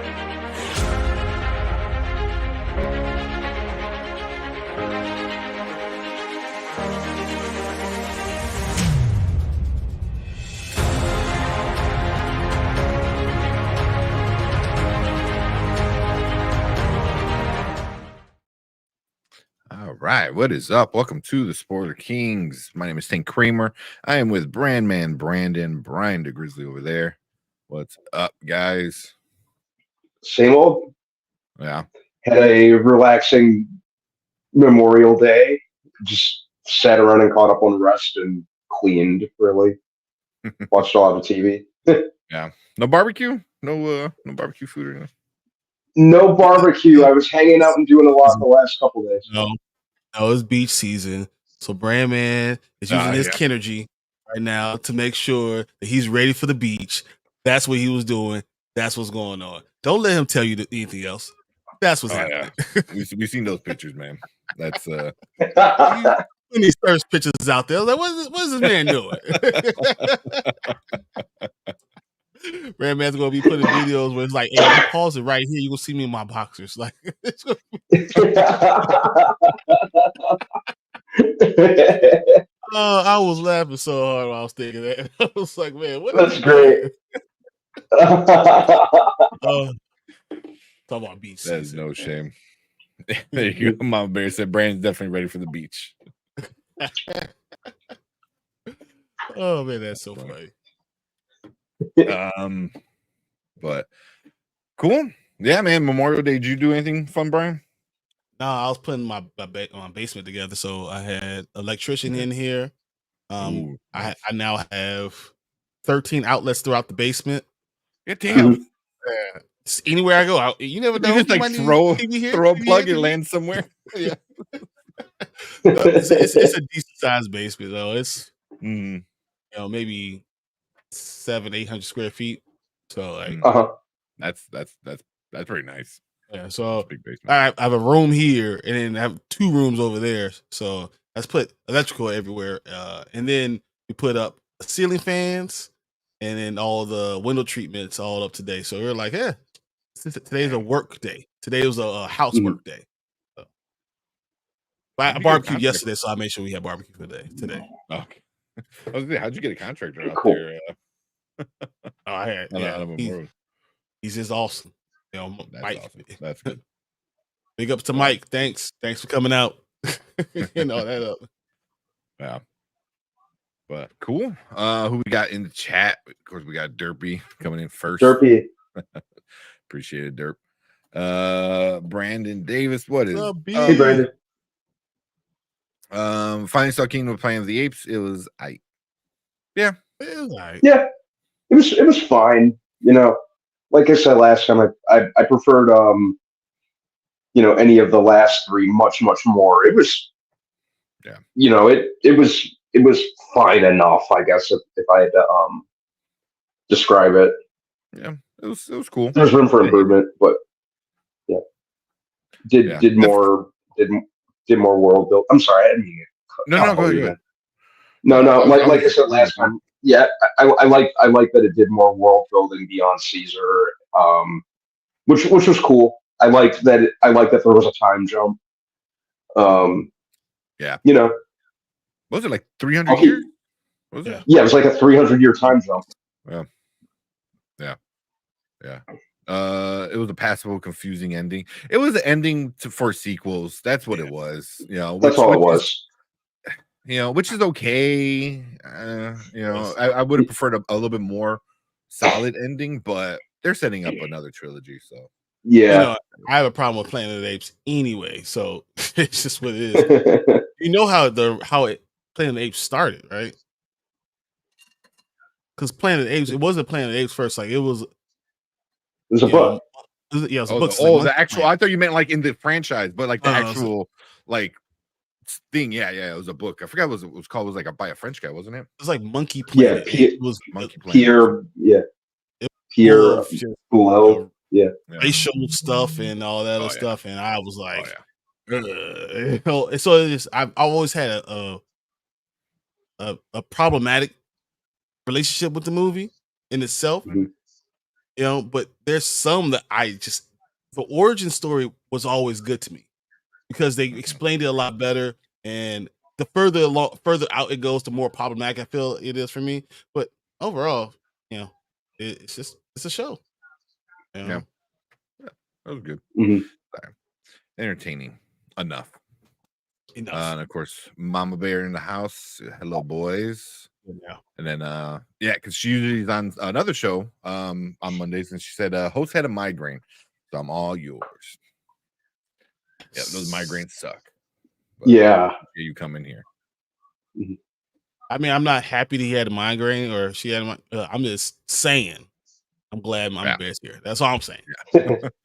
All right, what is up? Welcome to the Spoiler Kings. My name is Tank Kramer. I am with Brandman Brandon, Brian the Grizzly over there. What's up, guys? Same old. Yeah. Had a relaxing Memorial Day. Just sat around and caught up on rest and cleaned, really. Watched a lot of TV. Yeah. No barbecue? No barbecue food or anything? No barbecue. I was hanging out and doing a lot the last couple days. No, it's beach season. So Brandman is using his Kinergy right now to make sure that he's ready for the beach. That's what he was doing. That's what's going on. Don't let him tell you anything else. That's what's happening. Yeah. We've seen those pictures, man. That's when these first pictures out there, like, what is this man doing? Brandman's gonna be putting videos where it's like, hey, pause it right here. You gonna see me in my boxers. Like, I was laughing so hard when I was thinking that. I was like, man, what? That's great. Talk about beach. That is no shame. There you go. Mama Bear said Brandon's definitely ready for the beach. Oh man, that's so funny. But cool. Yeah, man. Memorial Day. Did you do anything fun, Brian? No, I was putting my basement together, so I had electrician in here. Ooh, I now have 13 outlets throughout the basement. Yeah, damn. Anywhere I go, you never know. You just like throw a plug and land somewhere. Yeah. It's a decent sized basement though. It's maybe 700-800 square feet. So like that's pretty nice. Yeah. So big basement. I have a room here and then I have 2 rooms over there. So let's put electrical everywhere. And then we put up ceiling fans and then all the window treatments all up today. So we're like, yeah, today's a work day. Today was a housework day. So. I barbecued yesterday, so I made sure we had barbecue today. Okay. I was saying, how'd you get a contractor out Cool. there? He's just awesome. You know, Mike. Awesome. That's good. Big ups to Mike. Thanks for coming out. You know that up. Yeah. But cool. Who we got in the chat? Of course, we got Derpy coming in first. Derpy. Appreciate it, Derp. Brandon Davis. What is hey, Brandon. Finally saw Kingdom of Planet of the Apes. It was it was alright. Yeah. It was fine. You know, like I said last time, I preferred any of the last 3 much more. It was it was fine enough, I guess, if I had to describe it. Yeah, it was cool. There's room for improvement, but yeah. Did more world build. I'm sorry, I didn't mean it. No, go ahead. No, like I said last time. Yeah, I like that it did more world building beyond Caesar, which was cool. I liked that there was a time jump. Yeah. You know. Was it like 300 years? Was it? Yeah, it was like a 300-year time jump. Yeah. It was a passable, confusing ending. It was the ending for sequels. That's what it was. You know, that's all it was. Which is okay. I would have preferred a little bit more solid ending, but they're setting up another trilogy. So yeah, I have a problem with Planet of the Apes anyway. So it's just what it is. You know how Planet of the Apes started, right? Because Planet of the Apes, it wasn't Planet of the Apes first. Like it was a book. It was a book. The actual. I thought you meant like in the franchise, but like the actual like thing. Yeah. It was a book. I forgot what it was called. It was like by a French guy, wasn't it? It was like Monkey Planet. Yeah, it was Monkey Planet. Pierre Boulez. Yeah. Racial stuff and all that other stuff, and I was like, so it's I've always had a problematic relationship with the movie in itself. But there's some that the origin story was always good to me because they explained it a lot better, and the further out it goes, the more problematic I feel it is for me. But overall, it's a show. Yeah, that was good. Mhm. Entertaining enough. Enough. And of course, Mama Bear in the house. Hello, boys. Yeah. And then because she usually is on another show on Mondays, and she said host had a migraine, so I'm all yours. Yeah, those migraines suck. But you come in here. Mhm. I mean, I'm not happy that he had a migraine or she had I'm just saying I'm glad Mama Bear's here. That's all I'm saying.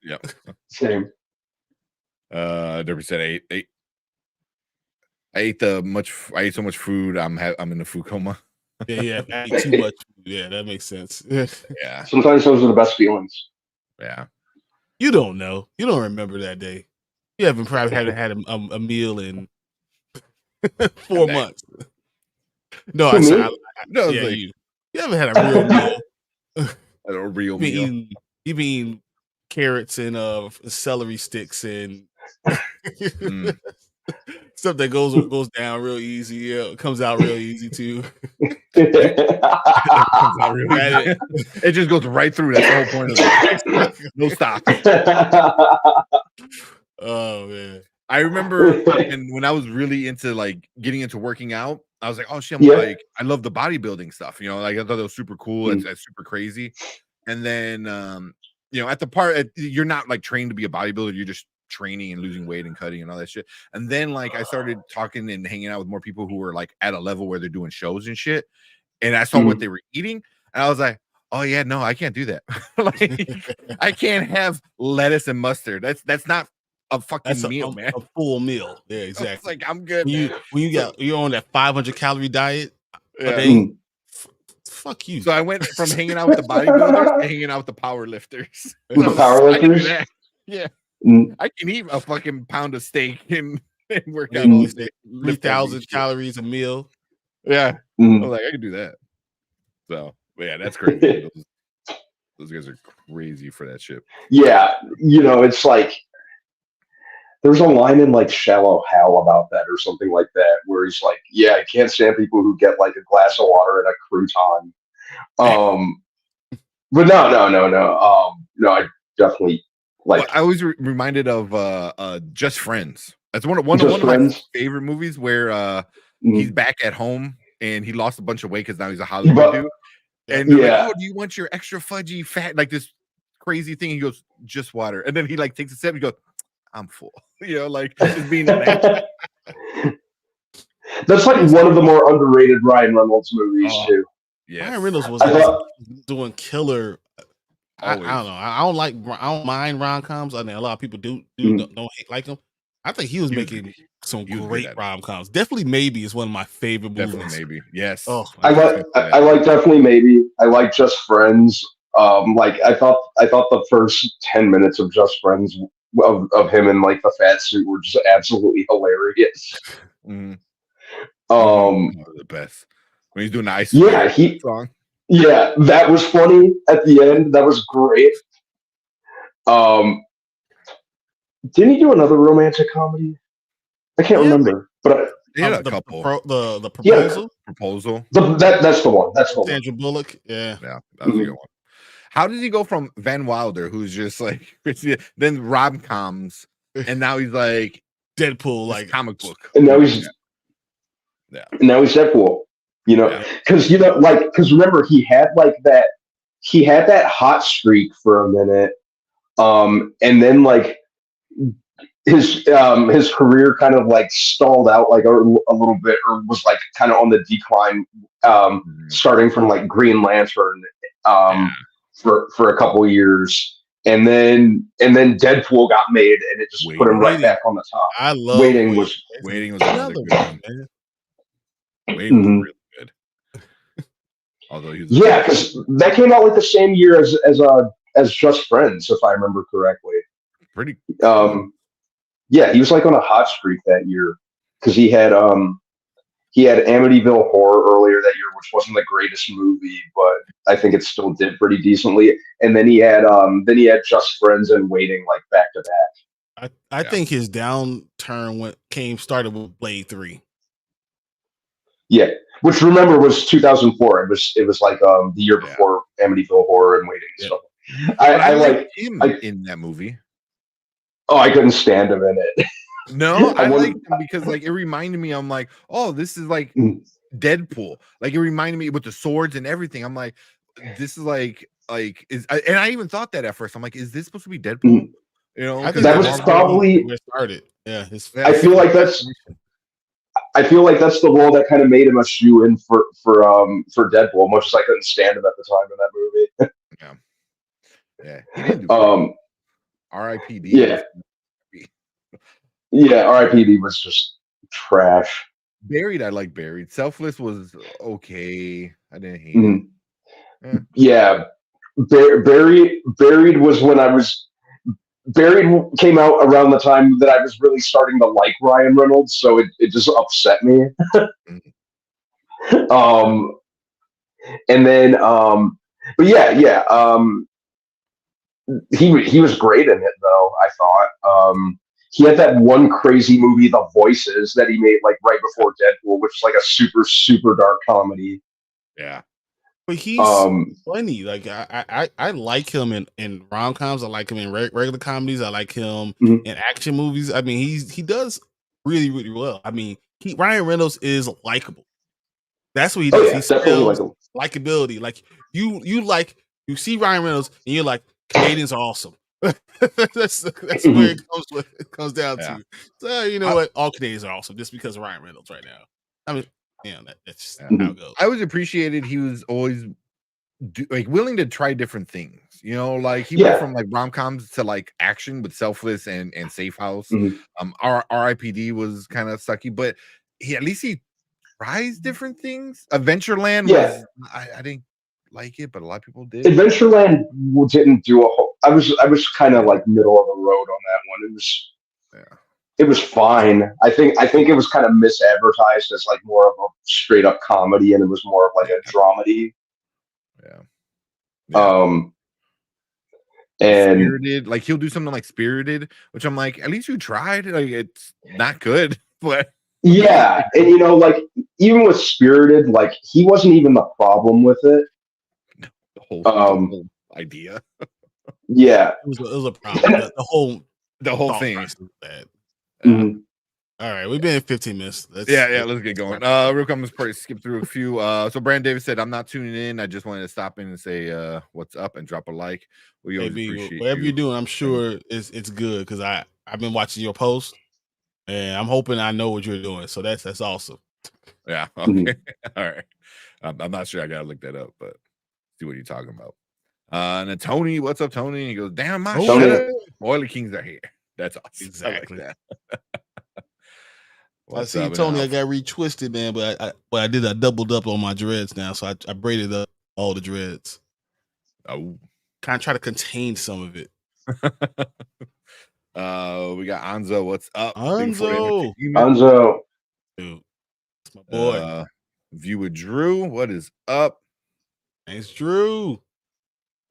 Yeah. Same. Derby said I ate so much food. I'm in a food coma. Yeah, I ate too much food. Yeah, that makes sense. Yeah. Sometimes those are the best feelings. Yeah. You don't know. You don't remember that day. You haven't probably had a meal in 4 months. No, I said you haven't had a real meal. A real meal. You've been eating carrots and celery sticks and stuff that goes down real easy. Yeah, it comes out real easy too. It just goes right through. That's the whole point of it. No stop. Oh man. I remember when I was really into getting into working out, I was like, oh shit, I love the bodybuilding stuff. I thought it was super cool. It's super crazy. And then at the part you're not trained to be a bodybuilder, you're just training and losing weight and cutting and all that shit. And then I started talking and hanging out with more people who were at a level where they're doing shows and shit. And I saw what they were eating, and I was like, oh yeah, no, I can't do that. I can't have lettuce and mustard. That's not a fucking meal, man. A full meal. Yeah, exactly. I'm good. When you're on that 500 calorie diet a day, fuck you. So I went from hanging out with the bodybuilders to hanging out with the power lifters. With the power lifters? Yeah. I can eat a fucking pound of steak and work out 3,000 calories a meal. Yeah. I was like, I can do that. So, but yeah, that's crazy. Those guys are crazy for that shit. Yeah. It's there's a line in Shallow Hal about that or something like that, where he's like, yeah, I can't stand people who get a glass of water and a crouton. But no, I definitely I always reminded of Just Friends. That's one of my favorite movies where he's back at home and he lost a bunch of weight because now he's a Hollywood dude. And they're like, oh, do you want your extra fudgy fat, this crazy thing? He goes, just water. And then he takes a sip. He goes, I'm full. Just being an actor. That's one of the more underrated Ryan Reynolds movies too. Yeah, Ryan Reynolds was doing killer. I don't know. I don't mind rom-coms. I mean, a lot of people don't like them. I think he was making some great rom-coms. Definitely Maybe is one of my favorite movies. Definitely Maybe. Yes. Oh, I like Definitely Maybe. I like Just Friends. I thought the first 10 minutes of Just Friends of him in the fat suit were just absolutely hilarious. The best when he's doing the ice song. Yeah, that was funny at the end. That was great. Didn't he do another romantic comedy? I can't remember, but he had a couple. The Proposal. Proposal. That's the one. That's the one. Sandra Bullock. Yeah, that was a good one. How did he go from Van Wilder, who's just then rom-coms, and now he's Deadpool, comic book, and now he's Deadpool. Because because remember he had that hot streak for a minute, and then his career kind of stalled out a little bit, or was kind of on the decline, starting from Green Lantern, for a couple of years, and then Deadpool got made, and it just put him right back on the top. I love Waiting was another good one. Waiting was really good. Although because that came out the same year as Just Friends, if I remember correctly. Pretty. Yeah, he was on a hot streak that year because he had he had Amityville Horror earlier that year, which wasn't the greatest movie, but I think it still did pretty decently. And then he had Just Friends and Waiting like back to back. I think his downturn started with Blade 3. Yeah, which remember was 2004. It was like the year before Amityville Horror and Waiting. So I like him in that movie. Oh, I couldn't stand him in it. No, I liked him because like it reminded me. I'm like, oh, this is like Deadpool. Like it reminded me with the swords and everything. I'm like, this is like and I even thought that at first. I'm like, is this supposed to be Deadpool? You know, I think that was probably where it started. Yeah, I feel like that's the role that kind of made him a shoe-in for Deadpool, much as I couldn't stand him at the time in that movie. Yeah, he didn't do R.I.P.D. Yeah, R.I.P.D. was just trash. Buried, I like Buried. Selfless was okay. I didn't hate it. Yeah, Buried was when I was. Buried came out around the time that I was really starting to like Ryan Reynolds, so it just upset me. And then, but he was great in it though. I thought he had that one crazy movie, The Voices, that he made like right before Deadpool, which is like a super super dark comedy. Yeah. But he's funny. Like I like him in rom-coms. I like him in regular comedies. I like him in action movies. I mean, he does really, really well. I mean, Ryan Reynolds is likable. That's what he does. He sells likability. Like you see Ryan Reynolds and you're like, Canadians are awesome. that's where it comes down to. So you know what? All Canadians are awesome just because of Ryan Reynolds right now. I mean, that's just how it goes. I always appreciated he was always willing to try different things. You know, like he went from like rom-coms to like action with Selfless and Safe House. R.I.P.D. was kind of sucky, but at least he tries different things. Adventureland was I didn't like it, but a lot of people did. Adventureland didn't do a whole. I was kind of like middle of the road on that one. It was fine. I think it was kind of misadvertised as like more of a straight up comedy, and it was more of like a dramedy. And Spirited, like he'll do something like Spirited, which I'm like, at least you tried. Like it's not good, but and you know, like even with Spirited, like he wasn't even the problem with it. The whole idea. Yeah, it was a problem. The whole thing. All right, we've been in 15 minutes. Let's get going. Real quick, I'm just skip through a few. So Brandon Davis said, "I'm not tuning in. I just wanted to stop in and say what's up and drop a like. We always appreciate whatever you're doing. I'm sure it's good because I've been watching your post and I'm hoping I know what you're doing. So that's awesome. Yeah. Okay. All right. I'm not sure. I gotta look that up, but see what you're talking about. And then Tony, what's up, Tony? He goes, "Damn, my shit. Oily Kings are here." That's awesome. Exactly. I like that. I see, Tony. I got retwisted, man, but I doubled up on my dreads now, so I braided up all the dreads. Oh, kind of try to contain some of it. We got Anzo. What's up, Anzo? Dude, it's my boy. View with Drew. What is up? Thanks, Drew.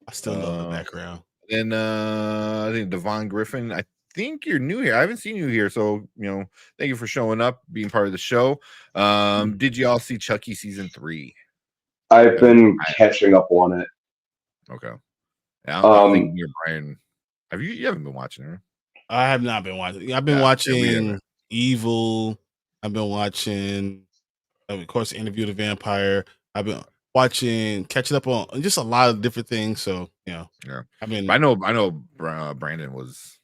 I still love the background. Then I think Devon Griffin. I think you're new here. I haven't seen you here, so thank you for showing up, being part of the show. Did you all see Chucky season 3? I've been catching up on it. Okay. Yeah, I think you're Brian. You haven't been watching her? I have not been watching. I've been watching Evil. I've been watching, of course, Interview with the Vampire. I've been catching up on just a lot of different things. So I mean, I know Brandon was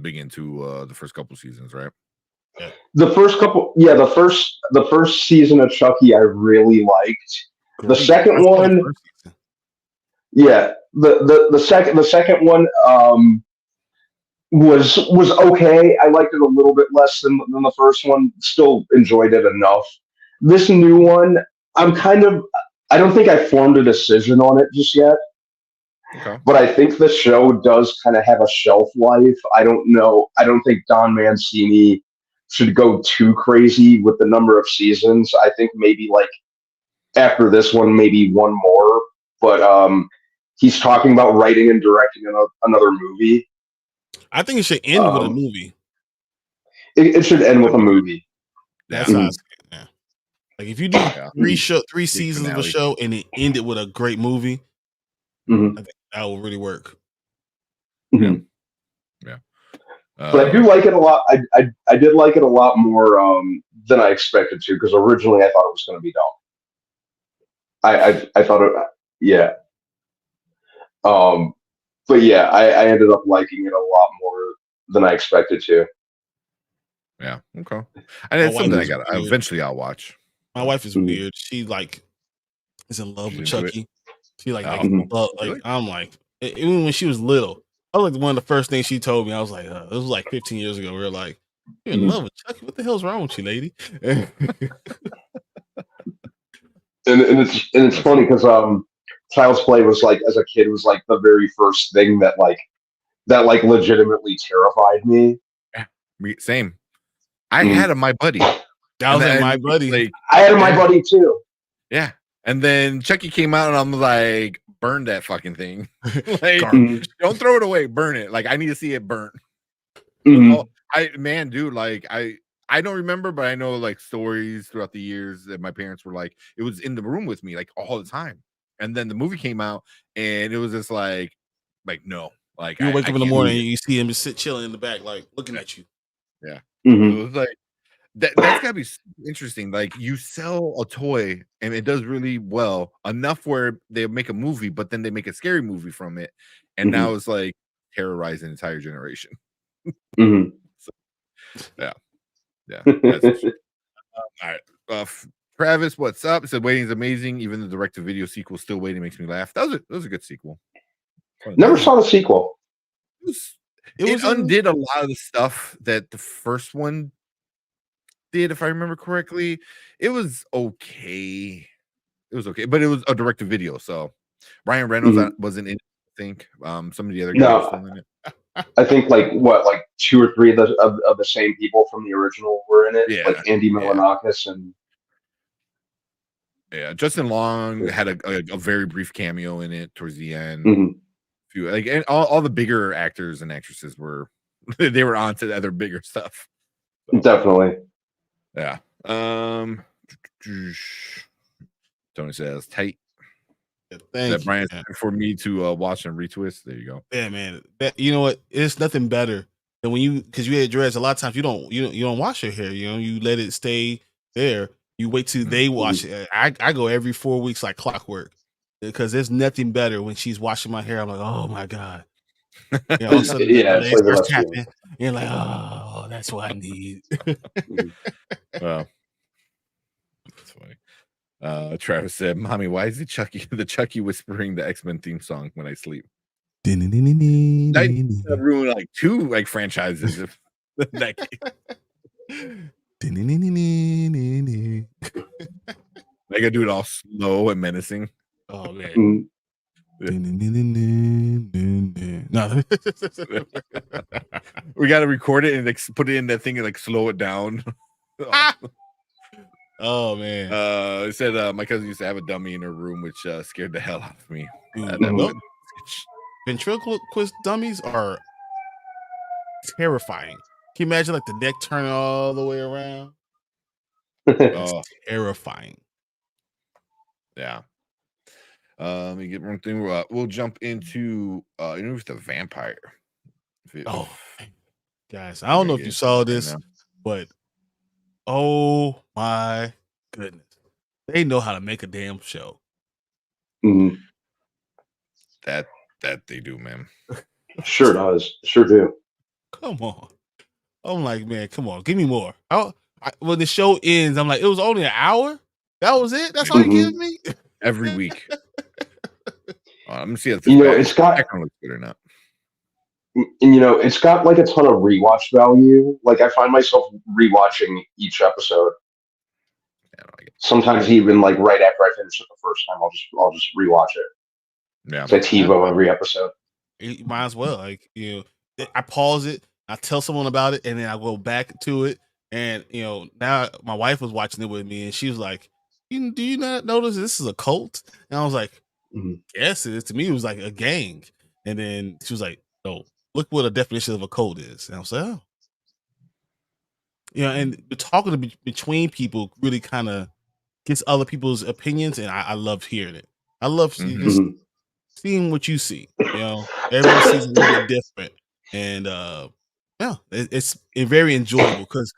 big into the first couple seasons, right? Yeah. The first season of Chucky I really liked. The second one, the second one was okay. I liked it a little bit less than the first one. Still enjoyed it enough. This new one, I don't think I formed a decision on it just yet. Okay. But I think the show does kind of have a shelf life. I don't know. I don't think Don Mancini should go too crazy with the number of seasons. I think maybe like after this one, maybe one more. But he's talking about writing and directing another movie. I think it should end with a movie. It should end with a movie. That's how I see it. Yeah. Like if you do three seasons of a show and it ended with a great movie, I think that will really work. Mm-hmm. Yeah. But I do like it a lot. I did like it a lot more than I expected to, because originally I thought it was going to be dumb. I thought it, yeah. But yeah, I ended up liking it a lot more than I expected to. Yeah. Okay. And it's something eventually I'll watch. My wife is weird. She like is in love with Chucky. She like I'm like, even when she was little, I was like one of the first things she told me. I was like, it was like 15 years ago. We were like, you're in love with Chucky? What the hell's wrong with you, lady? And it's funny because Child's Play was like, as a kid, was like the very first thing that legitimately terrified me. Yeah, same. I had My Buddy. That was like My Buddy. Like, I had My Buddy too. Yeah, and then Chucky came out, and I'm like, burn that fucking thing. Like, don't throw it away. Burn it. Like, I need to see it burnt. Dude, like I don't remember, but I know like stories throughout the years that my parents were like, it was in the room with me like all the time. And then the movie came out, and it was just like no, like you wake up in the morning and you see him just chilling in the back, like looking at you. Yeah, so it was like that's gotta be interesting. Like you sell a toy and it does really well enough where they make a movie, but then they make a scary movie from it, and now it's like terrorizing an entire generation. So, yeah. That's all right. Travis, what's up? It said waiting's amazing. Even the direct-to-video sequel, Still Waiting, makes me laugh. That was a good sequel. Never saw the sequel. It undid a lot of the stuff that the first one did, if I remember correctly. It was okay. But it was a direct-to-video, so Ryan Reynolds wasn't in it, I think. Some of the other guys were still in it. I think like 2 or 3 of the same people from the original were in it. Yeah, like Andy Milonakis and Justin Long had a very brief cameo in it towards the end. Like, and all the bigger actors and actresses were they were on to the other bigger stuff. So, definitely. Yeah. Tony says tight. Thank Brian, for me to watch and retwist. There you go. Yeah, man. You know what? It's nothing better than when because you had dreads. A lot of times you don't wash your hair. You know, you let it stay there. You wait till they wash it. I go every 4 weeks like clockwork, because there's nothing better when she's washing my hair. I'm like, oh my god. You know, all of a sudden, it's like tapping. You're like, oh, that's what I need. Wow, that's funny. Travis said, "Mommy, why is the Chucky whispering the X-Men theme song when I sleep?" I ruined like 2 like franchises of that game. They gotta do it all slow and menacing. Oh man. No. We gotta record it and like put it in that thing and like slow it down. Oh man. It said my cousin used to have a dummy in her room, which scared the hell out of me. Ventriloquist dummies are terrifying. Can you imagine like the neck turning all the way around? It's terrifying. Yeah. Let me get one thing. We'll jump into Interview with the Vampire. Guys, I don't know if you saw this, but oh my goodness, they know how to make a damn show. That they do, man. Sure does. Sure do. Come on. I'm like, man, come on, give me more. When the show ends, I'm like, it was only an hour. That was it. That's all you give me every week. Let me see if it's got looks good or not. And it's got like a ton of rewatch value. Like I find myself rewatching each episode. Sometimes even like right after I finish it the first time, I'll just rewatch it. Yeah, it's like TiVo every episode. You might as well. Like I pause it, I tell someone about it, and then I go back to it And now my wife was watching it with me, and she was like, "Do you not notice this is a cult?" And I was like, "Yes, it is." To me, it was like a gang. And then she was like, "No, look what a definition of a cult is." And I was like, "Oh." And talking between people really kind of gets other people's opinions, and I love hearing it. I love just seeing what you see. Everyone sees a little bit different, and yeah, it's very enjoyable because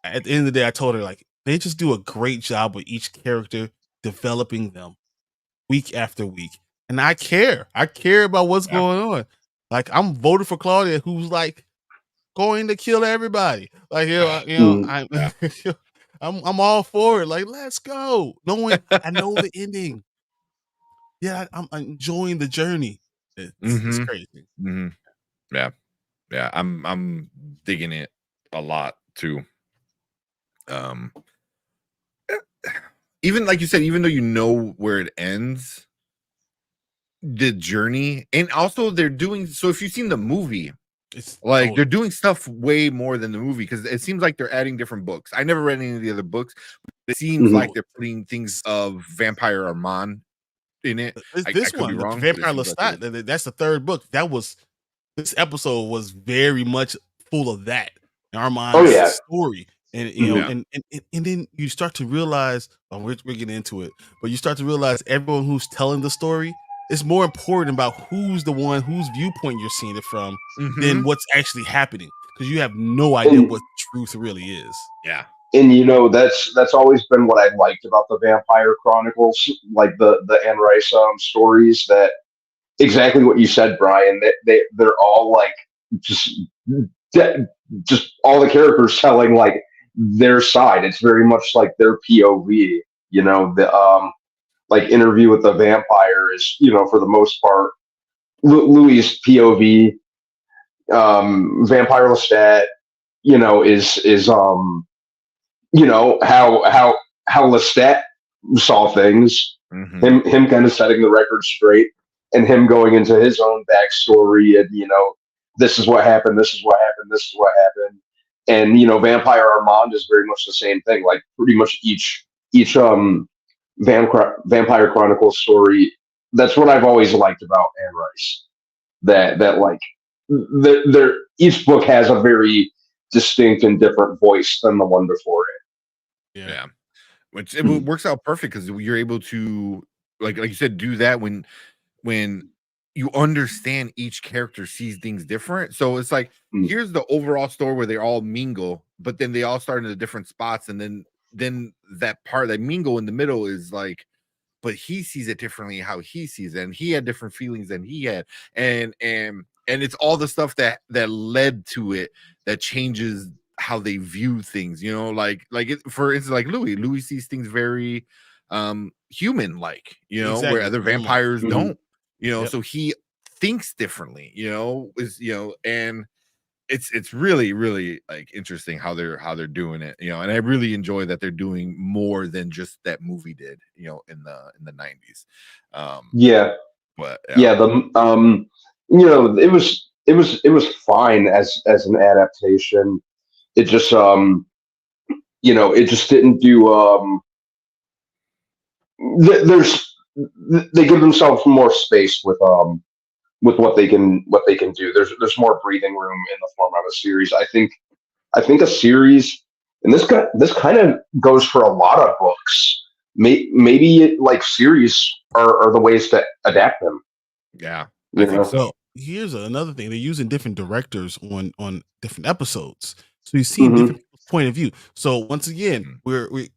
at the end of the day, I told her like they just do a great job with each character, developing them week after week, and I care. I care about what's going on. Like I'm voting for Claudia, who's like going to kill everybody. Like I'm all for it. Like let's go. Knowing I know the ending. Yeah, I'm enjoying the journey. It's crazy. Yeah, I'm digging it a lot too. Even like you said, even though you know where it ends, the journey, and also they're doing so. If you've seen the movie, it's like they're doing stuff way more than the movie because it seems like they're adding different books. I never read any of the other books, but it seems like they're putting things of Vampire Armand in it. This one, the Vampire Lestat, that's the third book. This episode was very much full of that Armand's story. And and then you start to realize, we're getting into it, but you start to realize everyone who's telling the story is more important about whose viewpoint you're seeing it from than what's actually happening, because you have no idea what truth really is. Yeah. And that's always been what I liked about the Vampire Chronicles, like the Anne Rice stories, that exactly what you said, Brian, that they're all like just all the characters telling like their side. It's very much like their POV, the like Interview with the Vampire is, for the most part, Louis' POV. Vampire Lestat, is how Lestat saw things, him kind of setting the record straight, and him going into his own backstory, and this is what happened, this is what happened, this is what happened. And Vampire Armand is very much the same thing. Like pretty much each Vampire Chronicles story. That's what I've always liked about Anne Rice. That like each book has a very distinct and different voice than the one before it. Yeah. Which it works out perfect because you're able to, like you said, do that when you understand each character sees things different. So it's like, here's the overall story where they all mingle, but then they all start in the different spots, and then that part, that mingle in the middle, is like, but he sees it differently how he sees it, and he had different feelings than he had, and it's all the stuff that led to it that changes how they view things, like for instance, like Louis sees things very human like, Exactly. where other vampires don't, Yep. so he thinks differently, and it's really, really like interesting how they're doing it, and I really enjoy that they're doing more than just that movie did, in the 90s. But it was fine as an adaptation. It just it just didn't do they give themselves more space with what they can do. There's more breathing room in the form of a series. I think a series, and this kind of goes for a lot of books. Maybe like series are the ways to adapt them. Yeah, I think so. Here's another thing: they're using different directors on different episodes, so you see different people's point of view. So once again,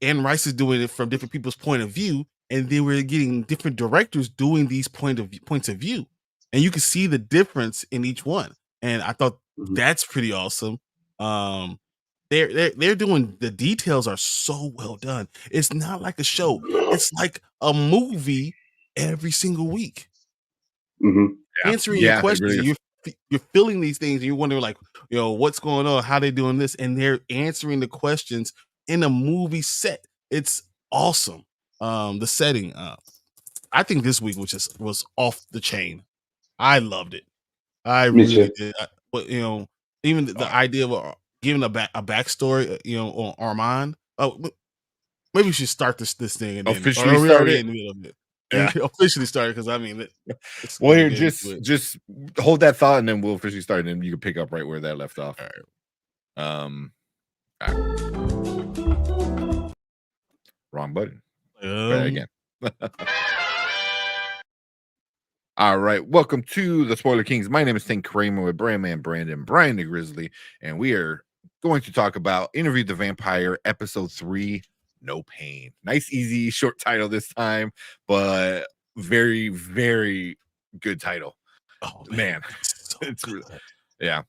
Anne Rice is doing it from different people's point of view, and then we're getting different directors doing these points of view, and you can see the difference in each one. And I thought that's pretty awesome. They're doing, the details are so well done. It's not like a show; it's like a movie every single week. Answering your questions, really, you're feeling these things, and you're wondering like, what's going on, how they doing this, and they're answering the questions in a movie set. It's awesome. The setting, I think this week was off the chain. I loved it. I really did. But even the idea of giving a backstory, on Armand. Oh, maybe we should start this thing and then officially we start already it. in the middle of it. Yeah. Officially started because I mean, well, here just hold that thought and then we'll officially start, and then you can pick up right where that left off. All right. All right. Wrong button. Again. All right, welcome to the Spoiler Kings. My name is Tank Kramer with Brandman Brandon, Brian the Grizzly, and we are going to talk about Interview the Vampire, Episode 3, No Pain. Nice, easy, short title this time, but very, very good title. Oh man, so it's really, yeah.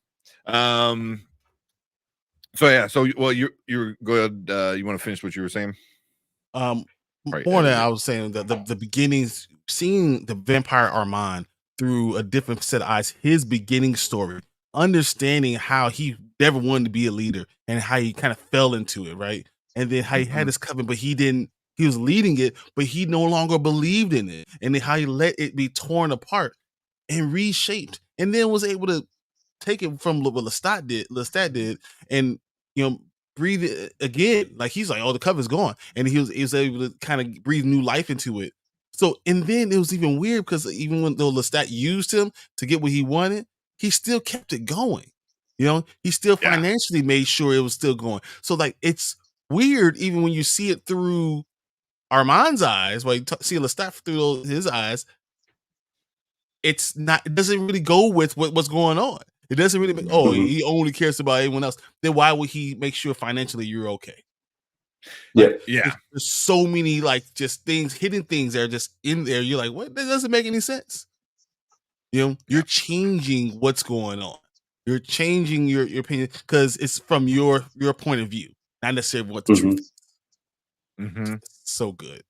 So well, you're good. You want to finish what you were saying? Right, more than I was saying, the beginnings, seeing the vampire Armand through a different set of eyes, his beginning story, understanding how he never wanted to be a leader and how he kind of fell into it, right? And then how he had his coven, but he was leading it, but he no longer believed in it, and then how he let it be torn apart and reshaped, and then was able to take it from what Lestat did, and breathe it again. Like he's like, oh, the cover's gone, and he was able to kind of breathe new life into it. So, and then it was even weird because even when though Lestat used him to get what he wanted, he still kept it going. He still financially made sure it was still going. So, like, it's weird even when you see it through Armand's eyes, while you see Lestat through his eyes. It's not. It doesn't really go with what's going on. It doesn't really make, he only cares about everyone else. Then why would he make sure financially you're okay? Like, There's so many like just things, hidden things that are just in there. You're like, what? That doesn't make any sense. You're changing what's going on. You're changing your opinion because it's from your point of view, not necessarily what the truth is. So good.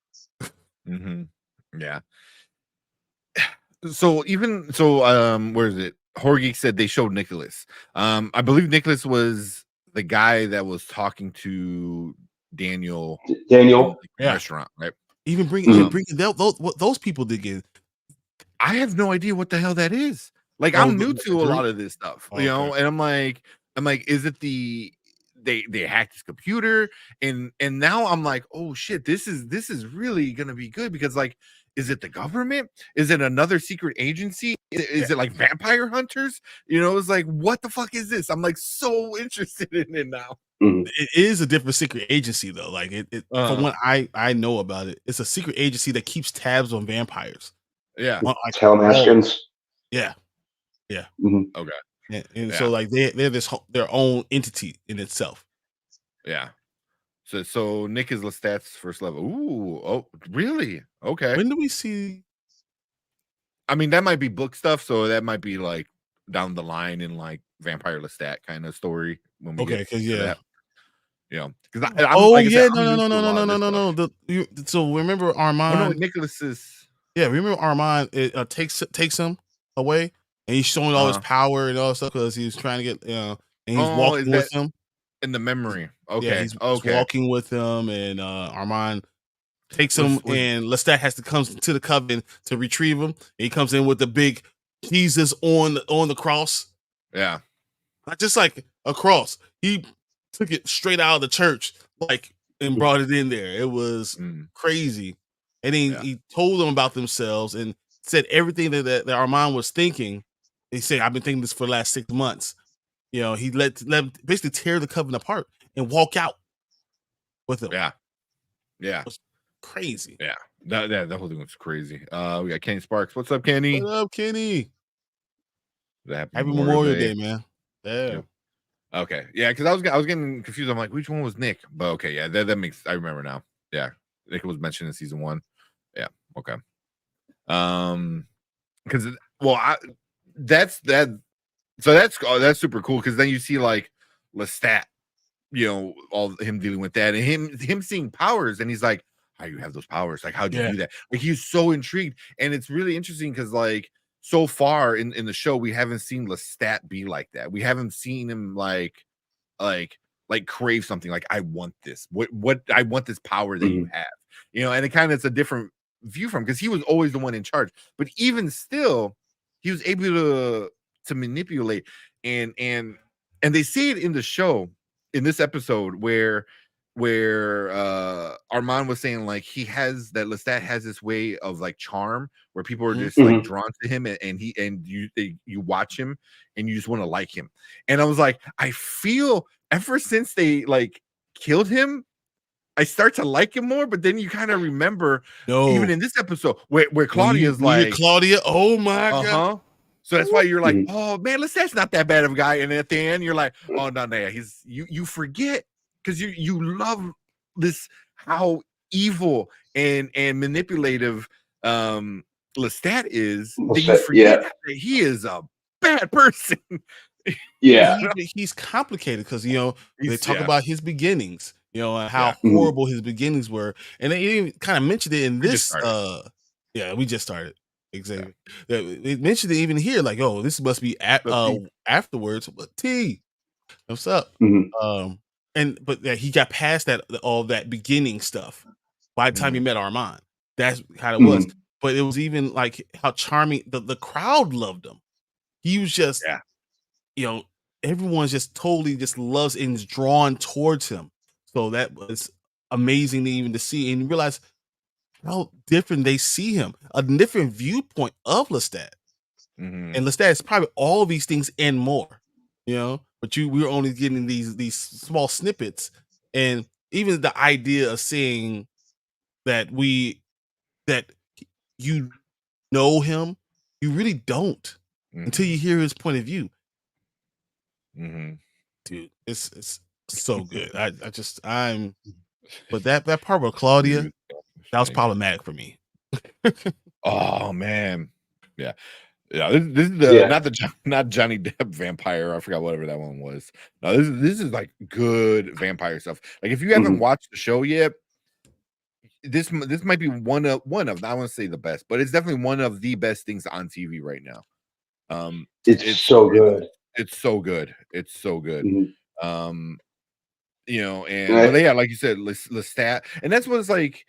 Yeah. So where is it? Horgeek said they showed Nicholas. I believe Nicholas was the guy that was talking to Daniel in the restaurant, right? Even bringing those people to get. I have no idea what the hell that is. Like, I'm new to a lot of this stuff, and I'm like, is it they hacked his computer, and now I'm like, oh shit, this is really gonna be good because like, is it the government? Is it another secret agency? Is it like vampire hunters? It's like, what the fuck is this? I'm like so interested in it now. It is a different secret agency though. Like from what I know about it, it's a secret agency that keeps tabs on vampires. Yeah, Talmaskins. Yeah. Okay. And so like they're their own entity in itself. Yeah. So Nick is Lestat's first level. Ooh, oh, really? Okay. When do we see? I mean, that might be book stuff, so that might be like down the line in like Vampire Lestat kind of story when we get to that. Because no. So remember Armand? Oh, no, Nicholas is. Yeah, remember Armand? It takes him away, and he's showing all his power and all that stuff because he was trying to get and he's walking with him in the memory. Okay, yeah, he's walking with him, and Armand takes him, and Lestat has to come to the coven to retrieve him. And he comes in with the big Jesus on the cross. Yeah, not just like a cross. He took it straight out of the church, like, and brought it in there. It was crazy. And then he told them about themselves and said everything that Armand was thinking. He said, "I've been thinking this for the last 6 months." He let basically tear the coven apart and walk out with them. Yeah. It was crazy. Yeah. That whole thing was crazy. We got Kenny Sparks. What's up, Kenny? What up, Kenny? Happy Memorial Day, man. Yeah. Okay. Yeah, because I was getting confused. I'm like, which one was Nick? But okay, yeah, that makes, I remember now. Yeah. Nick was mentioned in season 1. Yeah. Okay. Because that's super cool because then you see like Lestat, all him dealing with that and him seeing powers, and he's like, how do you have those powers? Like, how'd you do that? Like, he's so intrigued, and it's really interesting because like so far in the show we haven't seen Lestat be like that. We haven't seen him like crave something like, I want this. What I want this power that you have, and it kind of, it's a different view from, because he was always the one in charge, but even still he was able to manipulate and and they say it in the show in this episode where Armand was saying like he has that Lestat has this way of like charm where people are just like drawn to him, and you watch him and you just want to like him. And I was like, I feel ever since they like killed him, I start to like him more. But then you kind of remember even in this episode where Claudia's like Claudia, oh my god. So that's why you're like, oh man, Lestat's not that bad of a guy. And at the end, you're like, oh no, he's you forget because you love this how evil and manipulative Lestat is. That you forget that he is a bad person. He's complicated because they talk about his beginnings, and how horrible his beginnings were, and they even kind of mentioned it in this. We just started. Exactly. They mentioned it even here, like, oh, this must be afterwards. But T, what's up? But he got past that all that beginning stuff by the time he met Armand. That's how it was. But it was even like how charming the crowd loved him. He was just, everyone's just totally just loves and is drawn towards him. So that was amazing even to see and realize how different they see him, a different viewpoint of Lestat. And Lestat is probably all these things and more, but we're only getting these small snippets. And even the idea of saying that you know him, you really don't until you hear his point of view. Dude, it's so good. But that part with Claudia, that was problematic for me. Oh man, yeah. This is not Johnny Depp vampire. I forgot whatever that one was. No, this is like good vampire stuff. Like if you haven't watched the show yet, this might be one of I want to say the best, but it's definitely one of the best things on TV right now. It's so good. It's so good. It's so good. But like you said, Lestat, and that's what it's like.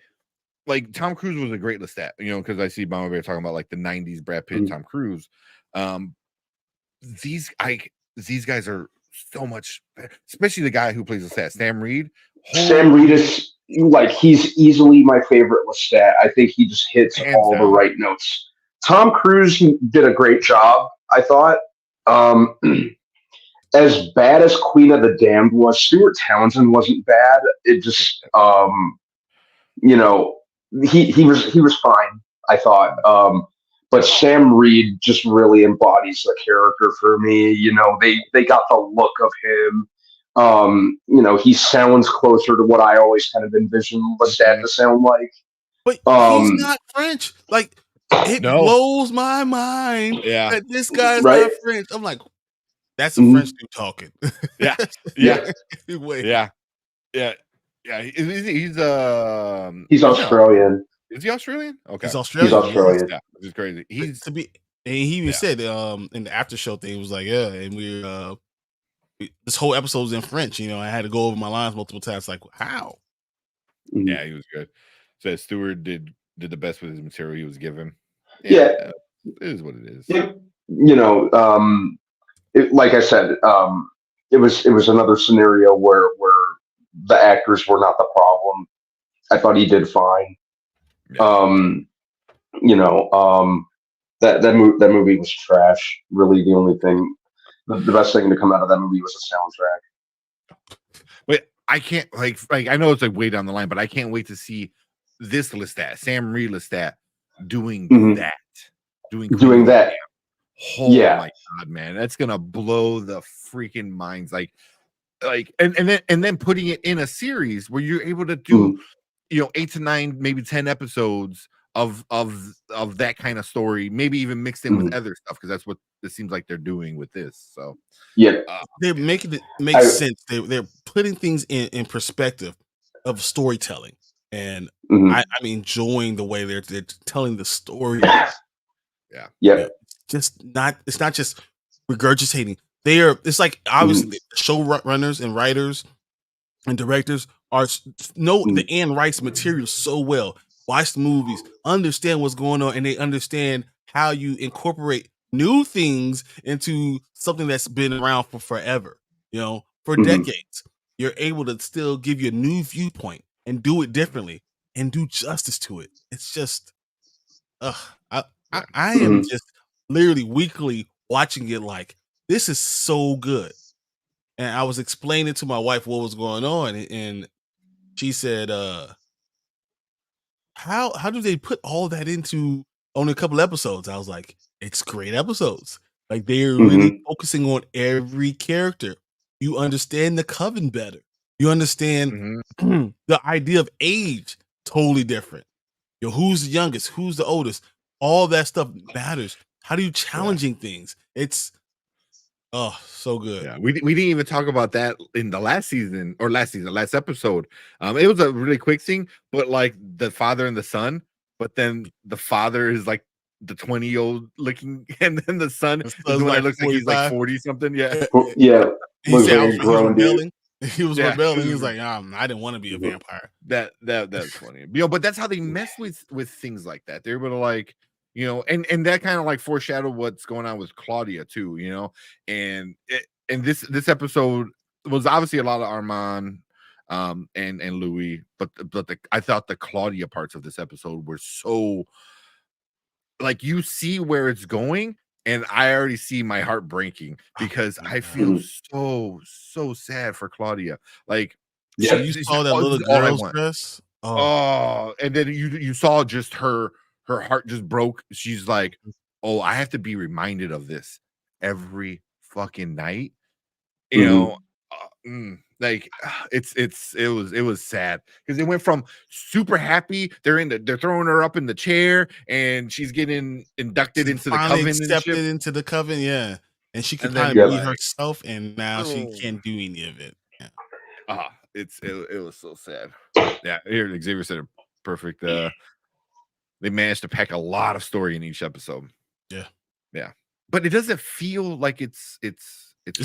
Like Tom Cruise was a great Lestat, because I see Mama Bear talking about like the '90s Brad Pitt, Tom Cruise. These guys are so much, especially the guy who plays Lestat, Sam Reed. Sam Reed is like he's easily my favorite Lestat. I think he just hits all the right notes. Tom Cruise did a great job, I thought. As bad as Queen of the Damned was, Stuart Townsend wasn't bad. It just he was fine, I thought. But Sam Reed just really embodies the character for me. They got the look of him. He sounds closer to what I always kind of envisioned Lestat to sound like. But he's not French. Like it blows my mind that this guy's not French. I'm like, that's a French dude talking. Yeah. He's Australian. Is he Australian? Okay, he's Australian. Yeah, which is crazy. And he even said in the after show thing, it was like, and this whole episode was in French. I had to go over my lines multiple times. Like, how? Yeah, he was good. So Stewart did the best with his material he was given. Yeah, it is what it is. Like I said, it was another scenario where the actors were not the problem. I thought he did fine. That movie was trash. Really, the only thing, the best thing to come out of that movie was the soundtrack. But I can't like I know it's like way down the line, but I can't wait to see this Lestat, Sam Reed Lestat, doing that, doing that. Oh my god, man, that's gonna blow the freaking minds. And then putting it in a series where you're able to do 8 to 9, maybe 10 episodes of that kind of story, maybe even mixed in with other stuff, because that's what it seems like they're doing with this. So they're making it make sense. They're putting things in perspective of storytelling, and I'm enjoying the way they're telling the story. It's not just regurgitating. It's like obviously the showrunners and writers and directors know the Anne Rice material so well. Watch the movies, understand what's going on, and they understand how you incorporate new things into something that's been around for forever. for decades. You're able to still give you a new viewpoint and do it differently and do justice to it. It's just, I am just literally weekly watching it like, this is so good. And I was explaining to my wife what was going on, and she said, how do they put all that into only a couple episodes? I was like, it's great episodes. Like, they're really focusing on every character. You understand the coven better. You understand the idea of age totally different. Who's the youngest? Who's the oldest? All that stuff matters. How do you challenging things? It's so good. Yeah, we didn't even talk about that in the last episode. It was a really quick thing, but like the father and the son, but then the father is like the 20-year-old looking, and then the son is the one that looks like he's like 40 something. Yeah. He said he was rebelling. He was rebelling. He was like, I didn't want to be a vampire. That's funny. But that's how they mess with things like that. They're able to, like, and that kind of like foreshadow what's going on with Claudia too, and this episode was obviously a lot of Armand and Louis, but I thought the Claudia parts of this episode were so, like, you see where it's going, and I already see my heart breaking because I feel so sad for Claudia. Like, so you saw that little girl's dress. And then you saw just her heart just broke. She's like, oh, I have to be reminded of this every fucking night. Like, it was sad because it went from super happy. They're throwing her up in the chair, and she's getting inducted into the coven. Accepted into the coven, yeah. And she could kind of be herself, and now she can't do any of it. Yeah. It was so sad. Yeah, here Xavier said it perfect. They managed to pack a lot of story in each episode. Yeah, but it doesn't feel like it's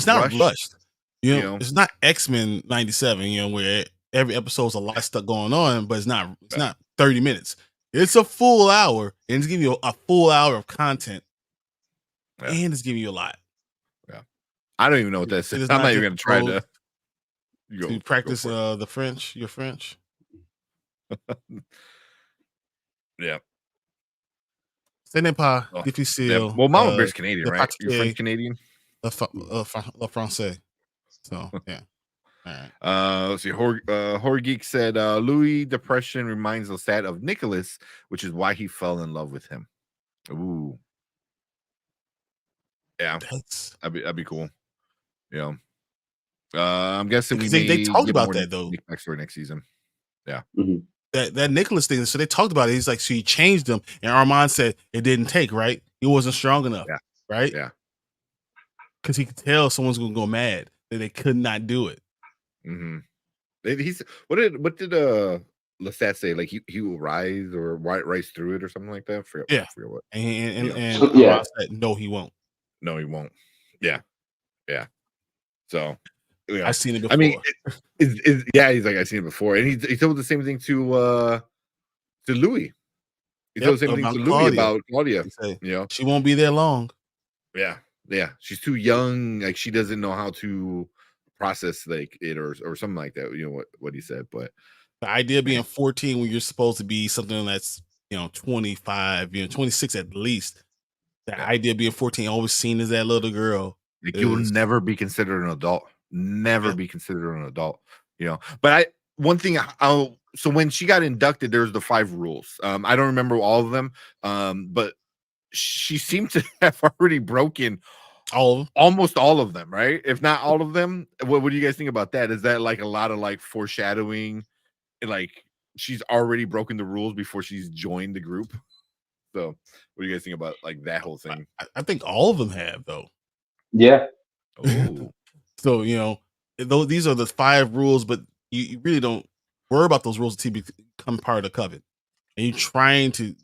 not rushed. It's not X-Men 97, where every episode's a lot of stuff going on, but it's not 30 minutes. It's a full hour, and it's giving you a full hour of content, and it's giving you a lot. Yeah, I don't even know what that is. I'm not even gonna try to practice the French. Your French. Yeah. Ce n'est pas difficile. Well, Mama Bear's Canadian, right? You're French Canadian. Le français. So yeah. All right. Let's see. Horror Geek said Louis' depression reminds Lestat of Nicholas, which is why he fell in love with him. Ooh. Yeah. That'd be cool. Yeah. I'm guessing they talked about that though. Backstory next season. Yeah. That Nicholas thing. So they talked about it. He's like, so he changed them, and Armand said it didn't take, right? He wasn't strong enough, right? Yeah. Because he could tell someone's gonna go mad that they could not do it. He's what did Lestat say? Like he will rise or rise through it or something like that. I forget what. And Armand said, no, he won't. No, he won't. Yeah. So. I've seen it before. I mean, he's like, I've seen it before, and he told the same thing to Louis. He told the same thing to Louis about Claudia. She won't be there long. Yeah, she's too young. Like, she doesn't know how to process like it or something like that. What he said, but the idea of being 14 when you're supposed to be something that's 25, 26 at least. The idea of being 14, always seen as that little girl. Like, you'll never be considered an adult. Never be considered an adult, But so when she got inducted, there's the 5 rules. I don't remember all of them, but she seemed to have already broken almost all of them, right? If not all of them. What do you guys think about that? Is that like a lot of like foreshadowing? Like, she's already broken the rules before she's joined the group. So, what do you guys think about like that whole thing? I think all of them have, though. Yeah. Oh. So, though these are the 5 rules, but you really don't worry about those rules until you become part of the coven. And you're trying to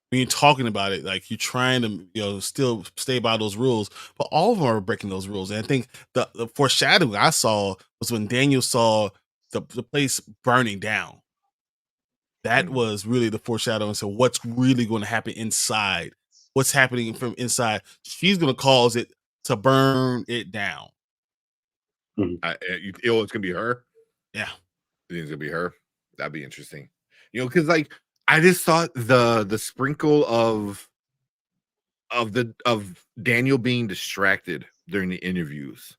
when you're talking about it, like, you're trying to, still stay by those rules, but all of them are breaking those rules. And I think the foreshadowing I saw was when Daniel saw the place burning down. That was really the foreshadowing. So what's really going to happen inside? What's happening from inside? She's going to cause it to burn it down. It's gonna be her. Yeah. You think it's gonna be her? That'd be interesting. Because like I just thought the sprinkle of Daniel being distracted during the interviews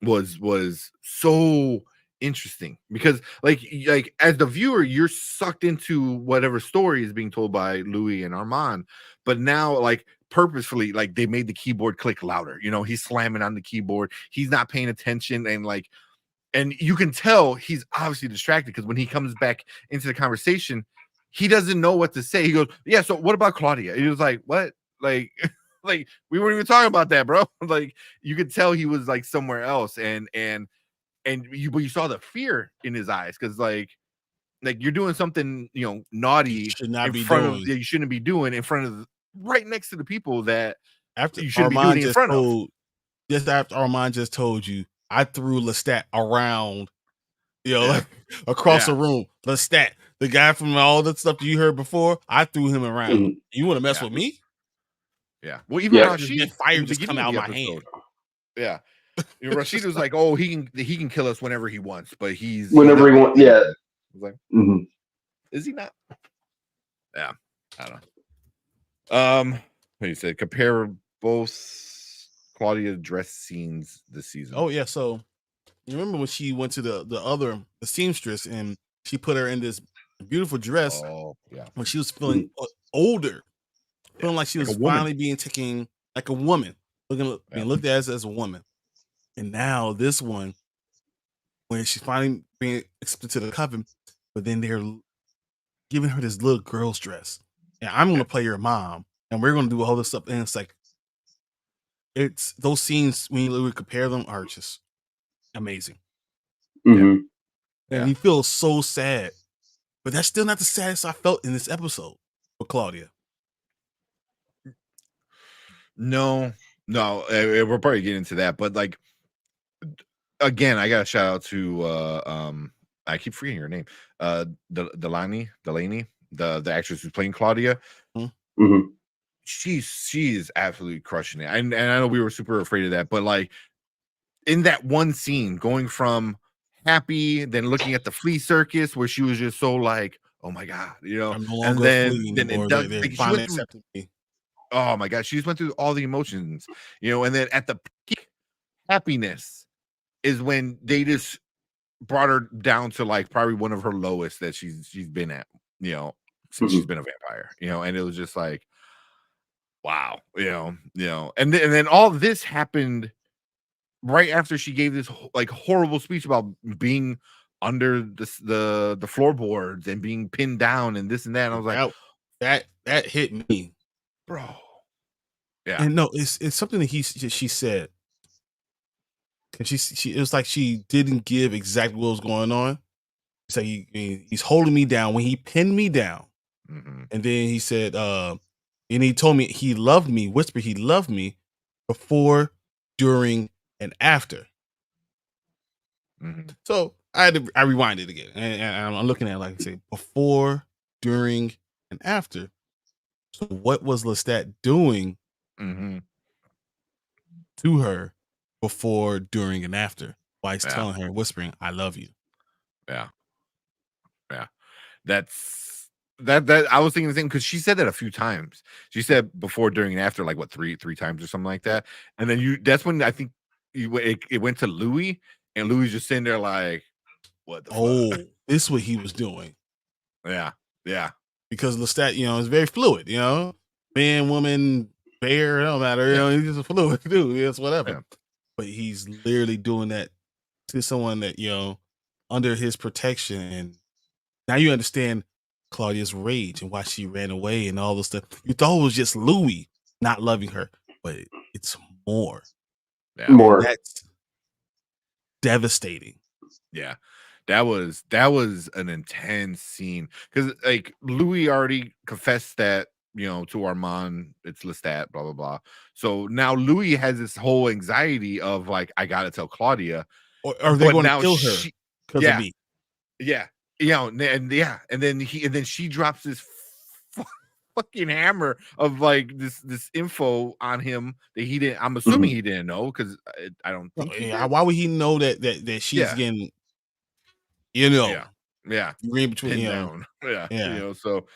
was so interesting because like as the viewer you're sucked into whatever story is being told by Louis and Armand, but now like purposefully like they made the keyboard click louder. He's slamming on the keyboard, he's not paying attention, and you can tell he's obviously distracted because when he comes back into the conversation he doesn't know what to say. He goes, yeah, so what about Claudia? He was like, what? Like like we weren't even talking about that, bro. Like you could tell he was like somewhere else, but you saw the fear in his eyes because like you're doing something naughty should not in be front doing. of you shouldn't be doing in front of right next to the people that After you shouldn't Armand be doing in front of. Just after Armand just told you, I threw Lestat around, like across the room. Lestat, the guy from all the stuff you heard before, I threw him around. Mhm. You want to mess with me? Yeah. Well, even Rashid, fire just come out of my hand. Yeah. Rashid was like, "Oh, he can kill us whenever he wants, but whenever he wants." Yeah. Like, mm-hmm. Is he not? Yeah. I don't know. What you said? Compare both Claudia dress scenes this season. Oh yeah. So you remember when she went to the seamstress and she put her in this beautiful dress? Oh yeah. When she was feeling older. Feeling like she was finally being taken like a woman, being looked at as a woman. And now this one, when she's finally being accepted to the coven, but then they're giving her this little girl's dress. And I'm going to play your mom, and we're going to do all this stuff. And it's like, it's those scenes when you compare them are just amazing. Mm-hmm. And you feel so sad, but that's still not the saddest I felt in this episode for Claudia. No, we're probably getting into that, but like again, I got a shout out to I keep forgetting her name, Delaney, the actress who's playing Claudia. Mm-hmm. She's absolutely crushing it, and I know we were super afraid of that, but like in that one scene, going from happy, then looking at the flea circus where she was just so like, oh my god, and then it does. Like, finally accepted me. Oh my god, she just went through all the emotions, and then at the peak happiness is when they just brought her down to like probably one of her lowest that she's been at, since she's been a vampire, and it was just like, wow, and then all this happened right after she gave this like horrible speech about being under the floorboards and being pinned down and this and that. And I was like, that hit me, bro. Yeah, and no, it's something that she said, and she it was like she didn't give exactly what was going on. So he's holding me down when he pinned me down, and then he said, and he told me he loved me, whispered he loved me before, during, and after. So I rewind it again, and I'm looking at it like I say before, during, and after. So what was Lestat doing to her before, during, and after? While he's telling her, whispering, "I love you." Yeah. That's that. I was thinking the same because she said that a few times. She said before, during, and after, like what three times or something like that. And then that's when I think it went to Louis, and Louis just sitting there like, what the fuck? This is what he was doing. Yeah. Because Lestat, is very fluid, man, woman, bear, it don't matter, he's just a fluid dude, it's whatever. Yeah. But he's literally doing that to someone that, under his protection. And now you understand Claudia's rage and why she ran away and all this stuff. You thought it was just Louis not loving her, but it's more. Yeah. More. And that's devastating. Yeah. That was an intense scene because like Louis already confessed that to Armand it's Lestat, blah blah blah. So now Louis has this whole anxiety of like, I gotta tell Claudia, or are they going to kill her because of me? Yeah, and then she drops this fucking hammer of like this info on him that he didn't. I'm assuming he didn't know because I don't think he did. Why would he know that she's Yeah. getting, Yeah, read between, pinned down. Yeah, yeah. so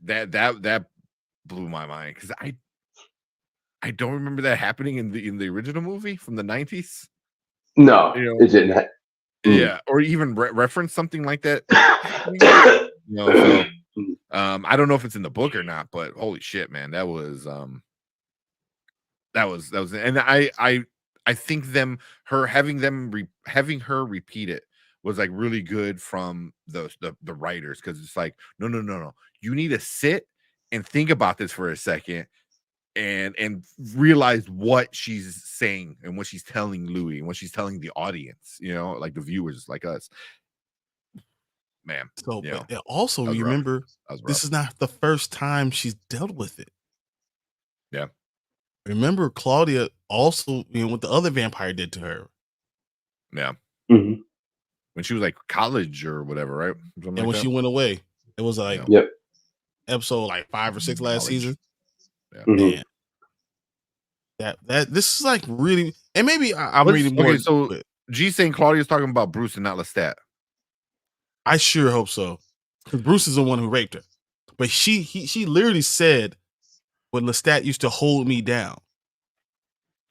that blew my mind because I don't remember that happening in the original movie from the 90s. No, You know, it didn't. yeah, or even reference something like that. So I don't know if it's in the book or not, but holy shit, man, that was and I think having her repeat it was like really good from the writers because it's like no, you need to sit and think about this for a second and realize what she's saying and what she's telling Louis and what she's telling the audience, like the viewers like us. Man, So, but also that was rough. remember, this is not the first time she's dealt with it. Yeah. Remember, Claudia also, what the other vampire did to her. Yeah. Mhm. When she was like college or whatever, right? Something And when she went away, it was like Yep. episode like 5 or 6 last College. season. Yeah. Mhm. Man, that this is like really, and maybe I'm reading more. Okay, so G's saying Claudia's talking about Bruce and not Lestat. I sure hope so, because Bruce is the one who raped her. But she literally said, when Lestat used to hold me down.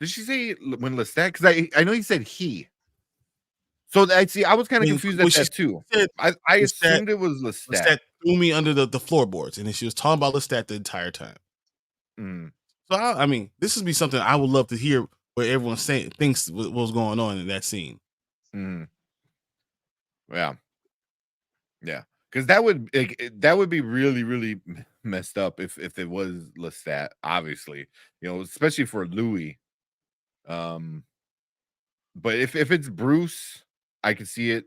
Did she say when Lestat? Because I know he said he. So I was kind of confused at that too. I assumed it was Lestat. Lestat threw me under the floorboards, and then she was talking about Lestat the entire time. Mm. So I mean, this would be something I would love to hear where everyone thinks what was going on in that scene. Mm. Yeah. Because that would be really, really messed up if it was Lestat, obviously, especially for Louis. But if it's Bruce, I could see it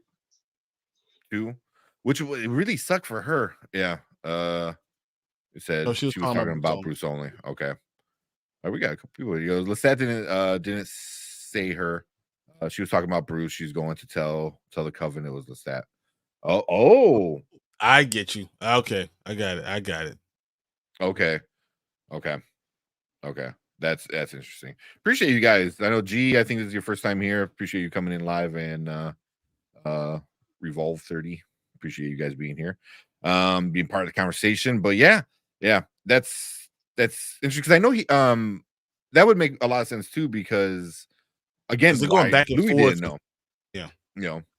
too, which would really suck for her. Yeah. It said she was talking about Bruce only. Okay. All right, we got a couple people. Lestat didn't say her. She was talking about Bruce. She's going to tell the Coven it was Lestat. Oh, I get you. Okay, I got it. Okay. That's interesting. Appreciate you guys. I know G, I think this is your first time here. Appreciate you coming in live, and Revolve 30. Appreciate you guys being here. Being part of the conversation. But yeah, that's interesting because I know he that would make a lot of sense too, because again, they're going back and Louis forth. didn't know. Yeah.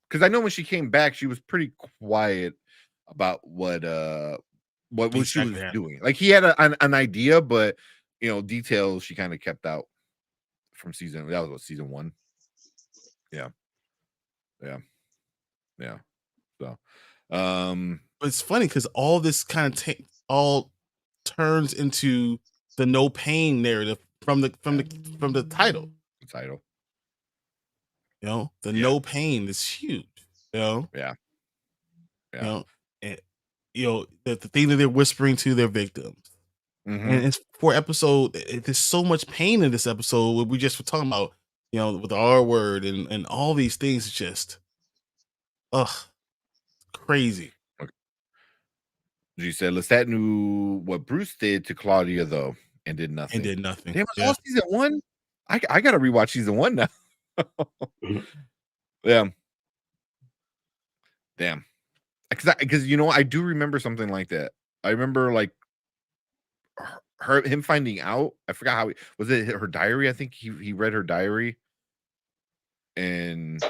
Because I know when she came back, she was pretty quiet about what she was doing. Like he had an idea, but details she kind of kept out from season. That was what, season 1. Yeah. So, but it's funny because all this kind of all turns into the no pain narrative from the title. The title. No pain is huge. Yeah. And the thing that they're whispering to their victims. Mm-hmm. And it's for episode. There's so much pain in this episode. What we just were talking about, with the R word and all these things. Just, crazy. Okay. She said Lestat knew what Bruce did to Claudia though, and did nothing. Damn, it's all season 1. I gotta rewatch season 1 now. Yeah. Damn. Because I do remember something like that. I remember like him finding out. I forgot how was it her diary. I think he read her diary and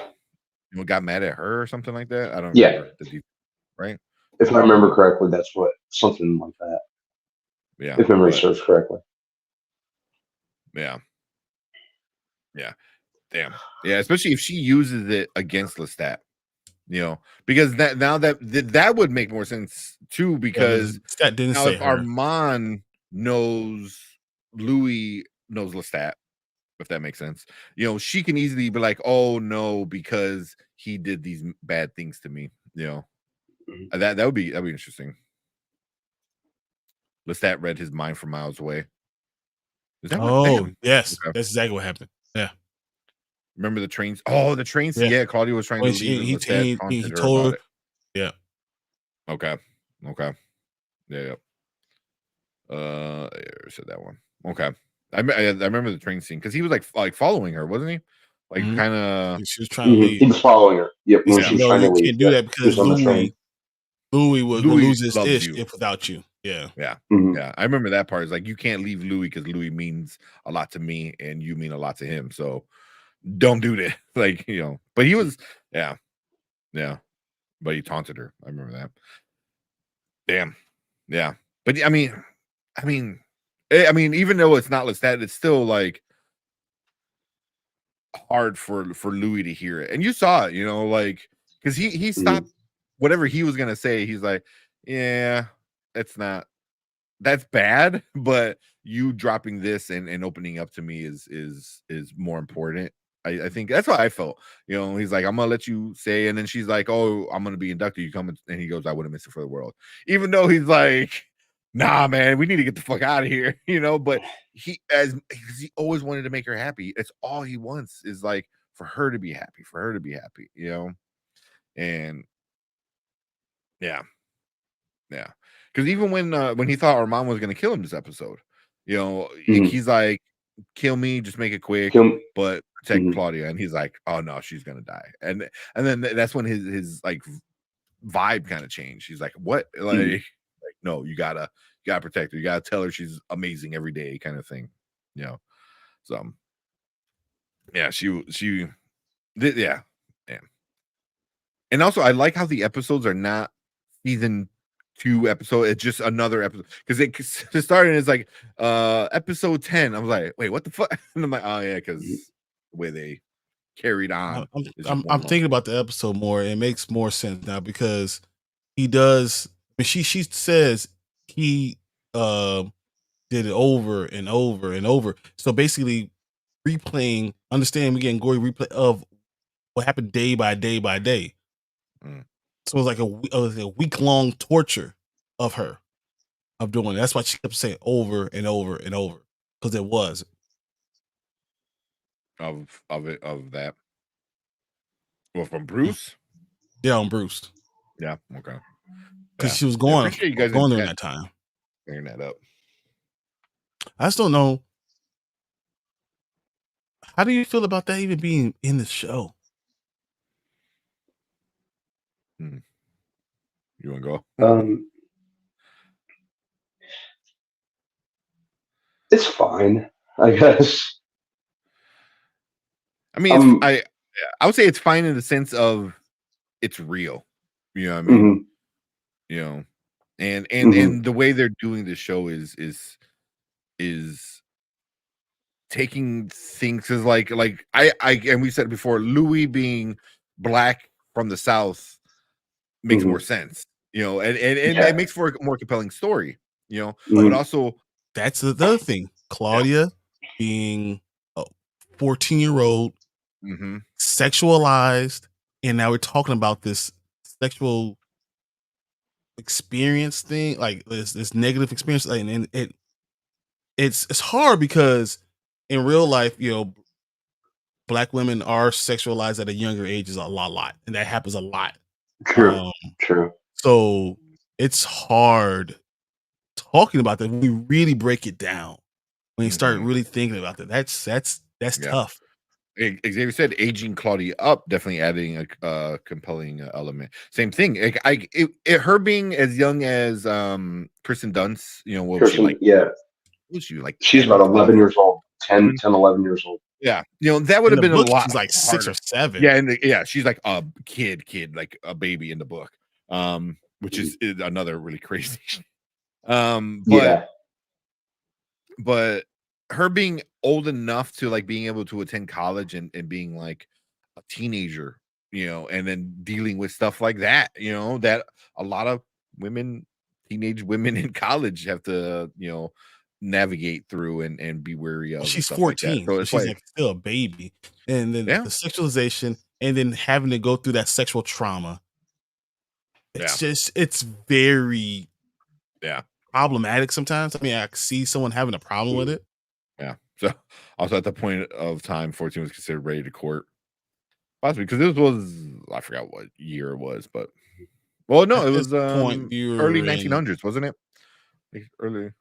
got mad at her or something like that. I don't remember right? If I remember correctly, that's what, something like that. Yeah. If memory serves correctly. Yeah. Damn. Yeah, especially if she uses it against Lestat. Because that would make more sense too, because that didn't now say if her. Armand knows Louis knows Lestat, if that makes sense, she can easily be like, oh no, because he did these bad things to me. That would be interesting. Lestat read his mind from miles away. Is that yes, okay. That's exactly what happened. Yeah. Remember the trains? Oh, the trains. Yeah, Claudia was trying to leave. He told her. Yeah. Okay. Yeah. I said that one. Okay. I remember the train scene because he was like following her, wasn't he? Like Mhm. kind of. She was trying to leave. He was following her. Yep, He when said, she was "No, trying to you leave. can't do Yeah, that she was because on the train. Louis would Louis lose his loves ish you. if without you." Yeah. Yeah. Mhm. Yeah. I remember that part. It's like you can't leave Louis because Louis means a lot to me and you mean a lot to him. So don't do that. Like, but he was, yeah. Yeah. But he taunted her. I remember that. Damn. Yeah. But I mean, even though it's not Lestat, it's still like hard for Louis to hear it. And you saw it, like because he stopped whatever he was gonna say. He's like, yeah, that's bad, but you dropping this and opening up to me is more important. I think that's what I felt. He's like, I'm gonna let you say, and then she's like, oh, I'm gonna be inducted. You come, and he goes, I wouldn't miss it for the world. Even though he's like, nah, man, we need to get the fuck out of here, But because he always wanted to make her happy. It's all he wants is like for her to be happy, And yeah, yeah. Because even when he thought Armand was gonna kill him this episode, he's like, kill me, just make it quick, but protect Claudia. And he's like, oh no, she's gonna die. And then that's when his like vibe kind of changed. He's like, what? Like no, you gotta protect her. You gotta tell her she's amazing every day, kind of thing. So yeah, yeah. And also I like how the episodes are not season 2 episode. It's just another episode because it started as like episode 10. I was like, wait, what the fuck? And I'm like, oh yeah, because the way they carried on. I'm thinking about the episode more. It makes more sense now because he does. She says he did it over and over and over. So basically, replaying. Understand? We getting gory replay of what happened day by day by day. So it was like a week long torture of her of doing it. That's why she kept saying over and over and over because it was of that. Well, from Bruce. Yeah, on Bruce. Yeah. Okay. Because she was going during that time. Clearing that up. I just don't know. How do you feel about that even being in the show? You want to go? It's fine, I guess. I mean, I would say it's fine in the sense of it's real. You know what I mean? And the way they're doing this show is taking things as like I and we said before, Louis being black from the South makes more sense, and it makes for a more compelling story, but also that's the other thing. Claudia being a 14-year-old sexualized, and now we're talking about this sexual experience thing, like this negative experience, and it's hard because in real life, Black women are sexualized at a younger age is a lot, and that happens a lot. True. So it's hard talking about that when we really break it down. When you start really thinking about that, that's tough. Xavier said aging Claudia up, definitely adding a compelling element. Same thing. Her being as young as Kristen Dunst, what was she like? She's about 11 years old, 10, 11 years old. Yeah, that would have been a lot. She's like 6 or 7. Yeah, she's like a kid, like a baby in the book, which is another really crazy. But her being old enough to like being able to attend college and being like a teenager, and then dealing with stuff like that, that a lot of teenage women in college have to, navigate through and be wary of. She's 14, like so it's she's like still a baby, and then the sexualization, and then having to go through that sexual trauma. It's very problematic sometimes. I mean, I see someone having a problem with it. Yeah. So also at the point of time, 14 was considered ready to court, possibly because this was, I forgot what year it was, but it was early 1900s, wasn't it? Like early.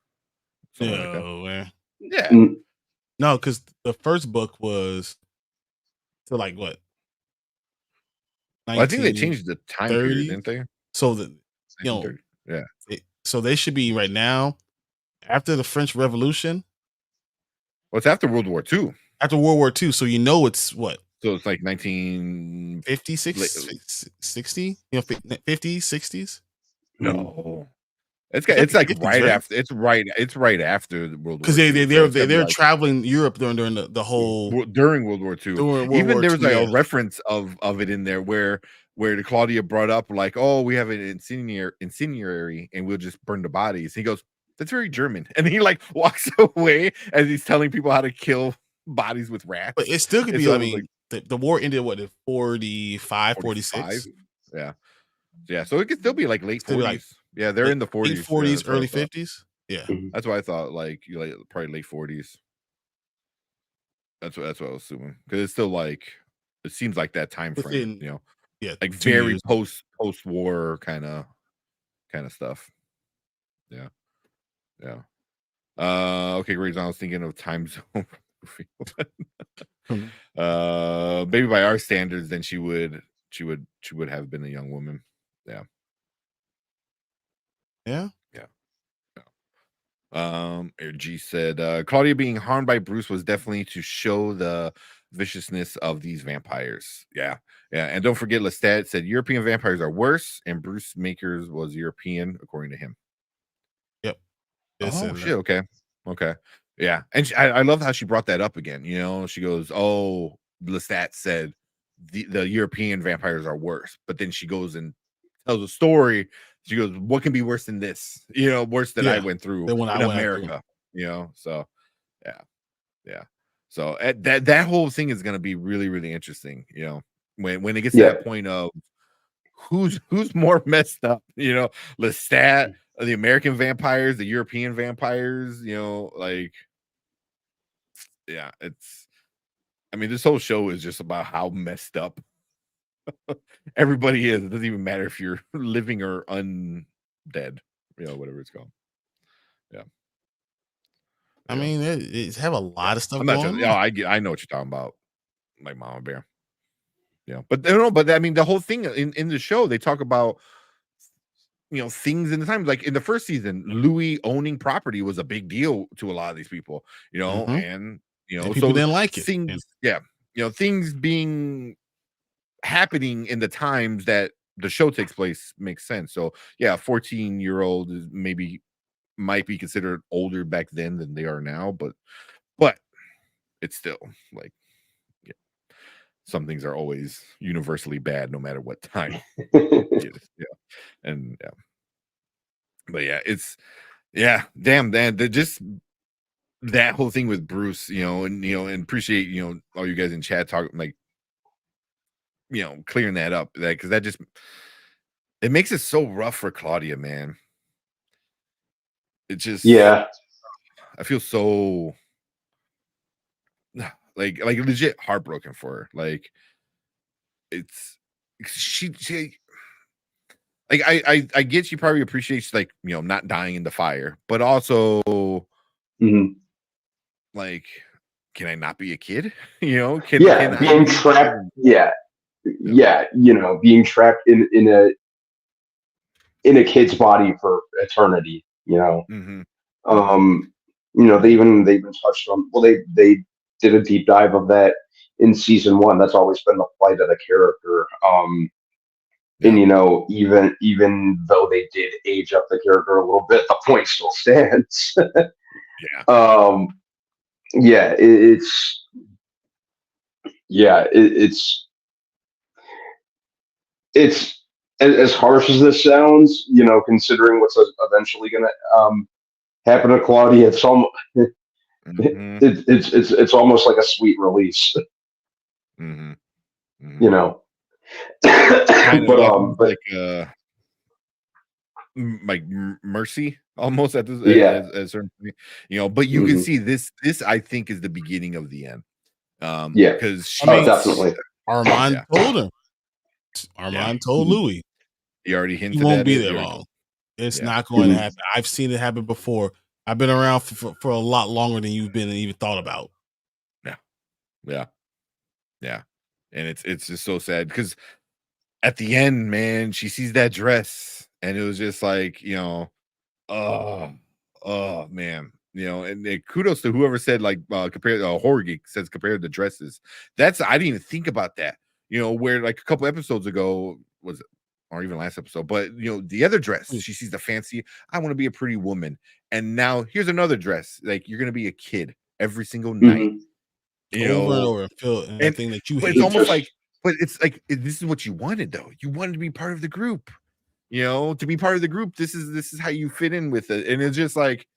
something like that. Man. Yeah. No, because the first book was to like what? Well, I think they changed the time period, 1930s? didn't they? So that you know, 1930. Yeah. so they should be right now after the French Revolution, Well, it's after World War II. after World War II. So it's what So it's like 19 56, 60, 50s, 60s. No, it's Gotta it's be like 50s, right right? after. It's right after the World War Because II. So it's gotta be they're like traveling Europe during the whole during World War II. during World Even War there was II. like Yeah. a reference of it in there where the Claudia brought up like, oh, we have an incendiary and we'll just burn the bodies. He goes, that's very German, and he like walks away as he's telling people how to kill bodies with rats. But it still could And be. so I it was mean, like the war ended what in 45, 45. 46. Yeah. So it could still be like late Still 40s. be like Yeah, they're in the 40s. late 40s, early 50s. Yeah. That's why I thought like probably late 40s. That's what I was assuming, because it's still like it seems like that time frame, Within like 2 very years. post war kind of stuff. Yeah. Okay, great. I was thinking of Time Zone. Maybe by our standards, then she would have been a young woman. Yeah. G said Claudia being harmed by Bruce was definitely to show the viciousness of these vampires. Yeah. And don't forget, Lestat said European vampires are worse, and Bruce Makers was European, according to him. Yep. Oh shit. Okay. Yeah. And I love how she brought that up again. She goes, "Oh, Lestat said the European vampires are worse," but then she goes and tells a story. She goes, "What can be worse than this? Worse than I went through in America." So yeah. So that whole thing is going to be really, really interesting. When it gets to that point of who's more messed up. Lestat, the American vampires, the European vampires. It's. I mean, this whole show is just about how messed up everybody is. It doesn't even matter if you're living or undead, whatever it's called. Yeah. I mean, it have a lot of stuff I'm going not on. just, I know what you're talking about, like Mama Bear. But I mean, the whole thing in the show, they talk about things in the time, like in the first season, Louis owning property was a big deal to a lot of these people, and and people didn't like it. Things, things being happening in the times that the show takes place makes sense. So yeah, 14-year-old is might be considered older back then than they are now, but it's still like some things are always universally bad no matter what time. And but it's damn, man, just that whole thing with Bruce, and appreciate all you guys in chat talking, like clearing that up, because that just it makes it so rough for Claudia, man. It just I feel so like legit heartbroken for her. Like it's she like I get she probably appreciates like not dying in the fire, but also like, can I not be a kid? Can being trapped. Being trapped in a kid's body for eternity. They even touched on. Well, they did a deep dive of that in season 1. That's always been the plight of the character. And even though they did age up the character a little bit, the point still stands. It's as harsh as this sounds, considering what's eventually going to happen to Claudia. It's almost it's almost like a sweet release. But like mercy almost at this at a certain point, but you can see this I think is the beginning of the end. Because definitely Armand told him. Armand told Louis he already hinted he won't at be it. there long. It's not going to happen. I've seen it happen before. I've been around for a lot longer than you've been and even thought about. Yeah, and it's just so sad because at the end, man, she sees that dress, and it was just like, oh man, and kudos to whoever said like compared horror geek says compared the dresses. That's I didn't even think about that. Where like a couple episodes ago was it, or even last episode, but the other dress, she sees the fancy. I want to be a pretty woman, and now here's another dress. Like you're gonna be a kid every single night. Over and over and feel and and thing that you but hate. it's almost like, but it's like this is what you wanted though. You wanted to be part of the group. To be part of the group. This is how you fit in with it, and it's just like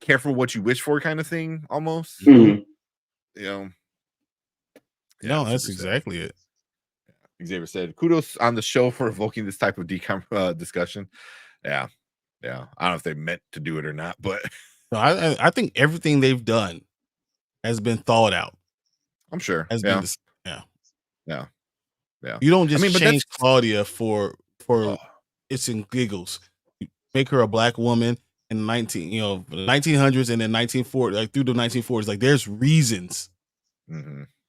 careful what you wish for kind of thing almost. Mhm. No, that's exactly it. Xavier said, "Kudos on the show for evoking this type of discussion." Yeah. I don't know if they meant to do it or not, but No, I think everything they've done has been thought out. I'm sure. Has Yeah. been Yeah. You don't just but change Claudia for it's in giggles. You make her a black woman in 1900s and then 1940, like through the 1940s. Like there's reasons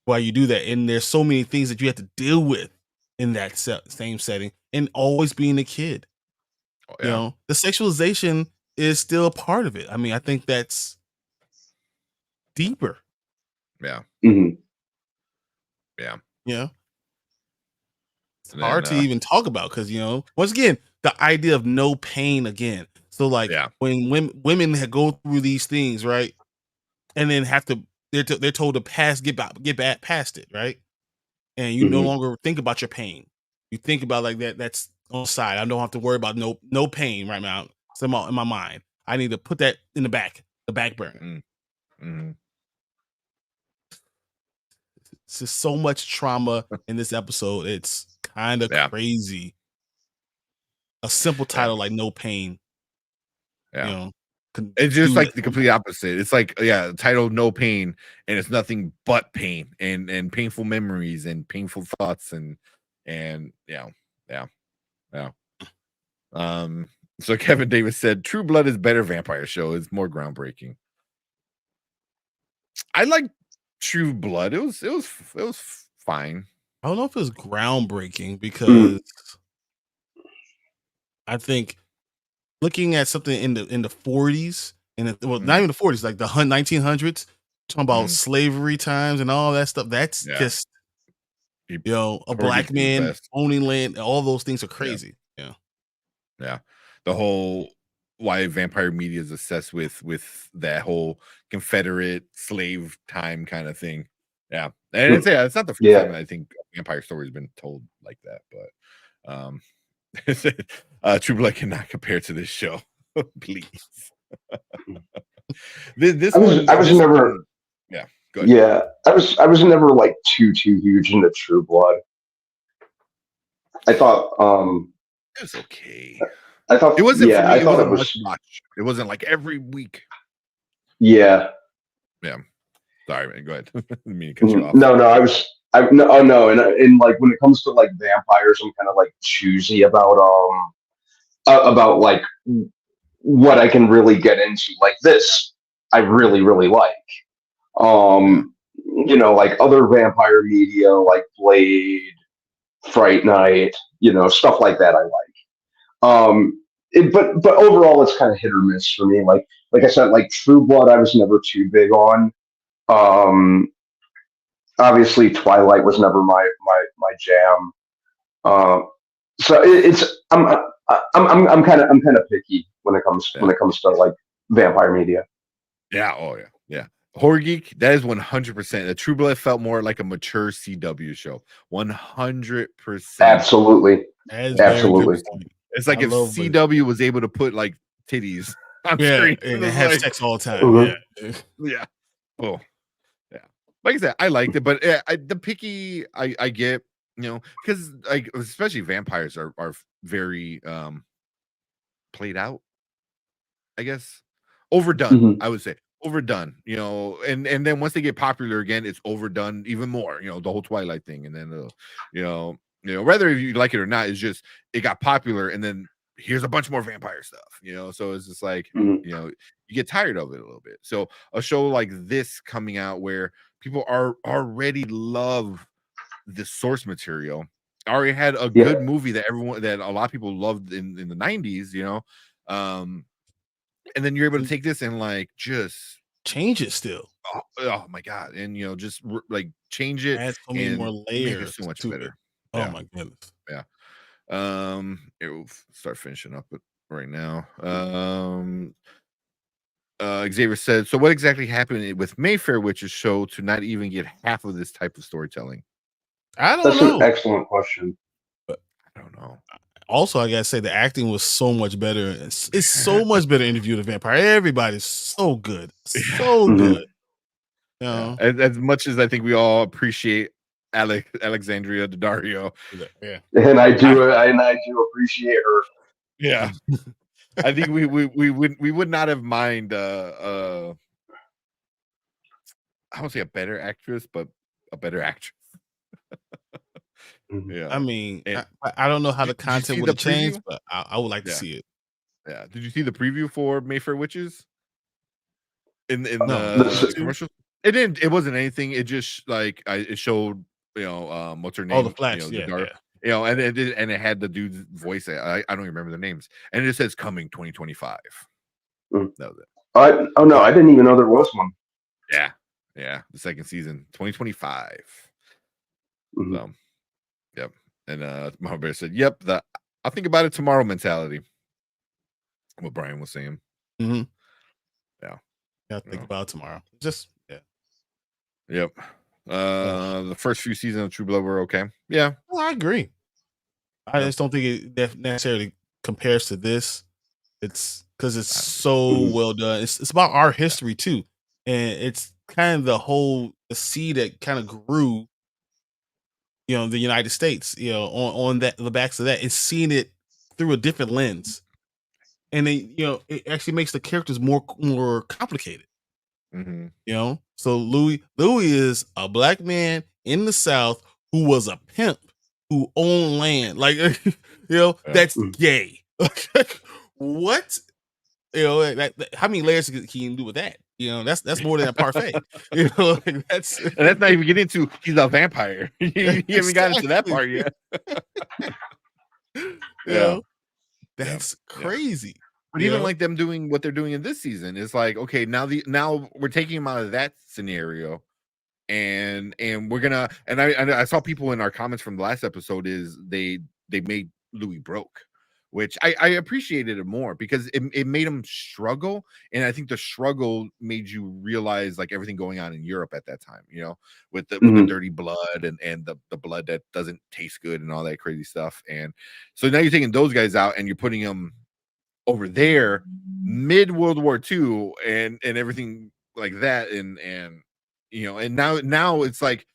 why you do that, and there's so many things that you have to deal with in that same setting, and always being a kid. The sexualization is still a part of it. I mean, I think that's deeper. Yeah. Mhm. Yeah. It's hard to even talk about because once again the idea of no pain again. So like when women go through these things, right, and then have to they're told to get back past it, right, and you no longer think about your pain. You think about like that's on the side. I don't have to worry about no pain right now. It's in my mind. I need to put that in the back burner. It's just so much trauma in this episode. It's kind of crazy. A simple title like "No Pain." It's just like the complete opposite. It's like title "No Pain," and it's nothing but pain and painful memories and painful thoughts and yeah. So Kevin Davis said, "True Blood is better vampire show. It's more groundbreaking." I like True Blood. It was fine. I don't know if it was groundbreaking because I think looking at something in the 40s and not even the 40s, like the 1900s, talking about slavery times and all that stuff. That's just a black man owning land. All those things are crazy. Yeah. The whole why vampire media is obsessed with that whole Confederate slave time kind of thing. Yeah. And it's not the first time I think a vampire story has been told like that, but True Blood cannot compare to this show. Please. I was never like too huge into True Blood. I thought it was okay. I thought it wasn't. Yeah, I thought it was much. It wasn't like every week. Yeah. Sorry, man. Go ahead. I didn't mean to cut you off. No. No. And like when it comes to like vampires, I'm kind of like choosy about like what I can really get into. Like this, I really like. Like other vampire media, like Blade, Fright Night, stuff like that. I like. But overall, it's kind of hit or miss for me. Like I said, like True Blood, I was never too big on. Obviously, Twilight was never my jam. So I'm kind of picky when it comes to like vampire media. Yeah. Oh yeah. Horror Geek, that is 100%. The True Blood felt more like a mature CW show. 100%. Absolutely. Absolutely. It's like if CW was able to put like titties on screen and have sex all the time. Yeah. Oh, yeah. Like I said, I liked it, but the picky I get, because like especially vampires are very played out. I guess overdone. I would say overdone. And then once they get popular again, it's overdone even more. The whole Twilight thing, and then whether you like it or not, it's just it got popular, and then here's a bunch more vampire stuff, you know. So it's just like, Mhm. you know, you get tired of it a little bit. So a show like this coming out where people are already love the source material, already had a Yeah. good movie that a lot of people loved in the 90s, you know. And then you're able to take this and like just change it still. oh my god, and you know, just like change it Add so many more and make it layers so much to it. better. Oh Yeah, my goodness. yeah. We'll start finishing up it right now. Xavier said, so what exactly happened with Mayfair Witches show to not even get half of this type of storytelling? I don't That's know. an excellent question. I don't know. Also, I gotta say the acting was so much better. It's so much better Interview with the Vampire. Everybody's so good, so Mhm. good. You Yeah. know? As much as I think we all appreciate Alexandria Daddario. Yeah. And I do appreciate her. Yeah. I think we would not have mind I won't say a better actress, but a better actress. Mhm. Yeah. I mean, And I don't know how the did you see content would the have changed, preview? but I would like to Yeah. see it. Yeah. Did you see the preview for Mayfair Witches? In No. the commercial? It wasn't anything. It just like it showed, you know, what's her Oh, the name? Flash. You know, Yeah, the dark, yeah. you know, and it had the dude's voice. I don't remember their names. And it says coming 2025. Mm. That was it. Oh no, I didn't even know there was one. Yeah. Yeah. The second season, 2025. Mhm. So yep. And Mama Bear said, yep, I'll think about it tomorrow mentality. What Brian was saying. Mm-hmm. Yeah. I'll think about it tomorrow. Just yeah. Yep. The first few seasons of True Blood were okay. Yeah. Well, I agree. I Yeah. just don't think it necessarily compares to this. It's because it's so well done. It's about our history too, and it's kind of the seed that kind of grew, you know, the United States, you know, on the backs of that, and seeing it through a different lens, and then you know it actually makes the characters more complicated. Mm-hmm. You know, so Louis is a black man in the South who was a pimp who owned land, like you know, that's gay. What? You know, how many layers can you do with that? You know, that's more than a parfait. You know, like that's and that's not even getting into he's a vampire. You haven't gotten to that part yet. You Yeah. know, that's crazy. But even like them doing what they're doing in this season is like, okay, now we're taking him out of that scenario, and we're gonna, and I saw people in our comments from the last episode is they made Louis broke, which I appreciated it more because it made him struggle, and I think the struggle made you realize like everything going on in Europe at that time, you know, with the dirty blood and the blood that doesn't taste good and all that crazy stuff, and so now you're taking those guys out and you're putting them over there mid World War II and everything like that, and you know, and now it's like,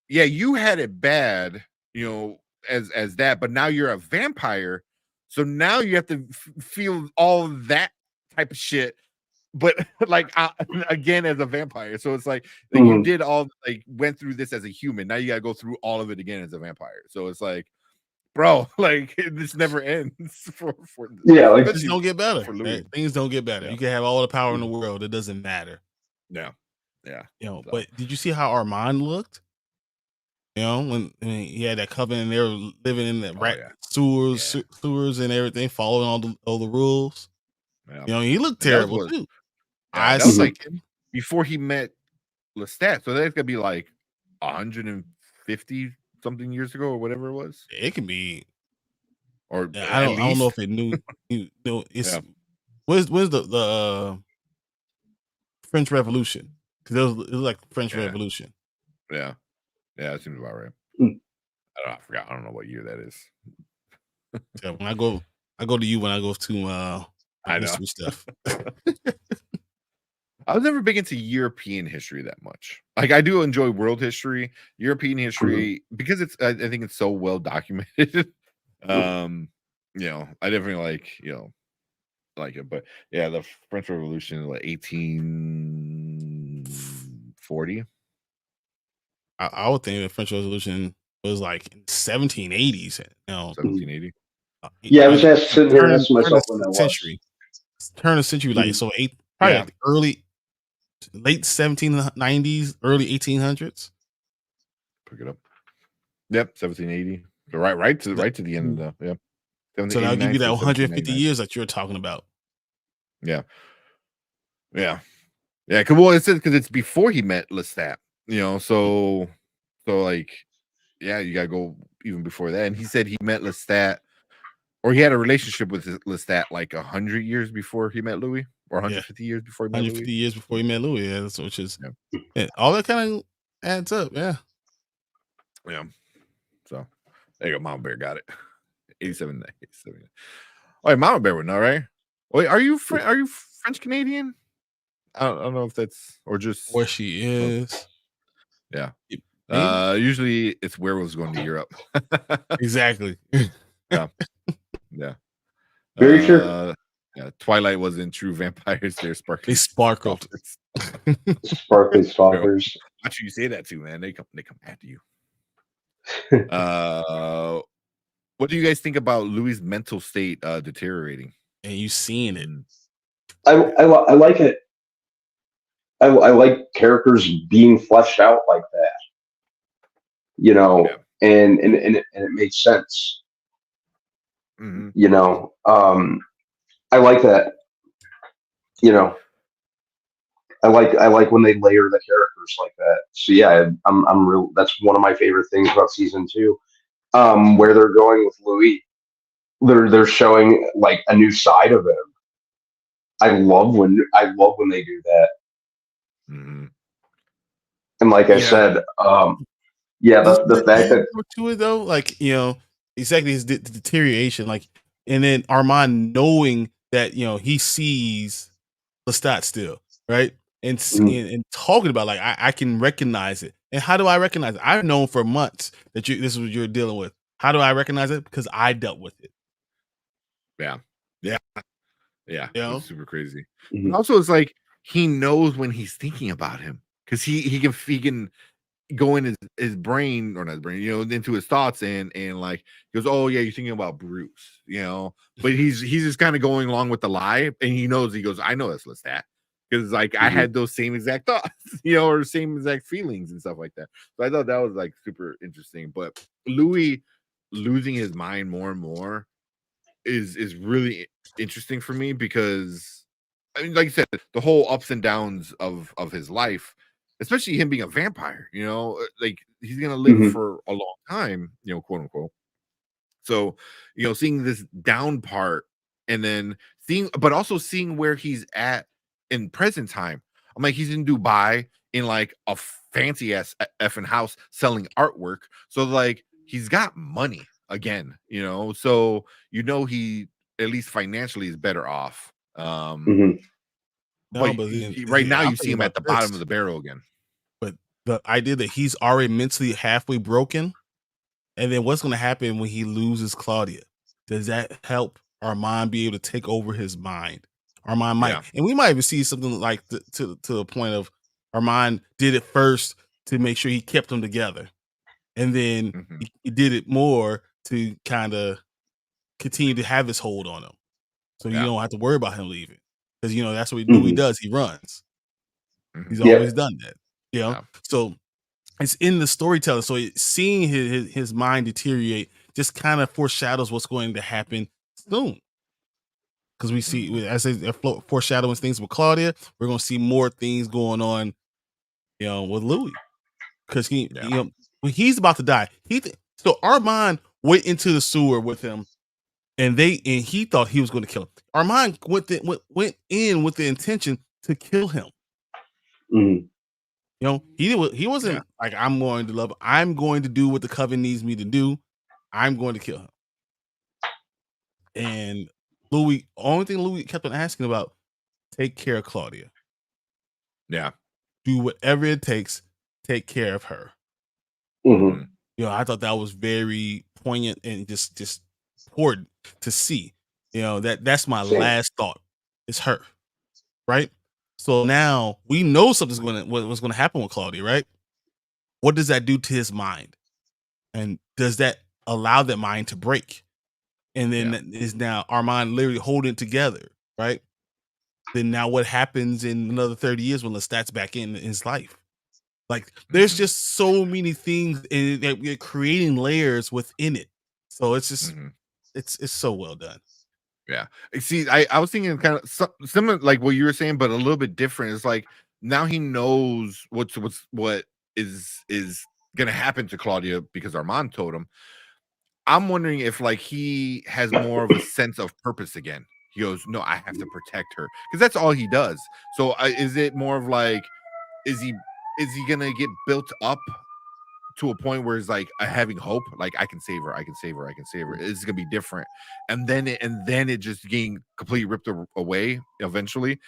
yeah, you had it bad, you know, as that, but now you're a vampire, so now you have to feel all that type of shit, but like again as a vampire. So it's like you did all, like, went through this as a human, now you gotta go through all of it again as a vampire. So it's like, bro, like this never ends for like things don't get better. Things don't get better. Yeah. You can have all the power in the world, it doesn't matter. Yeah. You know, So. but did you see how Armand looked? You know, when he had that coven and they were living in the sewers and everything, following all the rules. Yeah. You know, he looked terrible too. That was like before he met Lestat, so that's gonna be like 150 something years ago or whatever it was. It can be, or I don't know if it knew. You know, it's when's the French Revolution? Because it was like French Revolution. Yeah, that seems about right. I forgot. I don't know what year that is. Yeah, when I go to you when I go to history stuff. I was never big into European history that much. Like, I do enjoy world history, European history, because it's, I think it's so well documented. You know, I definitely like it, but yeah, the French Revolution, like 1840. I would think the French Revolution was like 1780s. You know, 1780. Yeah, I was sitting here asking turn myself of when the that was. century, turn of century, like so probably Yeah. like the late 1790s, early 1800s. Pick it up. Yep, 1780. So right to the end of the So that'll give you that 1789 to 150 1799. years that you're talking about. Yeah. Well, it says because it's before he met Lestat, so like, yeah, you gotta go even before that. And he said he met Lestat, or he had a relationship with Lestat like 100 years before he met Louis, or 150 years before he met 150 Louis. years before he met Louis, which is all that kind of adds up. Yeah. So there you go. Mama Bear got it. 87. All right, Mama Bear would know, right? Wait, are you French Canadian? I don't know if that's or just where she is. Yeah. Maybe? Usually it's werewolves going to Europe. Exactly. Yeah. Very true. Yeah, Twilight wasn't true vampires. They're sparkly. They sparkled. Sparkly stalkers. Watch you say that too, man. They come after you. What do you guys think about Louis' mental state deteriorating? And you seeing it. I like it. I like characters being fleshed out like that. And it makes sense. Mm-hmm. I like that. I like when they layer the characters like that. So yeah, I'm real. That's one of my favorite things about season 2. Where they're going with Louis, they're showing like a new side of him. I love when they do that. Mm-hmm. And like I said, the fact that to it though, like exactly his deterioration, like, and then Armand knowing that he sees Lestat still, right, and talking about like I can recognize it. And how do I recognize it? I've known for months that this is what you're dealing with. How do I recognize it? Because I dealt with it. Yeah. It's super crazy. Mm-hmm. Also, it's like he knows when he's thinking about him because he can go in his brain, or not his brain, into his thoughts and like he goes, oh yeah, you're thinking about Bruce, but he's just kind of going along with the lie, and he knows, he goes, I know that's Lestat, because like I had those same exact thoughts, or same exact feelings and stuff like that. So I thought that was like super interesting. But Louis losing his mind more and more is really interesting for me, because I mean, like you said, the whole ups and downs of his life, especially him being a vampire, like he's gonna live for a long time, quote unquote. So, seeing this down part, and then but also seeing where he's at in present time. I'm like, he's in Dubai in like a fancy ass effing house selling artwork. So like he's got money again, so he at least financially is better off. But right now you see him at the bottom of the barrel again. But the idea that he's already mentally halfway broken, and then what's going to happen when he loses Claudia? Does that help Armand be able to take over his mind? Armand might, and we might even see something like to the point of Armand did it first to make sure he kept them together, and then he did it more to kind of continue to have his hold on him, so you don't have to worry about him leaving, because that's what Louis does. He runs. He's always done that. So it's in the storytelling. So seeing his mind deteriorate just kind of foreshadows what's going to happen soon. Because we see, as they're foreshadowing things with Claudia, we're going to see more things going on, with Louis. Because when he's about to die, so Armand went into the sewer with him, and he thought he was going to kill him. Armand went in with the intention to kill him. He wasn't like, I'm going to love him. I'm going to do what the coven needs me to do. I'm going to kill him. And Louis, only thing Louis kept on asking about, take care of Claudia. Yeah. Do whatever it takes, take care of her. I thought that was very poignant and just important to see. That's my last thought. It's her. Right? So now we know something's what's going to happen with Claudia, right? What does that do to his mind? And does that allow that mind to break? and then is now Armand literally holding it together, right? Then now what happens in another 30 years when Lestat's back in his life? Like there's just so many things and that we're creating layers within it. So it's just it's so well done. Yeah. See, I was thinking kind of similar like what you were saying, but a little bit different. It's like now he knows what is gonna happen to Claudia because Armand told him. I'm wondering if like he has more of a sense of purpose again. He goes, no, I have to protect her because that's all he does. So is it more of like, is he gonna get built up to a point where it's like having hope, like I can save her, I can save her, I can save her. It's gonna be different, and then it just getting completely ripped away eventually,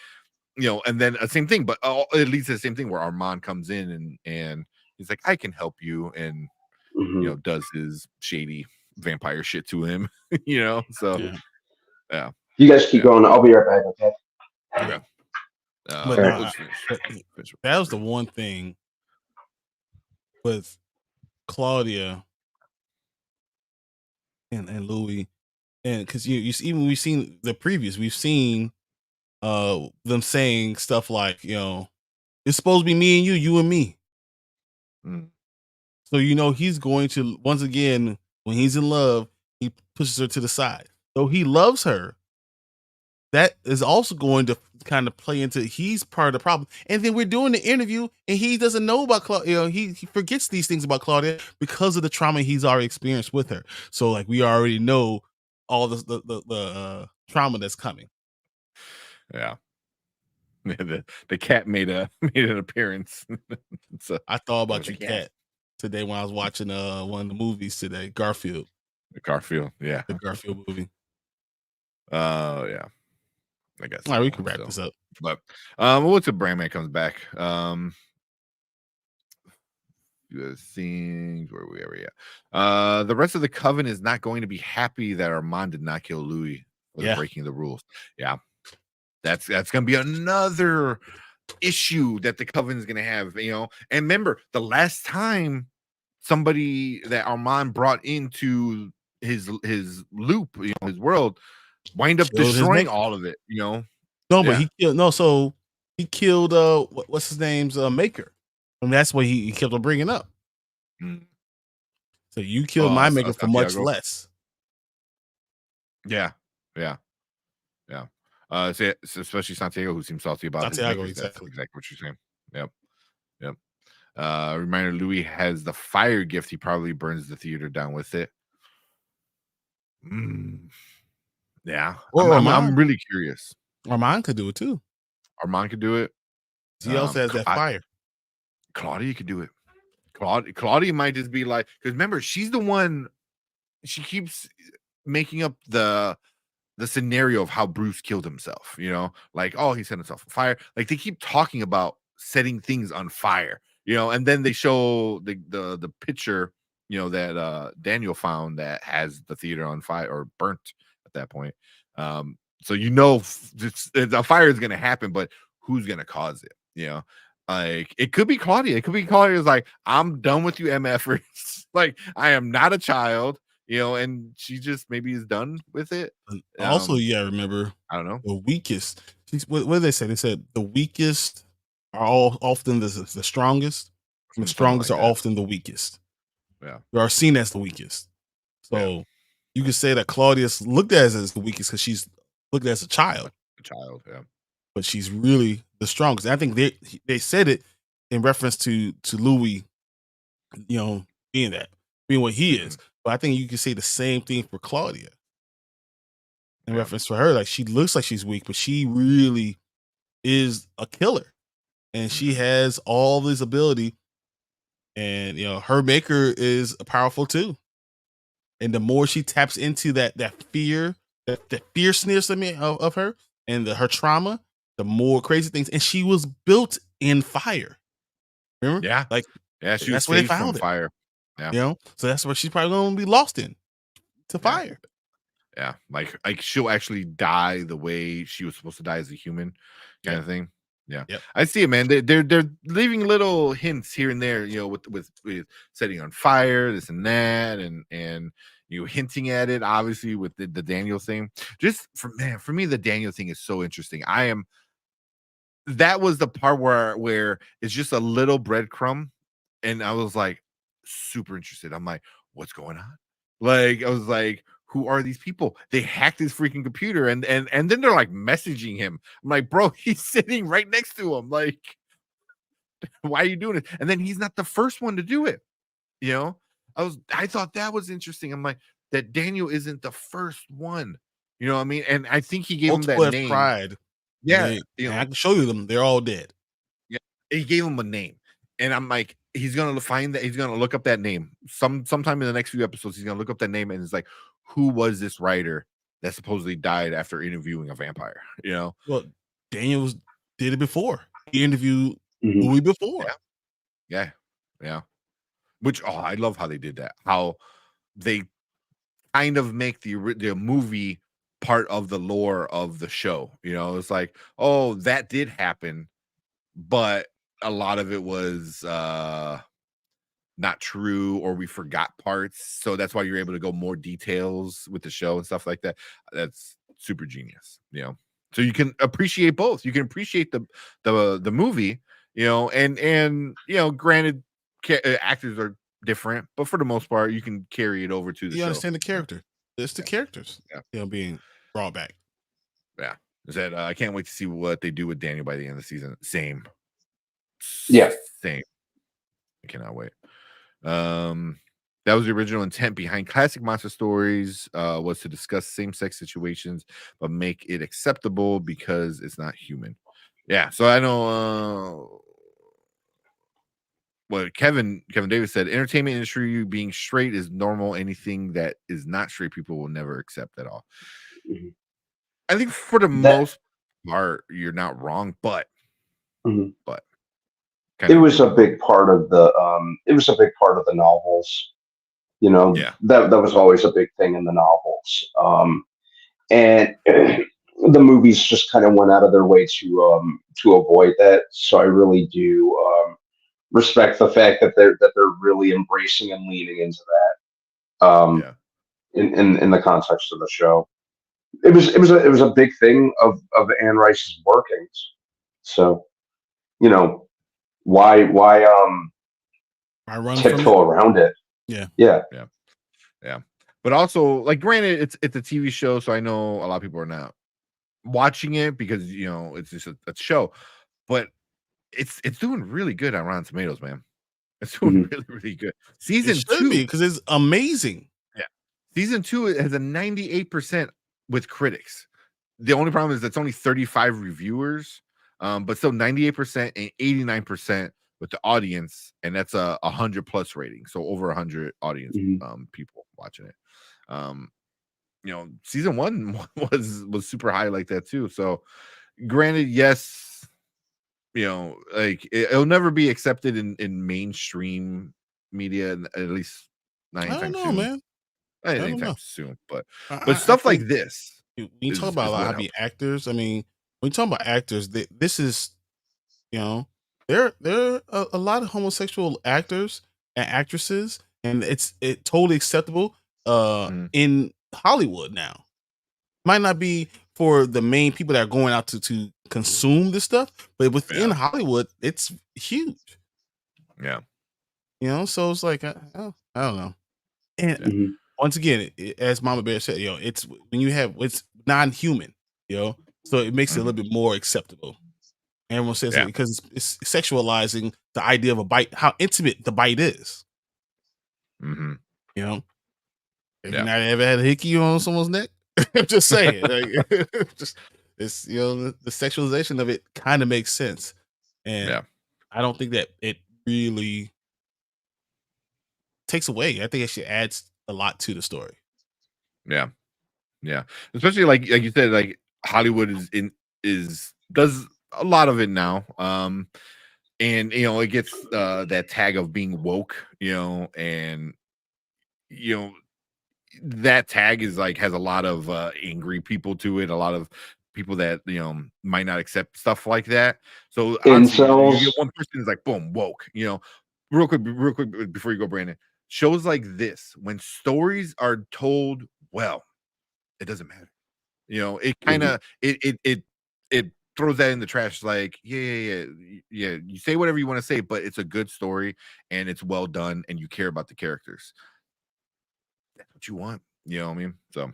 and then same thing, but it leads to the same thing where Armand comes in and he's like, I can help you, and does his shady vampire shit to him, So yeah. You guys keep going. I'll be right back. Okay. Okay. But that was the one thing with Claudia and Louis, and because you see, even we've seen the previews, we've seen them saying stuff like, it's supposed to be me and you and me. So he's going to, once again, when he's in love, he pushes her to the side. So he loves her. That is also going to kind of play into, he's part of the problem. And then we're doing the interview and he doesn't know about Claudia. He forgets these things about Claudia because of the trauma he's already experienced with her. So like we already know all the trauma that's coming. Yeah. The cat made an appearance. So I thought about you, Cat, today when I was watching one of the movies today, Garfield. Yeah. The Garfield movie. Yeah. I guess. All right, we can wrap this up. But what's a Brandman comes back? Things where we are at. The rest of the coven is not going to be happy that Armand did not kill Louis for breaking the rules. Yeah. That's gonna be another issue that the coven is gonna have, And remember, the last time somebody that Armand brought into his loop, his world, wind up destroying all of it, No, but he killed. So he killed. What's his name's Maker, and that's what he kept on bringing up. So you killed my Maker for much less. Yeah. Especially Santiago, who seems salty about Santiago. Exactly what you're saying. Yep. Reminder: Louis has the fire gift. He probably burns the theater down with it. Yeah, I'm really curious. Armand could do it too. Armand could do it. He also has that fire. Claudia could do it. Claudia might just be like, because remember, she's the one. She keeps making up the scenario of how Bruce killed himself. Like, oh, he set himself on fire. Like they keep talking about setting things on fire. And then they show the picture, that Daniel found that has the theater on fire or burnt at that point. So the fire is going to happen, but who's going to cause it? Like it could be Claudia. It could be Claudia's like, I'm done with you, MFers. Like I am not a child, and she just maybe is done with it. Also, remember, I don't know, the weakest. What did they say? They said the weakest are often the strongest, and the strongest are often the weakest. Yeah, they are seen as the weakest. So you could say that Claudia's looked at as the weakest because she's looked at as a child. Yeah. But she's really the strongest. And I think they said it in reference to Louis, being what he is. But I think you can say the same thing for Claudia. In reference to her, like she looks like she's weak, but she really is a killer. And she has all this ability. And her Maker is powerful too. And the more she taps into that fear, that fierceness of her and her trauma, the more crazy things. And she was built in fire. Remember? Yeah. She was saved from fire. Yeah. So that's where she's probably going to be lost to fire. Yeah. Like she'll actually die the way she was supposed to die as a human kind of thing. Yeah. Yep. I see it, man. They're leaving little hints here and there, with setting on fire, this and that, and you hinting at it, obviously, with the Daniel thing. Just for me, the Daniel thing is so interesting. That was the part where it's just a little breadcrumb, and I was like super interested. I'm like, what's going on? Like, I was like, who are these people? They hacked his freaking computer, and then they're like messaging him. I'm like, bro, he's sitting right next to him. Like, why are you doing it? And then he's not the first one to do it. You know, I thought that was interesting. I'm like, that Daniel isn't the first one. You know what I mean? And I think he gave him that name. Tried. Yeah, and I can show you them. They're all dead. Yeah, he gave him a name, and I'm like, he's gonna find that. He's gonna look up that name. Sometime in the next few episodes, he's gonna look up that name, and it's like, who was this writer that supposedly died after interviewing a vampire? You know, well, Daniel did it before. He interviewed Louis before. Yeah. Which I love how they did that. How they kind of make the movie part of the lore of the show. You know, it's like, oh, that did happen, but a lot of it was not true, or we forgot parts. So that's why you're able to go more details with the show and stuff like that. That's super genius, you know. So you can appreciate both. You can appreciate the movie, you know, and you know, granted, actors are different, but for the most part, you can carry it over to the show. You understand the character. It's the characters, you know, being brought back. Yeah, is that I can't wait to see what they do with Daniel by the end of the season. Same. I cannot wait. That was the original intent behind classic monster stories, was to discuss same-sex situations but make it acceptable because it's not human. Yeah, so I know what Kevin Davis said. Entertainment industry being straight is normal. Anything that is not straight, people will never accept at all. I think for the most part, you're not wrong, but it was a big part of the novels. You know, that was always a big thing in the novels. And the movies just kind of went out of their way to avoid that. So I really do respect the fact that they're really embracing and leaning into that. In the context of the show, it was a big thing of Anne Rice's workings. So, you know, why run tiptoe around it? Yeah. But also, like, granted, it's a TV show, so I know a lot of people are not watching it because, you know, it's just a show, but it's doing really good on Rotten Tomatoes, man. It's doing really good. Season 2, because it's amazing. Yeah, season 2 has a 98% with critics. The only problem is it's only 35 reviewers, but still 98% and 89% with the audience, and that's a 100+ rating, so over 100 audience people watching it. You know, season 1 was super high like that too. So granted, yes, you know, like it'll never be accepted in mainstream media, at least not anytime soon. Man. Anytime soon, but stuff like this. When you talk about hobby actors, I mean, when you talk about actors, this is, you know, there are a lot of homosexual actors and actresses, and it's totally acceptable in Hollywood now. Might not be for the main people that are going out to consume this stuff, but within Hollywood, it's huge. Yeah, you know, so it's like I don't know. And once again, as Mama Bear said, you know, it's non-human, you know, so it makes it a little bit more acceptable. Everyone says it because it's sexualizing the idea of a bite, how intimate the bite is. You know, have you not ever had a hickey on someone's neck? I'm just saying, like, it's, you know, the sexualization of it kind of makes sense, and I don't think that it really takes away. I think it actually adds a lot to the story. Yeah, especially like you said, like Hollywood does a lot of it now, and you know, it gets that tag of being woke, you know, and you know, that tag is like has a lot of angry people to it, a lot of people that, you know, might not accept stuff like that. So honestly, you get one person is like, boom, woke, you know. Real quick before you go, Brandon, shows like this, when stories are told well, it doesn't matter. You know, it kind of it throws that in the trash. Like, yeah. You say whatever you want to say, but it's a good story and it's well done, and you care about the characters. That's what you want. You know what I mean? So,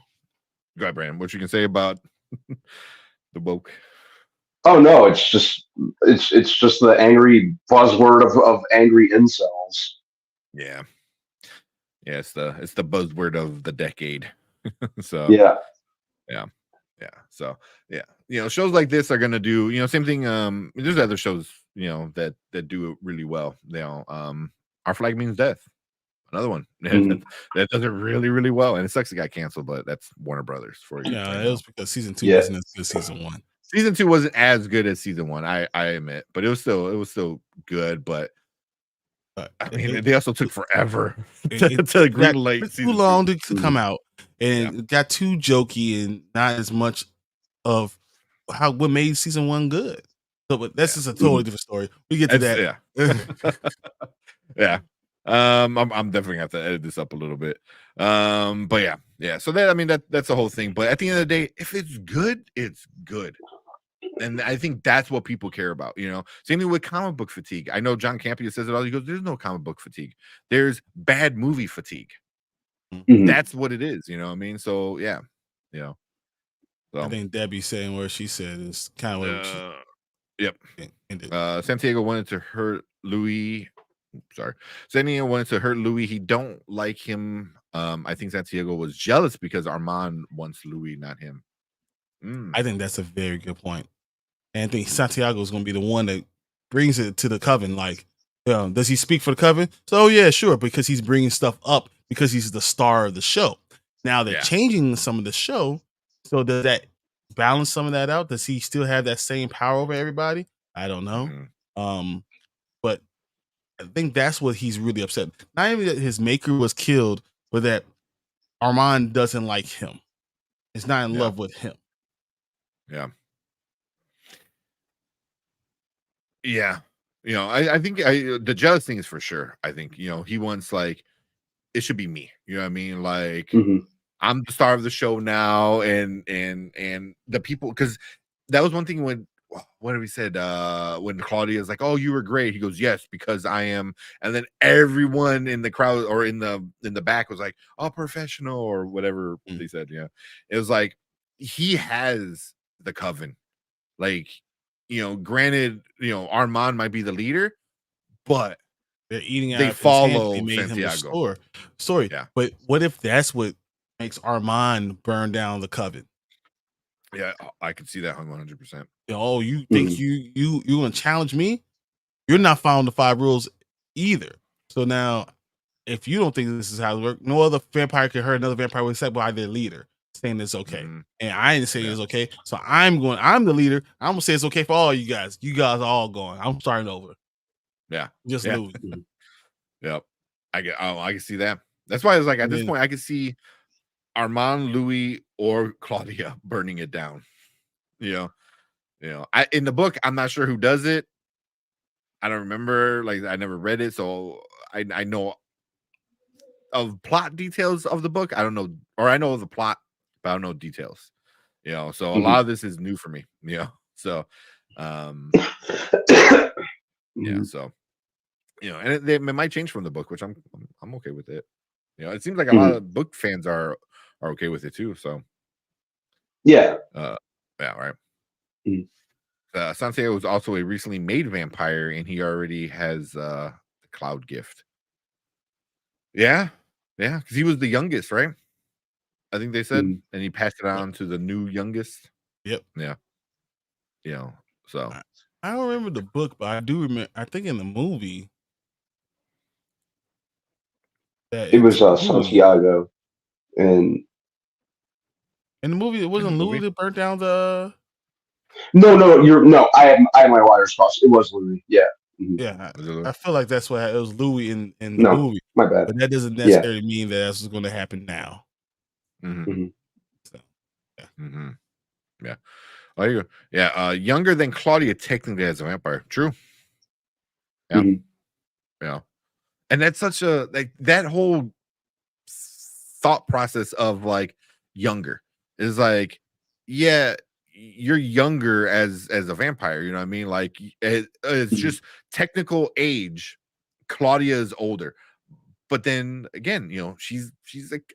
go ahead, Brandon. What you can say about the woke? Oh no, it's just the angry buzzword of angry incels. Yeah, it's the buzzword of the decade. So yeah. So yeah, you know, shows like this are gonna do, you know, same thing. There's other shows, you know, that do it really well. You know, Our Flag Means Death, another one that does it really, really well, and it sucks it got canceled, but that's Warner Brothers for you. Yeah, it was because season 2 wasn't as good as season 1. Season 2 wasn't as good as season 1, I admit, but it was still good. But I mean, they also took forever to green light. Too long to come out, and it got too jokey and not as much of what made season 1 good. So, but that's just a totally different story. We get to that. Yeah. I'm definitely gonna have to edit this up a little bit. But yeah. So that, I mean, that's the whole thing. But at the end of the day, if it's good, it's good. And I think that's what people care about, you know. Same thing with comic book fatigue. I know John Campea says it all. He goes, "There's no comic book fatigue. There's bad movie fatigue." That's what it is, you know what I mean? So yeah, you know. So, I think Debbie's saying where she said is kind of yep. Santiago wanted to hurt Louis. Sorry, Santiago wanted to hurt Louis. He don't like him. I think Santiago was jealous because Armand wants Louis, not him. I think that's a very good point. And I think Santiago is going to be the one that brings it to the coven. Like, does he speak for the coven? So, yeah, sure, because he's bringing stuff up because he's the star of the show. Now they're changing some of the show. So does that balance some of that out? Does he still have that same power over everybody? I don't know. But I think that's what he's really upset. Not even that his maker was killed, but that Armand doesn't like him. Is not in love with him. Yeah. You know, I think the jealous thing is for sure. I think, you know, he wants, like, it should be me. You know what I mean? Like, I'm the star of the show now, and the people, because that was one thing when, what have we said? When Claudia's like, "Oh, you were great," he goes, "Yes, because I am," and then everyone in the crowd or in the back was like, "Oh, professional," or whatever they said. Yeah, it was like he has the coven, like, you know. Granted, you know, Armand might be the leader, but they're eating out. They follow they made Santiago. Him story. Yeah, but what if that's what makes Armand burn down the coven? Yeah, I could see that 100%. Oh, you think you gonna challenge me? You're not following the 5 rules either. So now, if you don't think this is how it works, no other vampire can hurt another vampire except by their leader saying it's okay. And I didn't say it's okay. So I'm the leader. I'm gonna say it's okay for all you guys. You guys are all going. I'm starting over. Yeah. Just lose. Yep. I can see that. That's why it's like, at this point, I could see Armand, Louis, or Claudia burning it down. You know, in the book, I'm not sure who does it. I don't remember. Like, I never read it, so I know of plot details of the book. I don't know, or I know of the plot, but I don't know details. You know, so a lot of this is new for me. You know, so yeah, so, you know, and it might change from the book, which I'm okay with it. You know, it seems like a lot of book fans are okay with it too. So yeah, right. Santiago was also a recently made vampire, and he already has the cloud gift. Yeah, because he was the youngest, right? I think they said, and he passed it on to the new youngest. Yep. Yeah. You know, so I don't remember the book, but I do remember. I think in the movie that it was Santiago, and in the movie it wasn't Louis that burnt down the. No, I had my wires crossed. It was Louis. Yeah. Yeah, I feel like that's what it was Louis in the movie. My bad. But that doesn't necessarily mean that that's what's going to happen now. So, yeah. Oh, you go. Yeah. Younger than Claudia technically as a vampire. True. Yeah. Yeah. And that's such a like that whole thought process of like younger is like, yeah, you're younger as a vampire, you know what I mean? Like it's Mhm. just technical age. Claudia is older, but then again, you know, she's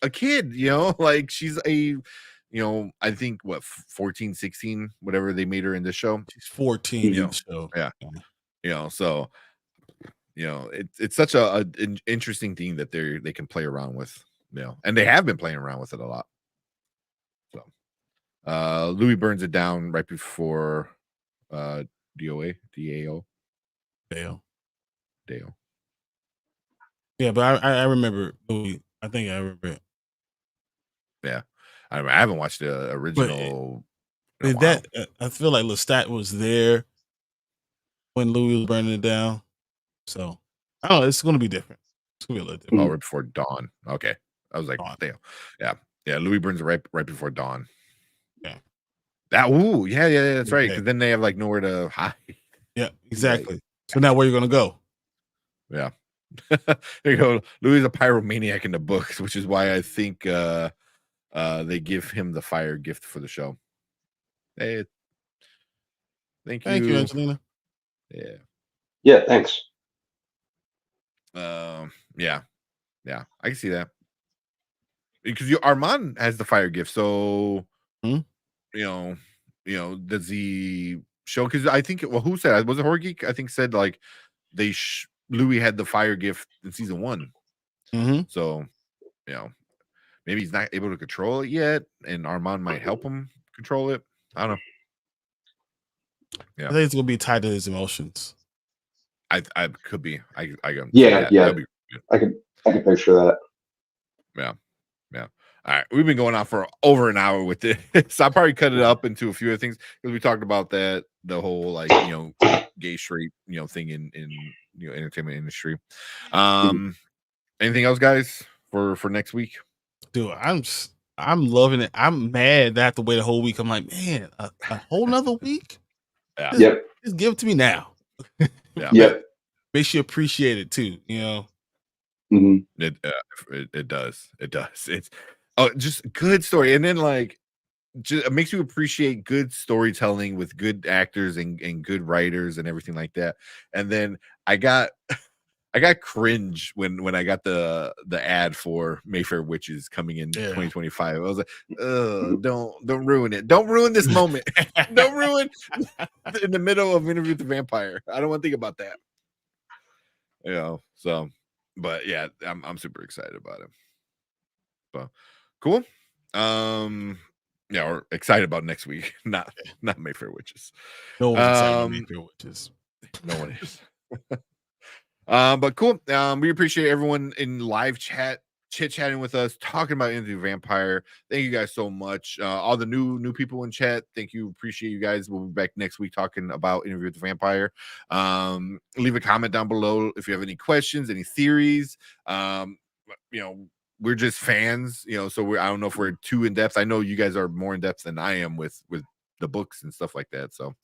a kid, you know, like she's a, you know, I think what 14, 16, whatever they made her in the show. She's 14 You in know, the show. yeah, you know, so you know, it's such an interesting thing that they can play around with, you know, and they have been playing around with it a lot. So Louis burns it down right before DOA, DAO, Dale. Dale. Yeah, but I remember Louis. I think I remember it. Yeah. I haven't watched the original in a while. That I feel like Lestat was there when Louis was burning it down. So I don't know. It's going to be different. It's going to be a little different. Oh, right before dawn. Okay. I was like, Dawn. damn. Yeah. Yeah. Louis burns it right before dawn. Yeah. That ooh, yeah, that's right. Okay. Because then they have like nowhere to hide. Yeah, exactly. So now where are you going to go? Yeah. There you go. Louis is a pyromaniac in the books, which is why I think they give him the fire gift for the show. Hey, thank you, Angelina. Yeah. Yeah, thanks. Yeah, I can see that because Armand has the fire gift, so Hmm? you know, does he show? Because I think, well, who said, was it Horror Geek? I think said like Louis had the fire gift in season 1, so you know, maybe he's not able to control it yet, and Armand might help him control it. I don't know. Yeah, I think it's gonna be tied to his emotions. I could be. I Yeah. that'd be good. I can picture that. Yeah. All right, we've been going on for over an hour with this. So I'll probably cut it up into a few other things because we talked about that, the whole like, you know, gay straight, you know, thing in you know, entertainment industry. Anything else, guys, for next week? Dude, I'm loving it. I'm mad that I have to wait a whole week. I'm like, man, a whole nother week? Yeah. Yep. Just give it to me now. Yeah. Yep. Makes you appreciate it too, you know. Mm-hmm. It does. It's just good story, and then like just it makes you appreciate good storytelling with good actors and good writers and everything like that. And then I got cringe when I got the ad for Mayfair Witches coming in 2025. I was like, don't ruin it. Don't ruin this moment. Don't ruin in the middle of Interview with the Vampire. I don't want to think about that. You know, so but yeah, I'm super excited about it. So cool. Yeah, we're excited about next week. Not Mayfair Witches. No one's excited about Mayfair Witches. No one is. But cool. We appreciate everyone in live chat chit-chatting with us, talking about Interview with the Vampire. Thank you guys so much. All the new people in chat, thank you. Appreciate you guys. We'll be back next week talking about Interview with the Vampire. Leave a comment down below if you have any questions, any theories. You know, we're just fans, you know, so I don't know if we're too in depth. I know you guys are more in depth than I am with the books and stuff like that. So,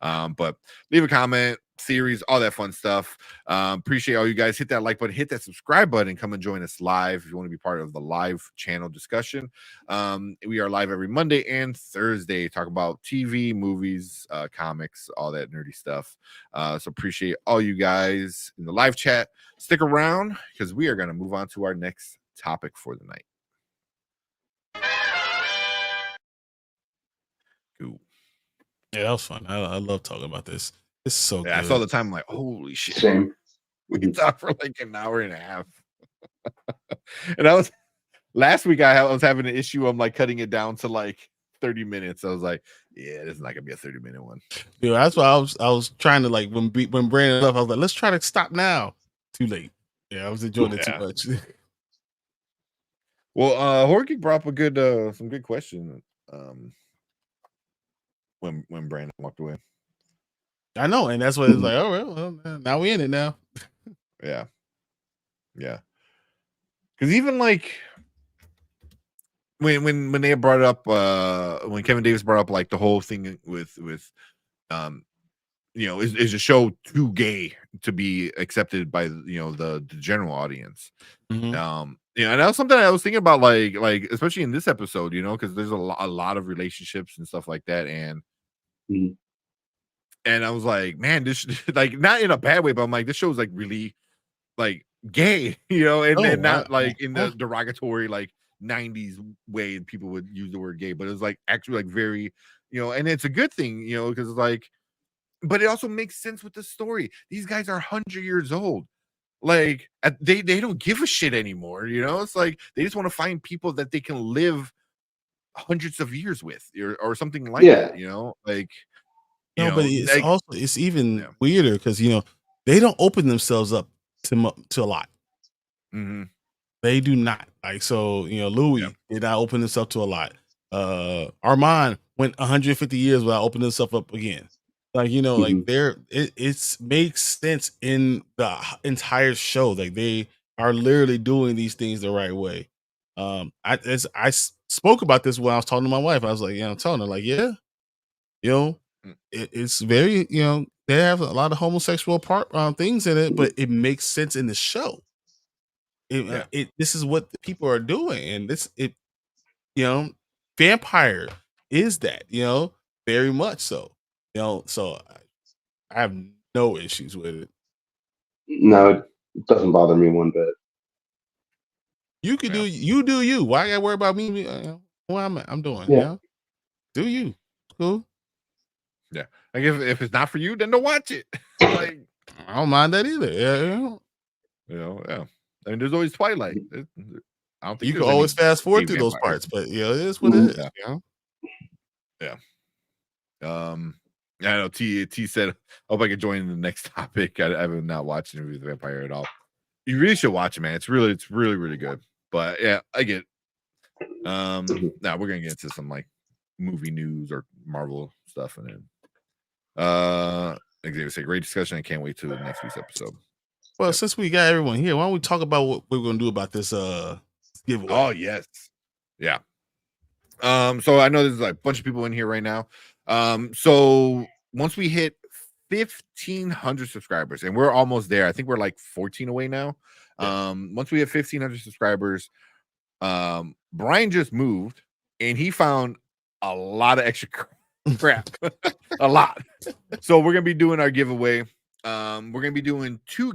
but leave a comment, theories, all that fun stuff. Appreciate all you guys. Hit that like button, hit that subscribe button, come and join us live if you want to be part of the live channel discussion. We are live every Monday and Thursday, talk about TV, movies, comics, all that nerdy stuff. So appreciate all you guys in the live chat. Stick around because we are going to move on to our next topic for the night. Cool. Yeah, that was fun. I love talking about this. It's so good. I saw the time. I'm like, holy shit. Same. We can talk for like an hour and a half. And I was last week I was having an issue. I'm like cutting it down to like 30 minutes. I was like, yeah, this is not gonna be a 30-minute one. Dude, that's why I was trying to like when Brandon left, I was like, let's try to stop now. Too late. Yeah, I was enjoying it too much. Well, Horror Geek brought up some good questions when Brandon walked away. I know, and that's what it's like. Oh well, now we in it now. Yeah. Because even like when they brought up when Kevin Davis brought up like the whole thing with is a show too gay to be accepted by the general audience. Mhm. And that was something I was thinking about, like especially in this episode, because there's a lot of relationships and stuff like that, and Mhm. I was like, man, this like not in a bad way, but I'm like, this show's like really like gay, and Oh, not like in the yeah. derogatory like 90s way people would use the word gay, but it was like actually like very, and it's a good thing, because it's like, but it also makes sense with the story. These guys are 100 years old. Like they don't give a shit anymore, it's like they just want to find people that they can live hundreds of years with, or something like Yeah. that, like No, but it's like, also it's even yeah. weirder because they don't open themselves up to a lot. Mhm. They do not. Like, so, Louis Yeah. did not open himself to a lot. Armand went 150 years without opening himself up again. Like, like Mhm. it's makes sense in the entire show. Like they are literally doing these things the right way. I spoke about this when I was talking to my wife. I was like, telling her, like, yeah, you know, Mm. it's very, they have a lot of homosexual things in it, but it makes sense in the show. Yeah. This is what the people are doing, and you know, vampire is that, very much so, so I have no issues with it. No, it doesn't bother me one bit. You can Yeah. do you. Why I gotta worry about me? What I'm doing, Yeah. do you? Cool. Yeah. Like if it's not for you, then don't watch it. Like, I don't mind that either. Yeah. yeah. I mean, there's always Twilight. I don't think You can there's any always fast gay forward through those vampires. parts, but it is what Mhm. it is. Yeah. Yeah. I know T said, I hope I can join the next topic. I have not watched Interview with the Vampire at all. You really should watch it, man. It's really, really good. But yeah, I get Mhm. now we're gonna get into some like movie news or Marvel stuff, and then Xavier say great discussion. I can't wait to next week's episode. Well, Yep. since we got everyone here, why don't we talk about what we're gonna do about this giveaway? Oh yes. Yeah. So I know there's like a bunch of people in here right now. So once we hit 1,500 subscribers, and we're almost there. I think we're like 14 away now. Once we hit 1,500 subscribers, Brian just moved and he found a lot of extra crap. A lot. So we're gonna be doing our giveaway. We're gonna be doing two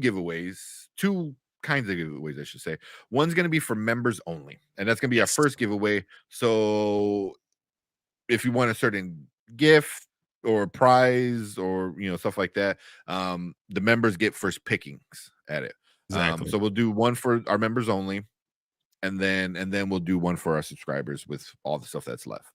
kinds of giveaways, I should say. One's gonna be for members only, and that's gonna be our first giveaway. So if you want a certain gift or prize or stuff like that, the members get first pickings at it. Exactly. So we'll do one for our members only, and then we'll do one for our subscribers with all the stuff that's left.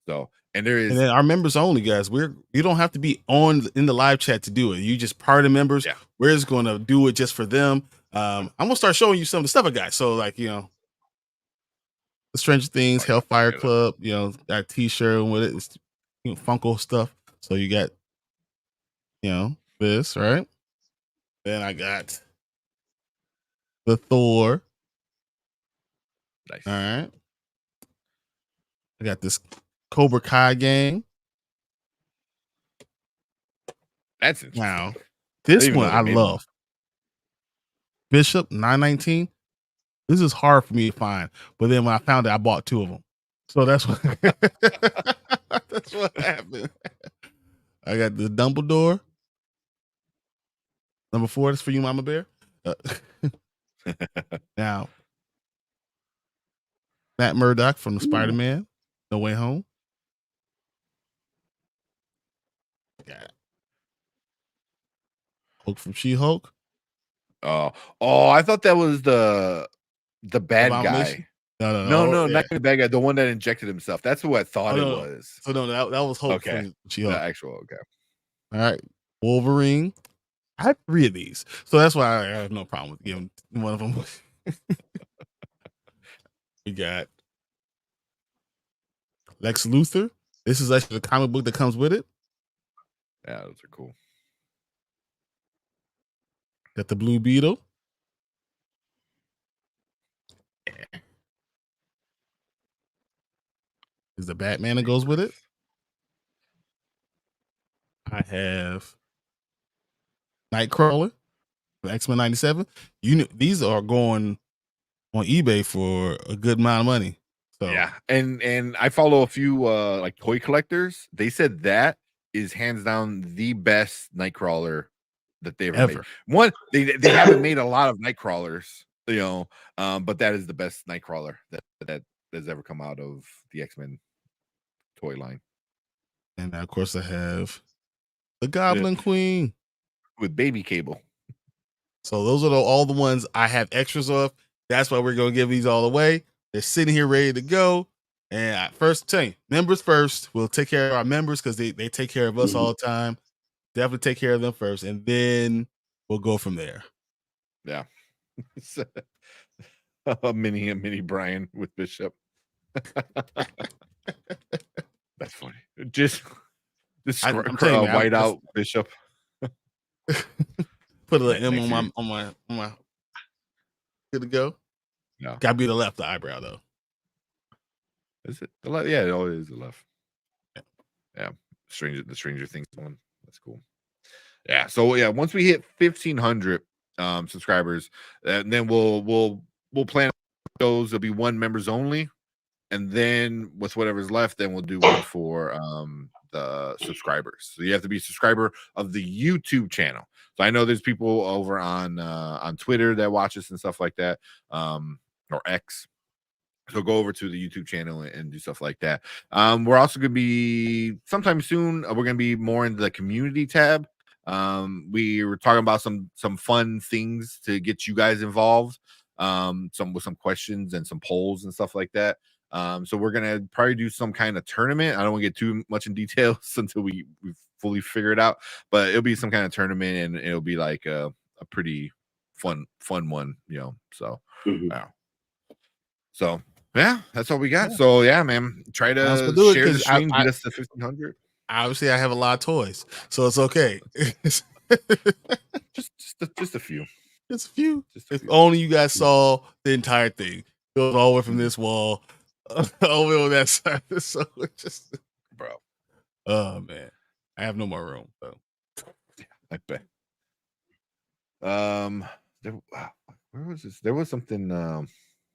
So, and there And is then our members only, guys. You don't have to be in the live chat to do it. You just part of members. Yeah. We're just gonna do it just for them. I'm gonna start showing you some of the stuff I got. So, like, the Stranger Things, Oh, yeah, Hellfire yeah. Club, got a t-shirt with it. It's Funko stuff. So you got, this, right? Then I got the Thor. Nice. All right. I got this Cobra Kai game. That's interesting. Now, this even one know they I made one. love. Bishop 919. This is hard for me to find, but then when I found it, I bought two of them. So that's what that's what happened. I got the Dumbledore. Number 4, that's for you, Mama Bear. Now, Matt Murdock from the Spider-Man, No Way Home. Got Hulk from She-Hulk. Oh, I thought that was the bad guy. Abomination? No. No, Yeah. not the bad guy. The one that injected himself. That's who I thought it was. So no, that was Hulk Okay. from She-Hulk. The actual okay. All right, Wolverine. I had 3 of these, so that's why I have no problem with giving one of them. We got Lex Luthor. This is actually the comic book that comes with it. Yeah, those are cool. Got the Blue Beetle. Is the Batman that goes with it. I have Nightcrawler, X-Men 97. These are going on eBay for a good amount of money. So yeah, and I follow a few like toy collectors. They said that is hands down the best Nightcrawler that they ever made. One, they haven't made a lot of Nightcrawlers, but that is the best Nightcrawler that has ever come out of the X-Men toy line. And of course, I have the Goblin Queen with Baby Cable. So those are all the ones I have extras of. That's why we're gonna give these all away. They're sitting here ready to go. And I first tell you, members first. We'll take care of our members because they take care of us all the time. Definitely take care of them first, and then we'll go from there. Yeah. a mini Brian with Bishop. That's funny. Just white out Bishop. Put a little M on my good to go. No. Gotta be the left eyebrow though. Is it the left? Yeah, it always is the left. Yeah. The Stranger Things one. That's cool. Yeah. So yeah, once we hit 1,500 subscribers, then we'll plan those. There'll be one members only, and then with whatever's left, then we'll do one for the subscribers. So you have to be a subscriber of the YouTube channel. So I know there's people over on Twitter that watch us and stuff like that, or X. So go over to the YouTube channel and do stuff like that. We're also going to be sometime soon. We're going to be more into the community tab. We were talking about some fun things to get you guys involved. With some questions and some polls and stuff like that. So we're gonna probably do some kind of tournament. I don't want to get too much in details until we fully figure it out, but it'll be some kind of tournament and it'll be like a pretty fun one, So so yeah, that's all we got. Yeah. So yeah, man, try to share the stream, get us to 1,500. Obviously, I have a lot of toys, so it's okay. just a few. Just a few. If only you guys saw the entire thing. It goes all the way from this wall all the way on that side. So it's just, bro. Oh man, I have no more room. So yeah, I bet. Where was this? There was something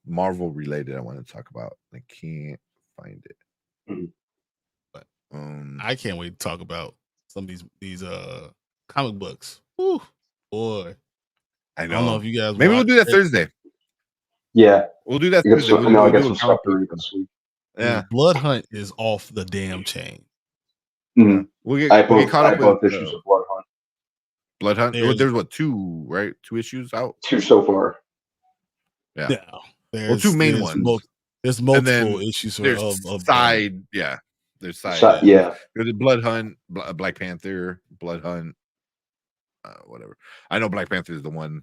Marvel related I want to talk about. I can't find it. But I can't wait to talk about some of these comic books. Whew, boy. I don't know if you guys maybe we'll do that Thursday. Yeah, we'll do that Thursday. I got some stuff to read this week. Yeah, Blood Hunt is off the damn chain. Mm-hmm. We'll get caught up with issues of Blood Hunt. Blood Hunt. There's what, 2, right? 2 issues out. 2 so far. Yeah. There's 2 main ones. There's multiple issues of side. Yeah, there's side. Yeah, there's Blood Hunt, Black Panther, Blood Hunt. Whatever. I know Black Panther is the one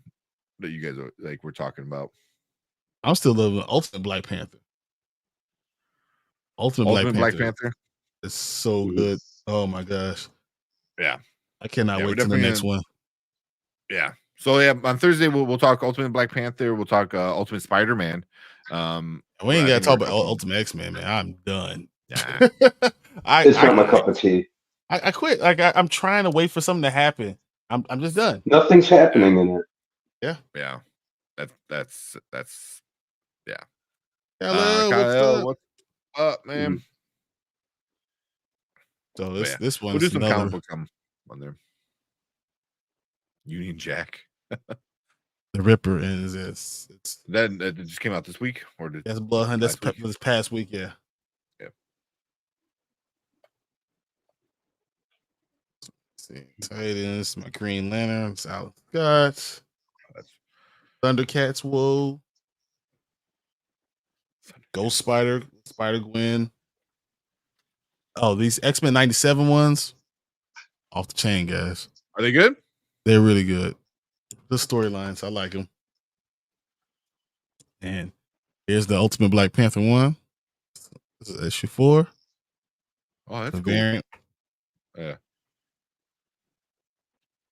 that you guys are we're talking about. I'm still loving Ultimate Black Panther. Ultimate Black Panther. It's so good. Oh my gosh. Yeah. I cannot wait till the next one. Yeah. So yeah, on Thursday we'll talk Ultimate Black Panther. We'll talk Ultimate Spider-Man. We ain't gotta talk about Ultimate X-Men, man. I'm done. Yeah. It's not my cup of tea. I quit. I'm trying to wait for something to happen. I'm just done. Nothing's happening in it. Yeah. Yeah. That's yeah. Hello, Kyle, what's up, man? So this one, we'll do some comic books on there. Union Jack. The Ripper is it's that just came out this week, or that's Blood Hunt. That's this past week, yeah. Yeah. Let's see, Titans, my Green Lantern, South Scott, Thundercats, whoa, Ghost Spider, Spider Gwen. Oh, these X-Men 97 ones, off the chain, guys. Are they good? They're really good. The storylines, I like them. And here's the Ultimate Black Panther one. This is issue 4. Oh, that's the cool. Variant. Yeah.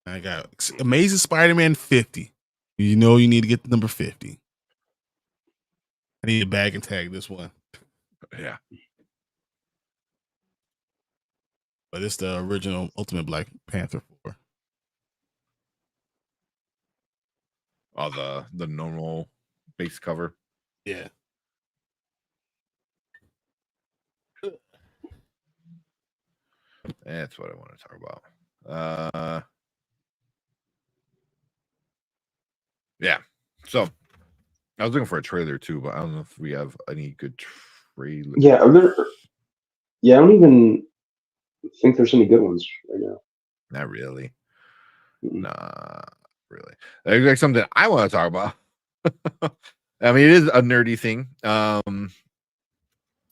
I got Amazing Spider-Man 50. You know you need to get the number 50. I need to bag and tag this one. Yeah. But it's the original Ultimate Black Panther 4. Oh, the normal base cover. Yeah. That's what I want to talk about. Yeah. So I was looking for a trailer too, but I don't know if we have any good trailers. Yeah, I don't even think there's any good ones right now. Not really. Mm-mm. Nah, really. There's like something I want to talk about. I mean, it is a nerdy thing.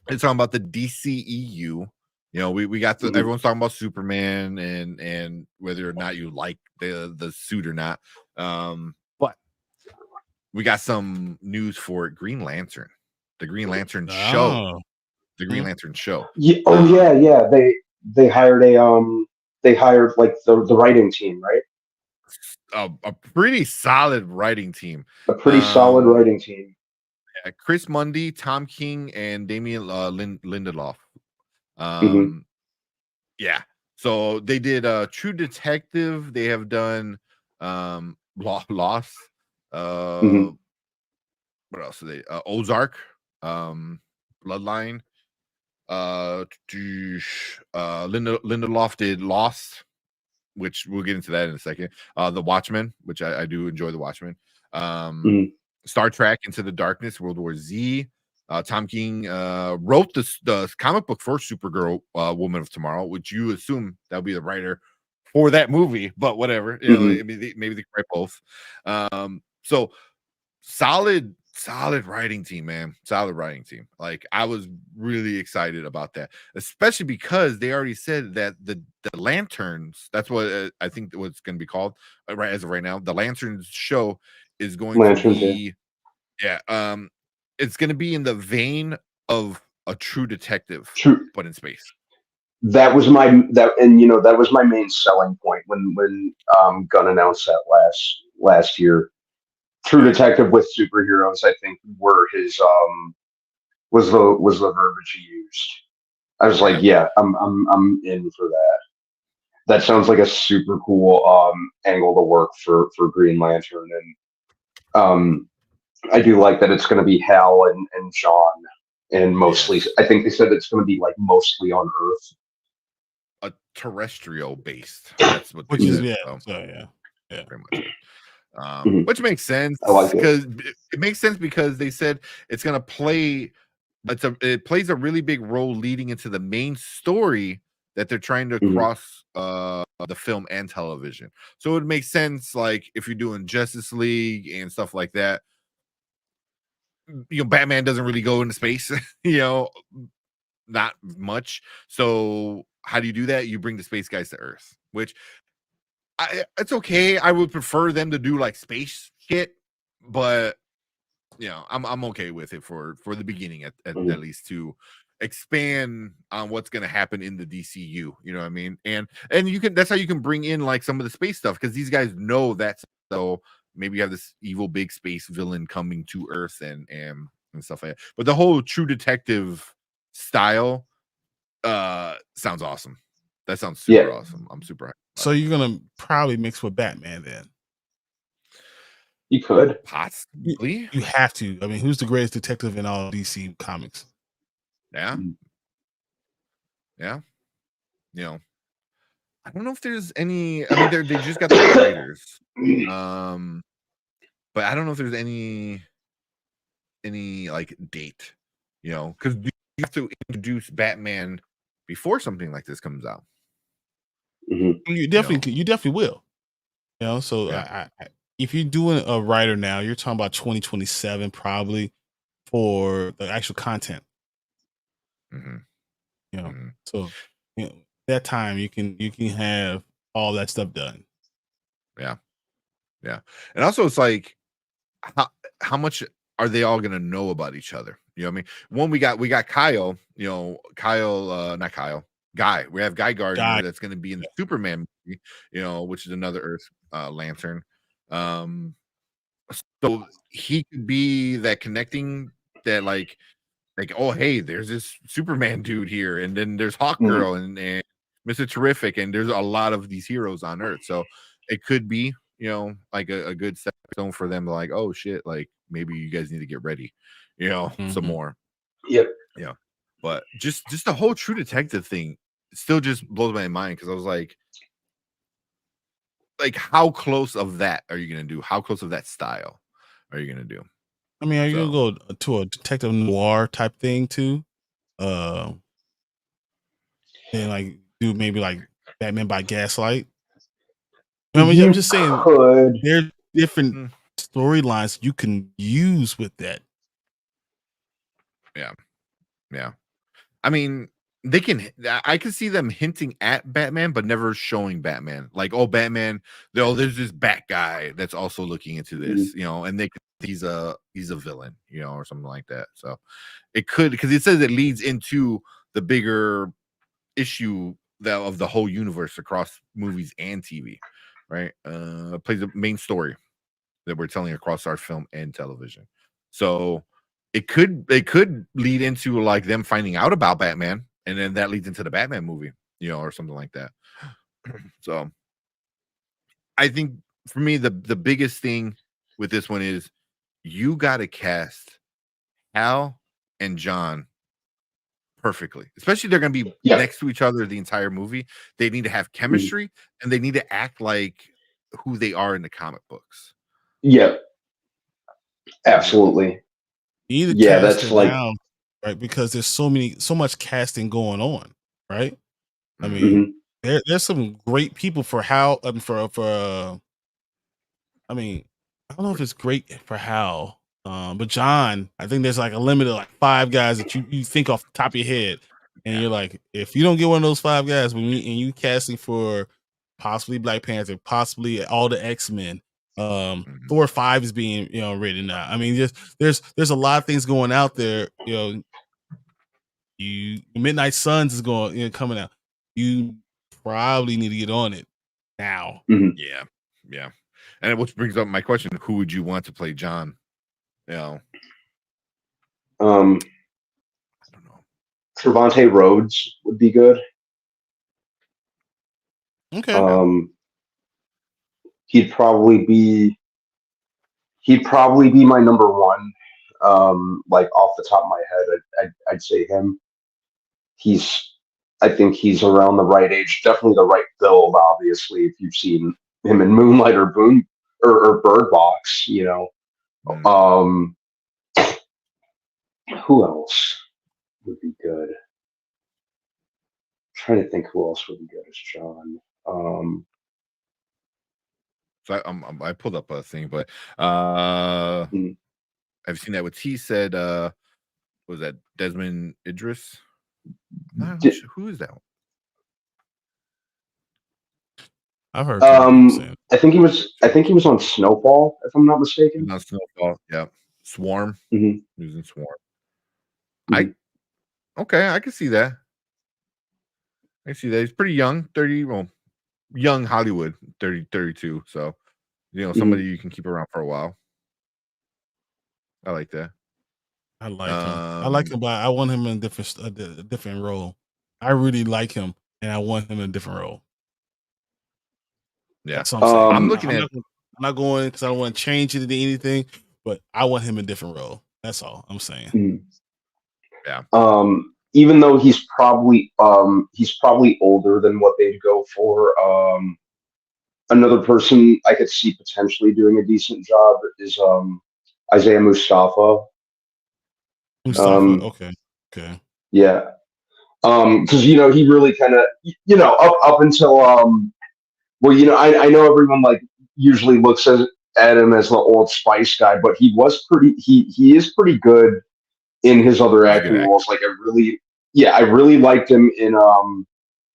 It's talking about the DCEU. You know, we got the, everyone's talking about Superman and whether or not you like the suit or not. But we got some news for Green Lantern, the Green Lantern show, the Green Lantern show. Yeah, yeah. They hired like the writing team, right? A pretty solid writing team. A pretty solid writing team. Chris Mundy, Tom King, and Damian Lindelof. Yeah. So they did True Detective. They have done Lost. What else are they? Ozark, Bloodline. Lindelof did Lost, which we'll get into that in a second. The Watchmen, which I do enjoy the Watchmen. Star Trek Into the Darkness, World War Z. Tom King wrote the comic book for Supergirl, Woman of Tomorrow, which you assume that would be the writer for that movie, but whatever. You know, maybe they could write both. So solid writing team, man. Solid writing team. Like, I was really excited about that, especially because they already said that the Lanterns, that's what I think what's going to be called right as of right now. The Lanterns show is going to be, it's going to be in the vein of a True Detective, but in space. That was my main selling point when Gunn announced that last year. True Detective with superheroes, I think, were his was the verbiage he used. I was like, yeah, I'm in for that. That sounds like a super cool angle to work for Green Lantern, and I do like that it's going to be Hal and John, and mostly, I think they said it's going to be like mostly on Earth, a terrestrial based. That's what which is pretty much. Which makes sense because it makes sense because they said it's going to play. It plays a really big role leading into the main story that they're trying to cross the film and television. So it makes sense, like if you're doing Justice League and stuff like that. You know, Batman doesn't really go into space. You know, not much. So how do you do that? You bring the space guys to Earth, which it's okay. I would prefer them to do like space shit, but you know, I'm okay with it for the beginning at least to expand on what's going to happen in the DCU. You know what I mean? And you can, that's how you can bring in like some of the space stuff, because these guys know that. So maybe you have this evil big space villain coming to Earth and stuff like that. But the whole True Detective style sounds awesome. That sounds super awesome. I'm super happy. So you're gonna probably mix with Batman then? You could possibly. You have to. I mean, who's the greatest detective in all DC comics? Yeah. You know, I don't know if there's any. I mean, they just got the writers. But I don't know if there's any like date. You know, because you have to introduce Batman before something like this comes out. You definitely will. You know, so if you're doing a writer now, you're talking about 2027 probably for the actual content. You know, so you know, that time you can have all that stuff done. Yeah, and also it's like how much are they all gonna know about each other? You know what I mean? One, we got Kyle. You know, not Kyle. Guy. We have Guy Gardner that's going to be in the Superman movie, you know, which is another Earth Lantern. So he could be that connecting that like, oh, hey, there's this Superman dude here, and then there's Hawkgirl and Mr. Terrific, and there's a lot of these heroes on Earth. So it could be, you know, like a good stone for them. Like, oh shit, like maybe you guys need to get ready, you know, some more. Yep. Yeah, but just the whole True Detective thing still just blows my mind because I was like, how close of that are you gonna do? How close of that style are you gonna do? I mean, are you gonna go to a detective noir type thing too? And like do maybe like Batman by Gaslight? I mean, I'm just saying there's different storylines you can use with that. Yeah. I mean, they can. I can see them hinting at Batman, but never showing Batman. Like, oh, Batman. There's this Bat guy that's also looking into this, you know, and he's a villain, you know, or something like that. So it could, because it says it leads into the bigger issue of the whole universe across movies and TV, right? Plays the main story that we're telling across our film and television. So it could lead into like them finding out about Batman, and then that leads into the Batman movie, you know, or something like that. So I think for me, the biggest thing with this one is you got to cast Hal and John perfectly, especially they're going to be next to each other the entire movie. They need to have chemistry and they need to act like who they are in the comic books. Yeah, absolutely. Yeah, that's like down, right, because there's so much casting going on, right? I mean, there's some great people for Hal. I mean, I don't know if it's great for Hal, but John, I think there's like a limit of like 5 guys that you think off the top of your head, and you're like, if you don't get one of those 5 guys, and you casting for possibly Black Panther, possibly all the X-Men. Thor 5 is being, you know, written now. I mean, there's a lot of things going out there. You know, Midnight Suns is going, you know, coming out. You probably need to get on it now. Yeah. And which brings up my question: who would you want to play John? You know, I don't know. Trevante Rhodes would be good. Okay. He'd probably be my number one. Like off the top of my head, I'd say him. I think he's around the right age, definitely the right build. Obviously, if you've seen him in Moonlight or Bird Box, you know. Who else would be good? I'm trying to think who else would be good as John. So I pulled up a thing, but I've seen that what he said. Was that Desmond Idris? Who is that? I've heard. I think he was on Snowfall, if I'm not mistaken. On Snowfall, yeah. Swarm. He was in Swarm. I can see that. I see that. He's pretty young, 30. Well, young Hollywood, 30, 32. So, you know, somebody you can keep around for a while. I like that. I like him, but I want him in a different role. I really like him, and I want him in a different role. Yeah, that's what I'm saying. I'm looking at. I'm not going because I don't want to change it into anything, but I want him in a different role. That's all I'm saying. Yeah. Even though he's probably older than what they'd go for. Another person I could see potentially doing a decent job is Isaiah Mustafa. Okay. Yeah. Because you know he really kind of up until well, you know, I know everyone like usually looks at him as the Old Spice guy, but he is pretty good in his other acting roles. Like I really liked him in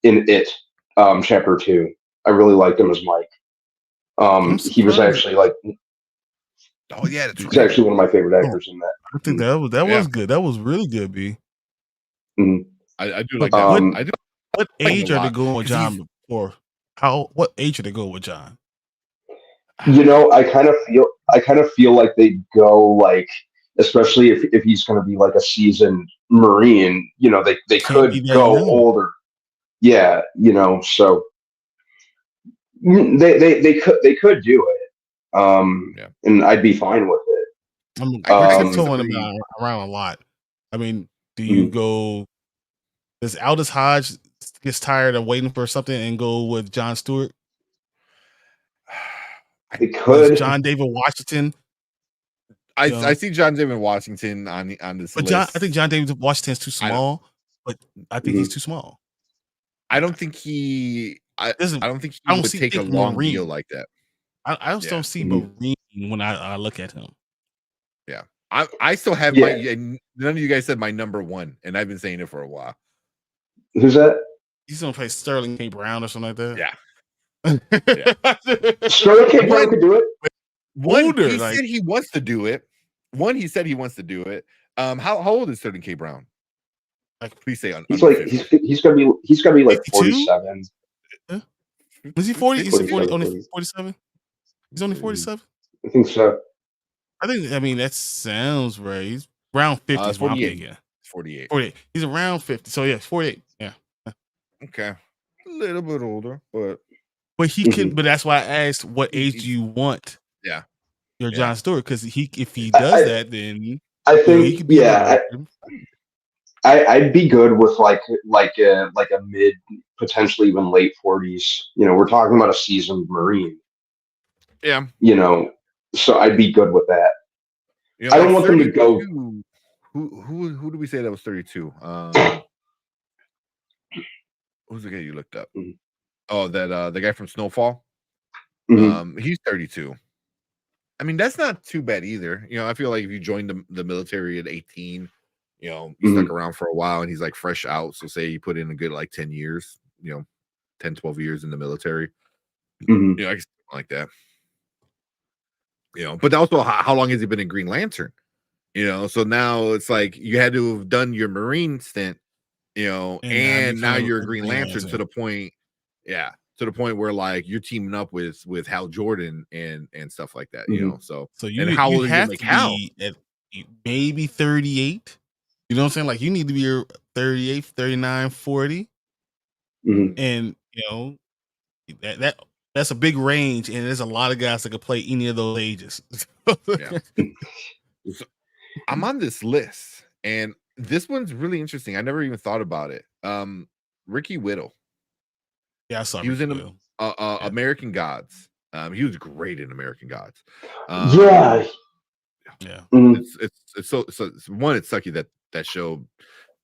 It, Chapter 2. I really liked him as Mike. He was actually like, oh yeah, that's he's actually one of my favorite actors in that. I think that was good. That was really good, B. I do like that. What age are they going with John before? What age are they going with John? You know, I kind of feel like they go like, especially if he's going to be like a seasoned Marine, you know, they could go older. Yeah, you know, so they could do it. and I'd be fine with it. I'm tiptoeing around a lot. I mean, do you go? Does Aldous Hodge gets tired of waiting for something and go with Jon Stewart? It could. Does John David Washington. I see John David Washington on this list. I think John David Washington's too small, but I think he's too small. I don't think he. I don't think he would take a long deal like that. I just don't see Marine when I look at him. Yeah, I still have my. None of you guys said my number one, and I've been saying it for a while. Who's that? He's gonna play Sterling K. Brown or something like that. Yeah. Sterling K. Brown could do it. He said he wants to do it. He said he wants to do it. How old is Sterling K. Brown? Like, please say he's gonna be like 47. Huh? Was he 40? Is he 40? Only 47? He's only 47. I think so. I mean, that sounds right. He's around 50. 48. 48. He's around 50. So yeah, 48. Yeah. Okay. A little bit older, but he can. But that's why I asked, what age do you want? Yeah. Your Jon Stewart, because if he does that, then I think he could be I'd be good with like a mid, potentially even late 40s. We're talking about a seasoned Marine. Yeah. So I'd be good with that. I don't want them to go. Who do we say that was 32? Who's the guy you looked up? Mm-hmm. Oh, that the guy from Snowfall. Mm-hmm. He's 32. I mean, that's not too bad either. I feel like if you joined the military at 18, you stuck around for a while and he's like fresh out. So say you put in a good like 10 years, 10, 12 years in the military. I guess like that. But also how long has he been in Green Lantern? So now it's like you had to have done your Marine stint, and now you're a Green Lantern to the point. Yeah. To the point where like you're teaming up with Hal Jordan and stuff like that, So you how old have to Hal? Be at maybe 38. You know what I'm saying? Like you need to be 38, 39, 40. And that's a big range, and there's a lot of guys that can play any of those ages. So, I'm on this list, and this one's really interesting. I never even thought about it. Ricky Whittle. Yeah, I saw. He was in American Gods. He was great in American Gods. Yeah. It's so one. It's sucky that show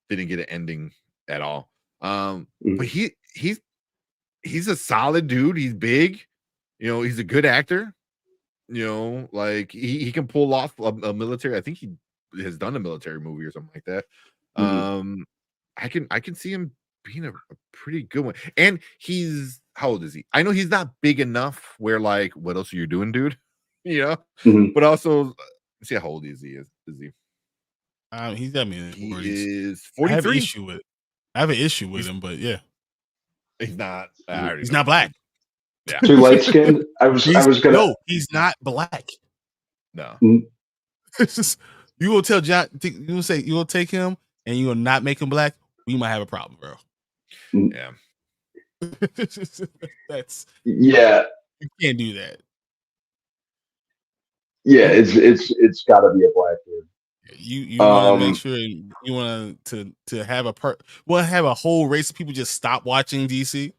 didn't get an ending at all. But he's a solid dude. He's big. He's a good actor. Like he can pull off a military. I think he has done a military movie or something like that. I can see him being a pretty good one. And he's, how old is he? I know he's not big enough where like, what else are you doing, dude? But also, let's see how old is he? He's got me in his 40s. He is 43. I have an issue with him, but yeah. He's not. He's not black. Yeah. Too light skinned. I was gonna. No, he's not black. No. It's just, you gonna tell John? You gonna say you gonna take him and you gonna not make him black? We might have a problem, bro. Yeah. That's you can't do that. Yeah, it's got to be a black dude. You want to make sure you want to have have a whole race of people just stop watching DC.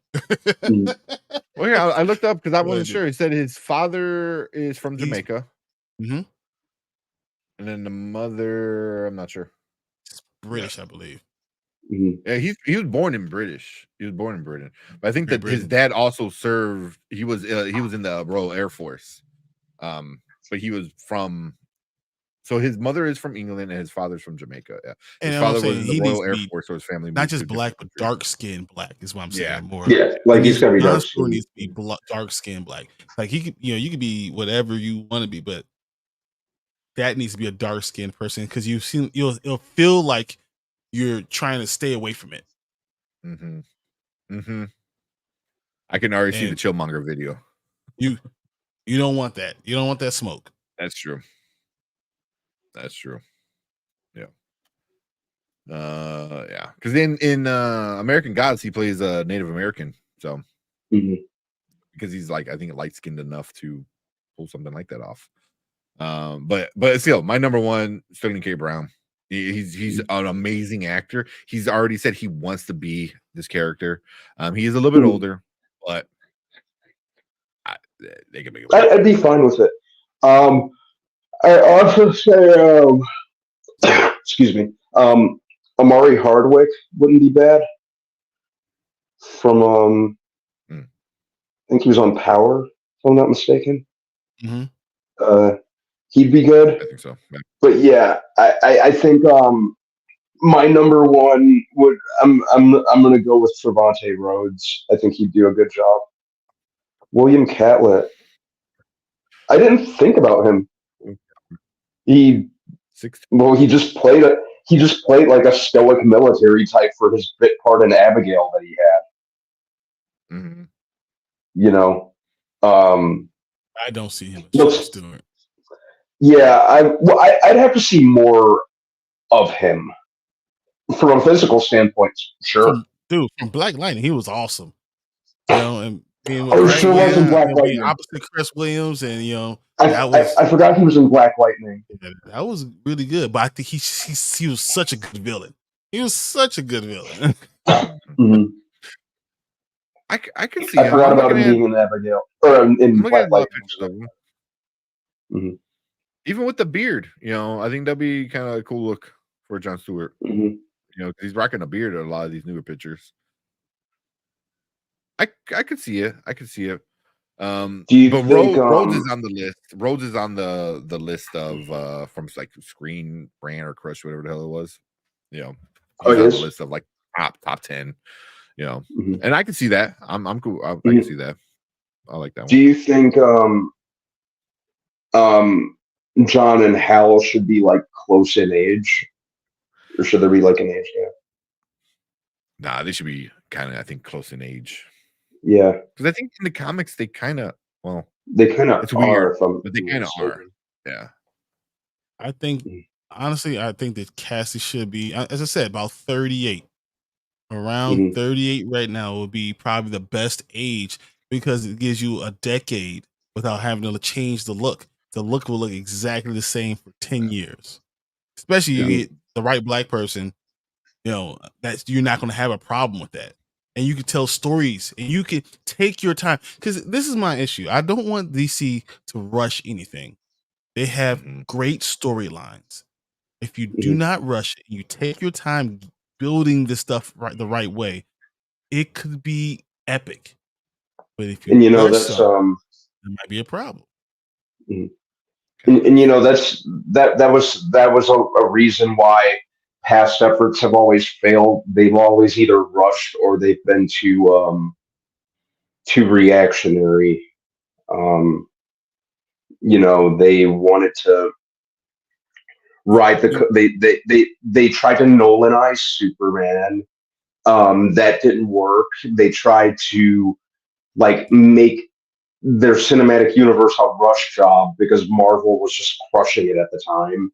Well, yeah, I looked up because I wasn't sure. He said his father is from Jamaica, and then the mother, I'm not sure. It's British, I believe. Yeah, he was born in British. He was born in Britain, but I think that his dad also served. He was in the Royal Air Force, but he was from. So his mother is from England and his father's from Jamaica. Yeah, his father was in the Royal Air Force, so his family not just black, but dark skinned black is what I'm saying. Yeah. More. Yeah, like he's gotta be dark skinned. Needs to be dark skinned black. Like he could, you could be whatever you want to be, but that needs to be a dark skinned person because it'll feel like you're trying to stay away from it. I can already see the Chillmonger video. You don't want that. You don't want that smoke. That's true. Yeah. Yeah. Because in American Gods, he plays a Native American. So because he's like, I think light skinned enough to pull something like that off. But still, my number one, Sterling K. Brown. He's an amazing actor. He's already said he wants to be this character. He is a little bit older, but they can make it work. I'd be fine with it. I also say, excuse me, Amari Hardwick wouldn't be bad. From I think he was on Power, if I'm not mistaken. Mm-hmm. He'd be good. I think so. Yeah. But yeah, I think my number one would I'm gonna go with Trevante Rhodes. I think he'd do a good job. William Catlett. I didn't think about him. He just played like a stoic military type for his bit part in Abigail that he had. Mm-hmm. You know, I don't see him as Stewart. Yeah, I'd have to see more of him from a physical standpoint. Sure, dude, from Black Lightning, he was awesome. You know, and being sure was in Black Lightning opposite Chris Williams, and you know, I forgot he was in Black Lightning. That was really good, but I think he was such a good villain. He was such a good villain. Mm-hmm. I can see. I forgot about him being in Abigail or in Black Lightning. Mm-hmm. Even with the beard, you know, I think that'd be kind of a cool look for Jon Stewart. Mm-hmm. You know, because he's rocking a beard in a lot of these newer pictures. I could see it. I could see it. Do you think Rhodes is on the list? Rhodes is on the list of from like Screen Rant or Crush, whatever the hell it was. You know, he's on the list of like top 10. You know, and I can see that. I'm cool. I can see that. I like that one. Do you think John and Hal should be like close in age, or should there be like an age gap? Nah, they should be kind of, I think, close in age. Yeah, because I think in the comics they kind of it's weird, but they kind of are. Yeah, I think honestly, I think that Cassie should be, as I said, about 38. Around 38 right now will be probably the best age because it gives you a decade without having to change the look. The look will look exactly the same for 10 years. Especially you get the right black person, you know, that's you're not going to have a problem with that. And you can tell stories and you can take your time. Because this is my issue. I don't want DC to rush anything. They have great storylines. If you do not rush it, you take your time building this stuff the right way, it could be epic. But if you that's it might be a problem. And you know that was a reason why past efforts have always failed. They've always either rushed or they've been too reactionary. You know, they wanted to ride they tried to Nolanize Superman. That didn't work. They tried to like make their cinematic universe a rush job because Marvel was just crushing it at the time.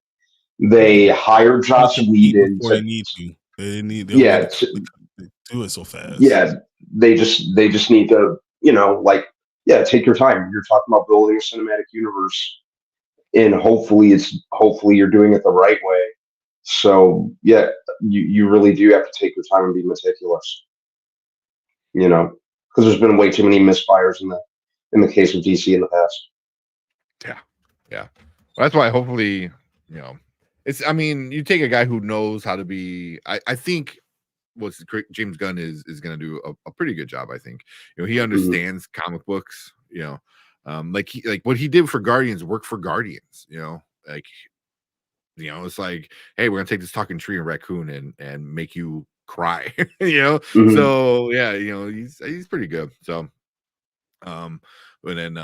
They hired Joss Whedon. They need to. They need to do it so fast. Yeah, they just need to, you know, like, yeah, take your time. You're talking about building a cinematic universe, and hopefully you're doing it the right way. So yeah, you really do have to take your time and be meticulous. You know, because there's been way too many misfires in the case of DC in the past. Yeah. Well, that's why hopefully, you know, I mean, you take a guy who knows how to be. I think James Gunn is going to do a pretty good job. I think, you know, he understands comic books. You know, like what he did for Guardians worked for Guardians. You know, like, you know, it's like, hey, we're gonna take this talking tree and raccoon and make you cry. You know, so yeah, you know, he's pretty good. So, but then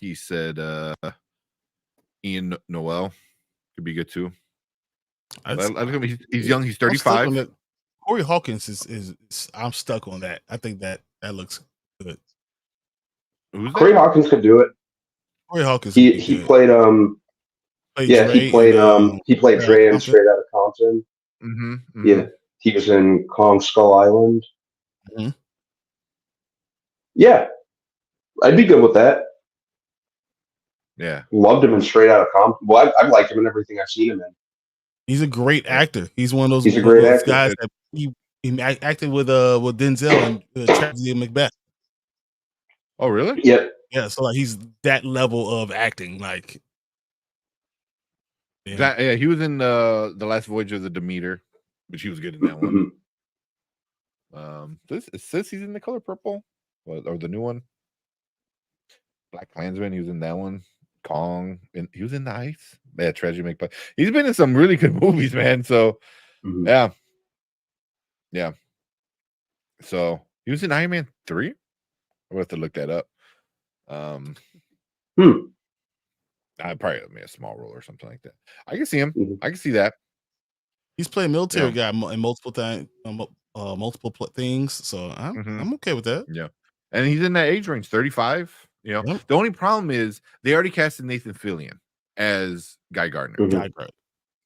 he said Ian Noel could be good too. He's young. He's 35. Corey Hawkins is I'm stuck on that. I think that looks good. Corey Hawkins could do it. Corey Hawkins. He played he played Dre in Straight Outta Compton. Yeah, he was in Kong Skull Island. Yeah, I'd be good with that. Yeah. Loved him in Straight Outta Compton. Well, I've liked him in everything I've seen him in. He's a great actor. He's one of those, He's a great actor. guys that he acted with Denzel and Tragedy of Macbeth. Oh, really? Yep. Yeah, so like he's that level of acting. Like, yeah, he was in the Last Voyage of the Demeter, which he was good in that one. This it says he's in The Color Purple, or the new one. Black Klansman, he was in that one. Kong, and he was in The Ice. Yeah, Tragedy Macbeth. He's been in some really good movies, man. So, yeah. So he was in Iron Man 3. I'll have to look that up. I probably made a small role or something like that. I can see him. I can see that. He's played military guy in multiple things, things. So I'm okay with that. Yeah, and he's in that age range, 35. You know, the only problem is they already casted Nathan Fillion as Guy Gardner.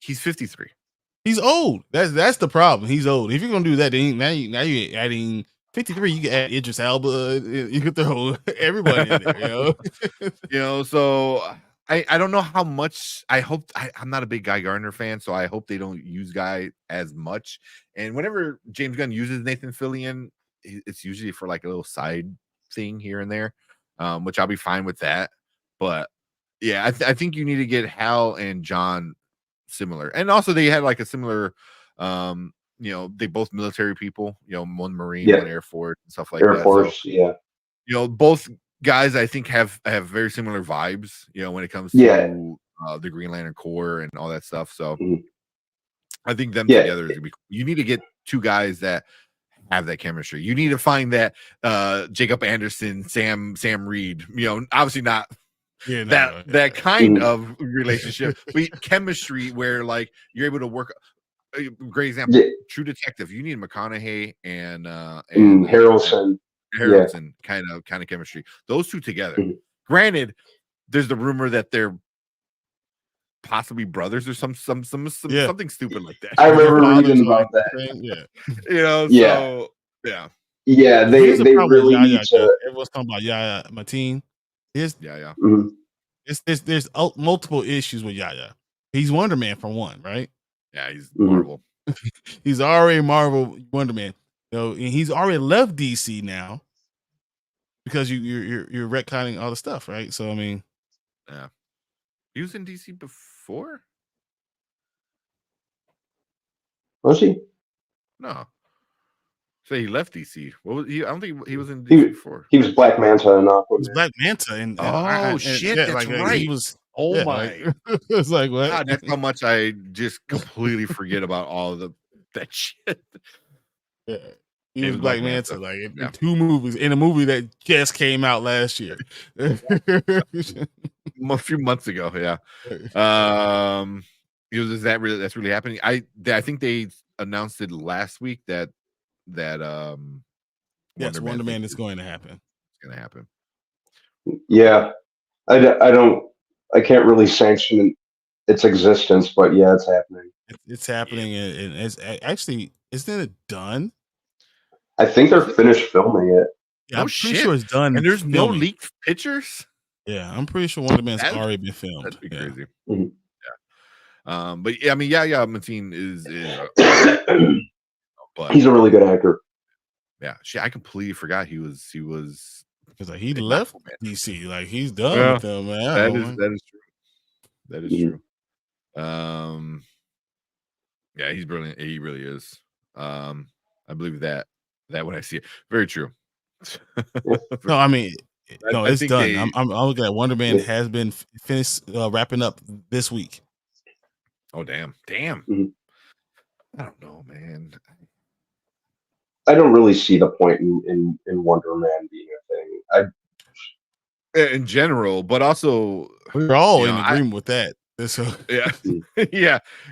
He's 53. He's old. That's the problem. He's old. If you're gonna do that, then now you're adding 53. You can add Idris Elba. You could throw everybody in there. You know, you know. So I don't know how much. I hope I'm not a big Guy Gardner fan, so I hope they don't use Guy as much. And whenever James Gunn uses Nathan Fillion, it's usually for like a little side thing here and there, which I'll be fine with that. But yeah, I think you need to get Hal and John similar, and also they had like a similar. You know, they both military people. You know, one Marine, one Air Force, and stuff like that. Air Force, so, you know, both guys I think have very similar vibes. You know, when it comes to the Green Lantern Corps and all that stuff. So I think them together is gonna be cool. You need to get two guys that have that chemistry. You need to find that Jacob Anderson, Sam Reed. You know, obviously not. That kind of relationship, but chemistry where like you're able to work. A great example, True Detective. You need McConaughey and Harrelson kind of chemistry. Those two together. Granted, there's the rumor that they're possibly brothers or something stupid like that. I remember reading about that. You know, so yeah. They really need to. Everyone's talking about Yahya Mateen. There's multiple issues with Yahya. He's Wonder Man for one, right? Yeah, he's Marvel. He's already Marvel Wonder Man. You know, and he's already left DC now because you're retconning all the stuff, right? So I mean, he was in DC before. Was he? No. So he left DC. What was he? I don't think he was in DC before. He was Black Manta and Aquaman. He was Black Manta, and shit, that's like, right. He was. Oh my! It's like what? God, that's how much I just completely forget about all that shit. Yeah, he was Black Manta, like in 2 movies, in a movie that just came out last year, a few months ago. Yeah, that's really happening. I think they announced it last week that Wonder Man is going to happen. It's going to happen. Yeah, I can't really sanction its existence, but yeah, it's happening. It's happening, and it's actually, isn't it done? I think they're finished filming it. Yeah, I'm pretty sure it's done. And there's no leaked pictures. Yeah, I'm pretty sure Wonder Man's already been filmed. That'd be crazy. Yeah. But I mean, Mateen is but he's a really good actor. Yeah, I completely forgot he was because like he left DC, like he's done with them, man. That is true. That is true. Yeah, he's brilliant. He really is. I believe that when I see it, very true. No, I mean, no, it's done. I'm looking at Wonder Man has been finished wrapping up this week. Oh damn! I don't know, man. I don't really see the point in Wonder Man being a thing. In general, but also we're all in agreement with that. So yeah.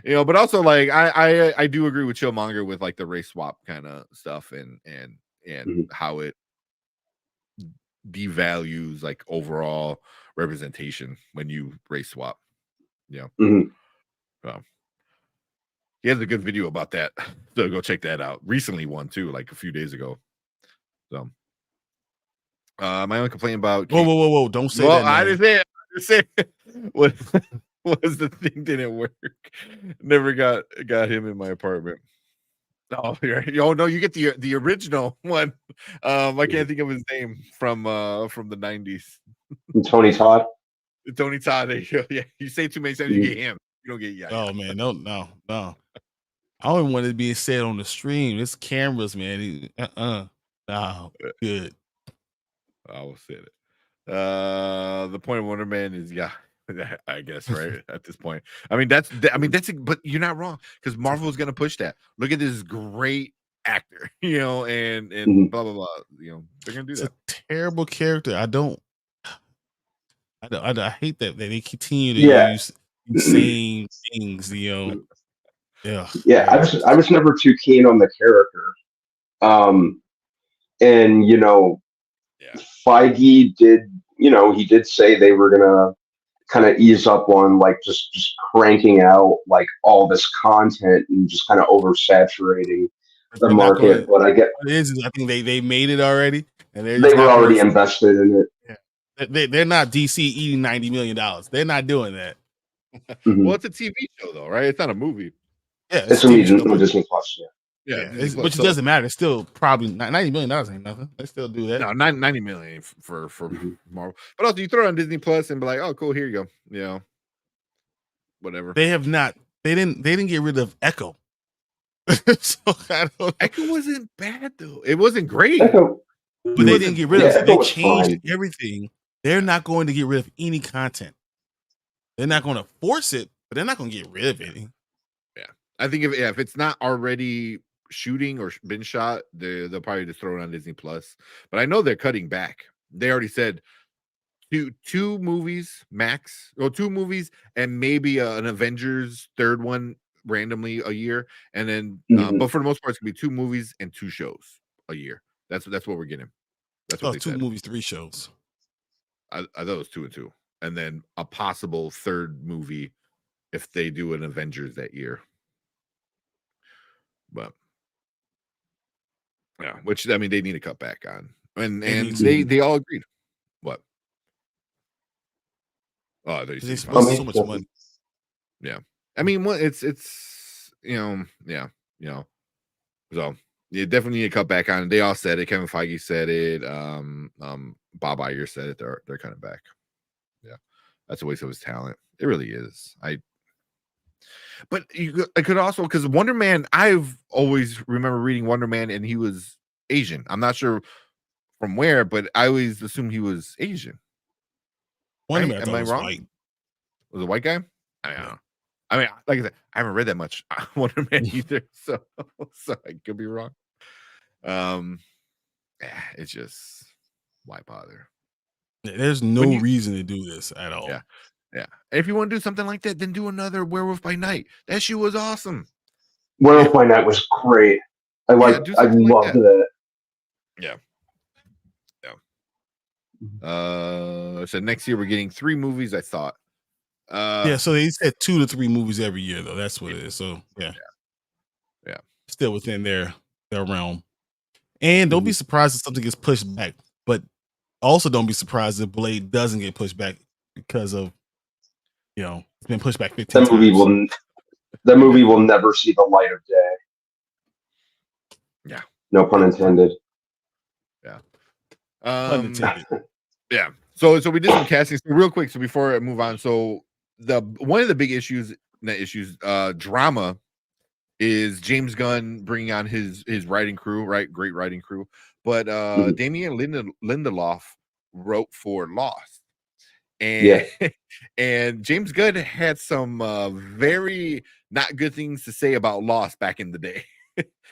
You know, but also like I do agree with Chillmonger with like the race swap kind of stuff and how it devalues like overall representation when you race swap. Yeah. So he has a good video about that. So go check that out. Recently one too, like a few days ago. So my only complaint about whoa, don't say that. I didn't say it. Say what was the thing didn't work. Never got him in my apartment. Oh, oh no, you get the original one. I can't think of his name from the 90s. Tony Todd. Tony Todd. There you go. Yeah, you say too many times, you get him. You don't get Oh man, no. I don't even want it being said on the stream. It's cameras, man. No, good. I will say it. The point of Wonder Man is I guess right at this point. I mean that's but you're not wrong because Marvel is gonna push that. Look at this great actor, and blah blah blah. They're gonna do that. It's a terrible character. I hate that they continue to use insane things. Yeah. I was never too keen on the character. And Feige did, he did say they were gonna kind of ease up on like just cranking out like all this content and just kind of oversaturating the market. But I get what it is I think they made it already, and they were already invested in it. Yeah. They're not DC eating $90 million. They're not doing that. Well, it's a TV show though, right? It's not a movie. Yeah, it's a Disney Plus. Yeah, which doesn't matter. It's still probably $90 million ain't nothing. They still do that. No, 90 million for Marvel. But also, you throw it on Disney Plus and be like, "Oh, cool, here you go." Whatever. They have not. They didn't get rid of Echo. So I don't know. Echo wasn't bad though. It wasn't great. But they didn't get rid of it. They changed everything. They're not going to get rid of any content. They're not going to force it, but they're not going to get rid of it. Yeah, I think if it's not already shooting or been shot, they'll probably just throw it on Disney Plus. But I know they're cutting back. They already said two movies max, or 2 movies and maybe an Avengers third one randomly a year, and then but for the most part, it's gonna be 2 movies and 2 shows a year. That's what we're getting. That's what they 2 said. movies, 3 shows. I thought it was 2 and 2, and then a possible third movie if they do an Avengers that year. But yeah, which I mean they need to cut back on, and they all agreed. What? Oh, they spend so much money. Yeah, I mean, it's So you definitely need to cut back on it. They all said it. Kevin Feige said it. Bob Iger said it. They're kind of back. Yeah, that's a waste of his talent. It really is. But I could also, because Wonder Man, I've always remember reading Wonder Man, and he was Asian. I'm not sure from where, but I always assumed he was Asian. Wonder Man, am I wrong? White. Was a white guy? I don't know. I mean, like I said, I haven't read that much Wonder Man either, so I could be wrong. It's just why bother? There's no reason to do this at all. Yeah. If you want to do something like that, then do another Werewolf by Night. That shit was awesome. Werewolf by Night was great. I loved it. Yeah. So next year we're getting 3 movies, I thought. So they said 2 to 3 movies every year, though. That's what it is. So yeah. Still within their realm. And don't be surprised if something gets pushed back. But also don't be surprised if Blade doesn't get pushed back because of it's been pushed back 15 times. That movie will never see the light of day. Yeah. No pun intended. Yeah. Pun intended. Yeah. So we did some casting. So real quick, so before I move on, so one of the big drama is James Gunn bringing on his writing crew, right? Great writing crew. But Damien Lindelof wrote for Lost. And and James Gunn had some very not good things to say about Lost back in the day.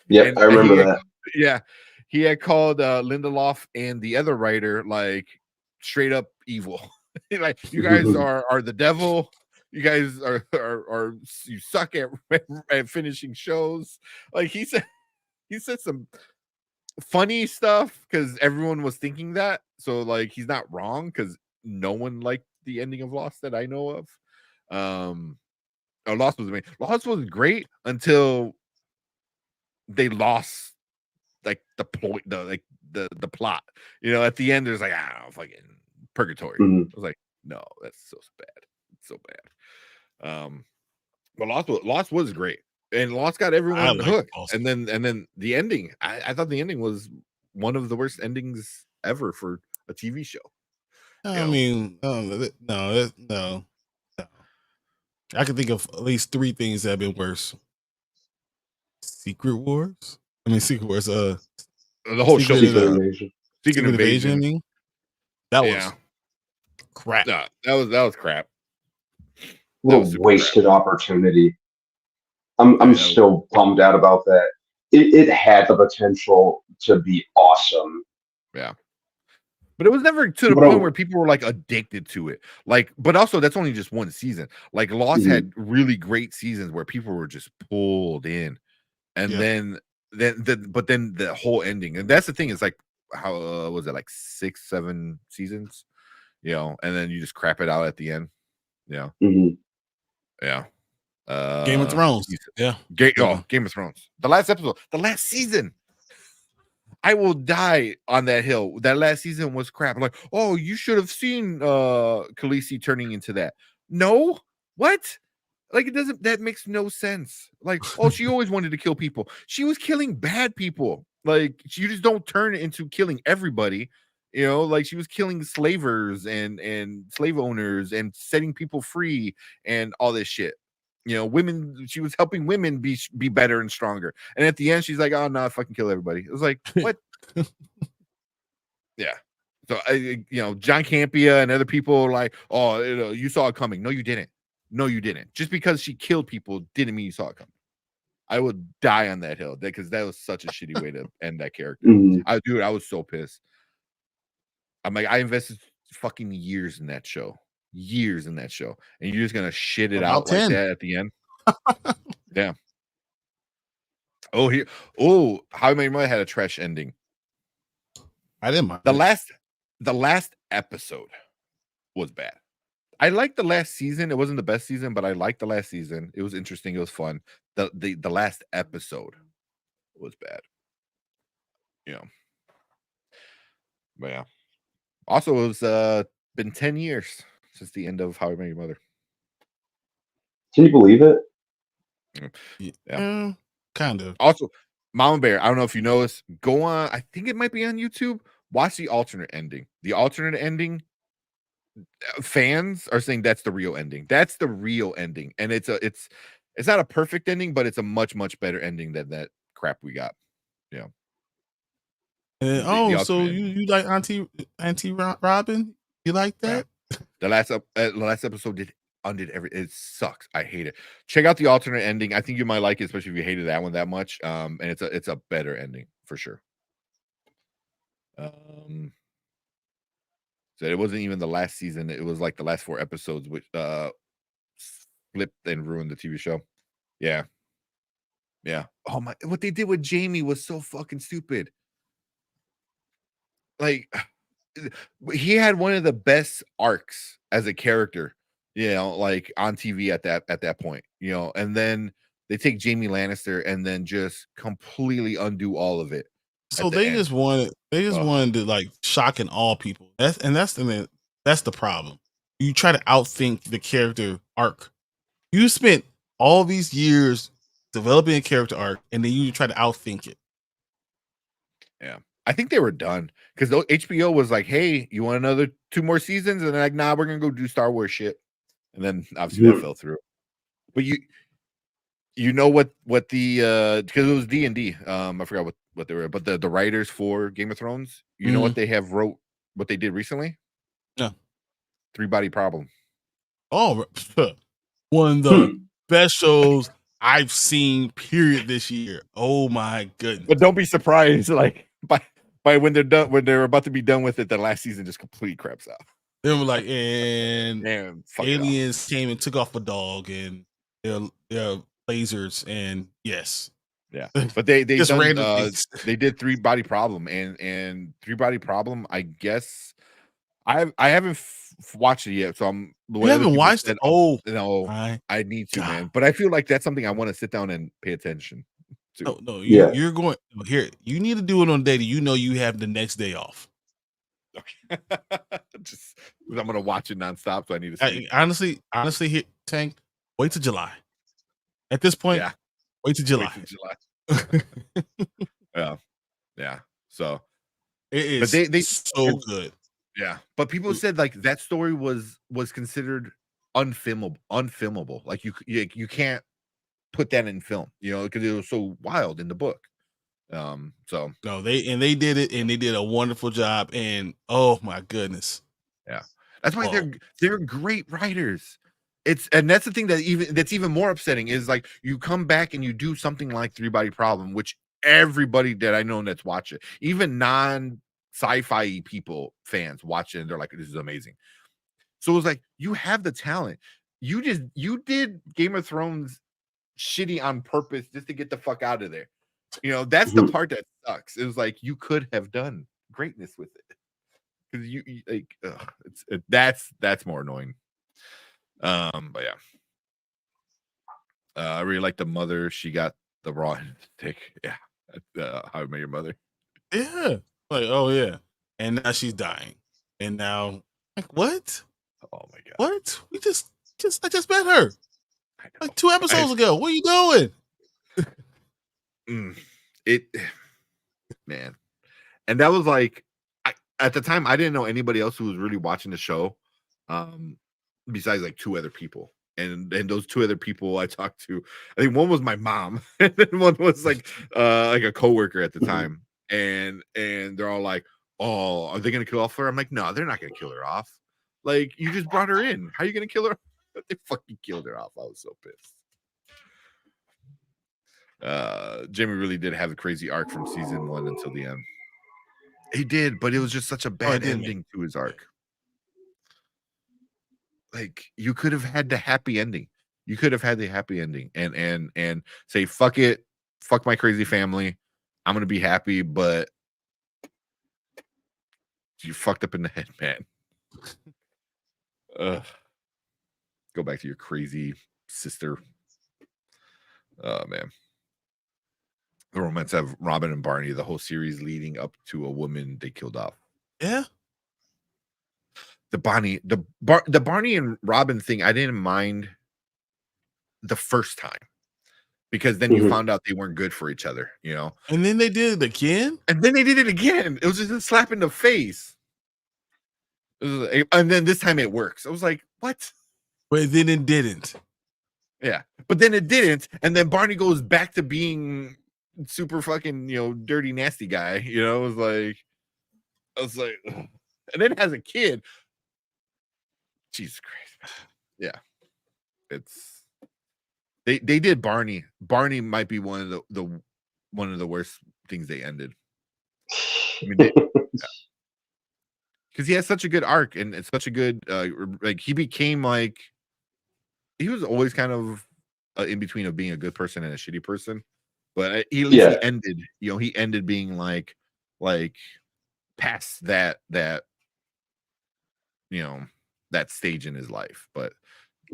Yeah, I remember that. Yeah, he had called Lindelof and the other writer like straight up evil. Like, you guys are the devil. You guys are you suck at finishing shows. Like he said some funny stuff because everyone was thinking that. So like he's not wrong because no one liked the ending of Lost that I know of. Lost was amazing. Lost was great until they lost like the point, the plot. At the end there's like fucking purgatory. I was like, no, that's so bad. It's so bad. But Lost was great, and Lost got I everyone like hooked. Lost. And then the ending, I thought the ending was one of the worst endings ever for a TV show. I mean, no. I can think of at least 3 things that have been worse. Secret Wars. Secret Wars. The whole show. Secret Invasion. Secret Invasion. I mean, that was Yeah. crap. No, that was crap. What a wasted opportunity. I'm still bummed out about that. It had the potential to be awesome. Yeah. But it was never to the point where people were like addicted to it. Like, but also that's only just one season. Like Lost had really great seasons where people were just pulled in. And then the whole ending. And that's the thing, is like, how was it, like 6, 7 seasons? You know, and then you just crap it out at the end. Yeah. Yeah. Game of Thrones. Yeah. Game of Thrones. The last episode, the last season. I will die on that hill. That last season was crap. I'm like, oh, you should have seen Khaleesi turning into that. No, what? Like, that makes no sense. Like, oh, she always wanted to kill people. She was killing bad people. Like, you just don't turn it into killing everybody. You know, like she was killing slavers and slave owners and setting people free and all this shit. You know, women, she was helping women be better and stronger. And at the end, she's like, oh, no, I fucking kill everybody. It was like, what? Yeah. So, John Campea and other people are like, oh, you saw it coming. No, you didn't. No, you didn't. Just because she killed people didn't mean you saw it coming. I would die on that hill because that was such a shitty way to end that character. I was so pissed. I'm like, I invested fucking years in that show. And you're just gonna shit it out 10. Like that at the end. Yeah. How I Met Your Mother had a trash ending. I didn't mind. The last episode was bad. I liked the last season. It wasn't the best season, but I liked the last season. It was interesting. It was fun. The last episode was bad. You know. But yeah. Also, it was been 10 years since the end of How I Met Your Mother. Can you believe it? Yeah. Kind of. Also, Mama Bear, I don't know if you know this. Go on, I think it might be on YouTube. Watch the alternate ending. The alternate ending, fans are saying that's the real ending. That's the real ending. And it's not a perfect ending, but it's a much, much better ending than that crap we got. Yeah. So you like Auntie Robin? You like that? Yeah. The last episode undid everything. It sucks. I hate it. Check out the alternate ending. I think you might like it, especially if you hated that one that much. And it's a better ending for sure. So it wasn't even the last season. It was like the last 4 episodes, which flipped and ruined the TV show. Yeah. Yeah. Oh my! What they did with Jamie was so fucking stupid. Like, he had one of the best arcs as a character, like on TV at that point, and then they take Jamie Lannister and then just completely undo all of it. So they just wanted to like shock and awe people. That's the problem. You try to outthink the character arc. You spent all these years developing a character arc, and then you try to outthink it. Yeah. I think they were done because HBO was like, hey, you want another 2 more seasons? And they're like, nah, we're going to go do Star Wars shit. And then obviously that fell through. But you know what the, because it was D&D. I forgot what they were, but the writers for Game of Thrones, you know what they have wrote, what they did recently? No. 3-Body Problem. Oh, one of the best shows I've seen, period, this year. Oh my goodness. But don't be surprised, like, by when they're done, when they're about to be done with it, the last season just completely craps out. They were like, and aliens came and took off a dog, and they're lasers, and yes, yeah. But they did 3-Body Problem, and 3-Body Problem. I guess I haven't watched it yet, so I'm. You haven't watched it? Oh no, I need to, man. But I feel like that's something I want to sit down and pay attention. No, you're going here. You need to do it on a day that you know you have the next day off. Okay. Just I'm gonna watch it nonstop, so I need to sleep. Honestly, Tank, wait till July. At this point, Yeah, wait till wait July. till July. Yeah, yeah. So, It but is they so good. yeah. But people said like that story was considered unfilmable. Like you can't put that in film, because it was so wild in the book. So No, they did it, and they did a wonderful job. And oh my goodness, yeah, that's why Whoa. they're great writers. And that's the thing that's even more upsetting is like you come back and you do something like Three Body Problem, which everybody that I know that's watch it, even non sci-fi people fans watch it and they're like, this is amazing. So it was like, you have the talent. You did Game of Thrones shitty on purpose just to get the fuck out of there. That's the part that sucks. It was like you could have done greatness with it. Because you like that's more annoying. But yeah. I really like the mother. She got the raw end of the stick. Yeah. How I Met Your Mother. Yeah. Like, oh yeah. And now she's dying. And now, like, what? Oh my god. What? I just met her. I know. Like 2 episodes ago. What are you doing? Man. And that was like at the time I didn't know anybody else who was really watching the show. Besides like 2 other people. And those 2 other people I talked to, I think one was my mom, and then one was like a coworker at the time. And they're all like, "Oh, are they gonna kill off her?" I'm like, "No, they're not gonna kill her off. Like, you just brought her in. How are you gonna kill her?" They fucking killed her off. I was so pissed. Jimmy really did have a crazy arc from season 1 until the end. He did, but it was just such a bad ending to his arc. Like, you could have had the happy ending. You could have had the happy ending and say, fuck it, fuck my crazy family. I'm gonna be happy, but you fucked up in the head, man. Go back to your crazy sister. Oh man. The romance of Robin and Barney, the whole series leading up to a woman they killed off. Yeah. The Barney and Robin thing, I didn't mind the first time because then you found out they weren't good for each other, And then they did it again. And then they did it again. It was just a slap in the face. And then this time it works. I was like, what? But then it didn't. Yeah. But then it didn't. And then Barney goes back to being super fucking, dirty, nasty guy. I was like, ugh. And then has a kid. Jesus Christ. Yeah. It's they did Barney. Barney might be one of the worst things they ended. I mean, because he has such a good arc and it's such a good like he became like he was always kind of in between of being a good person and a shitty person, but he ended. He ended being like past that that stage in his life, but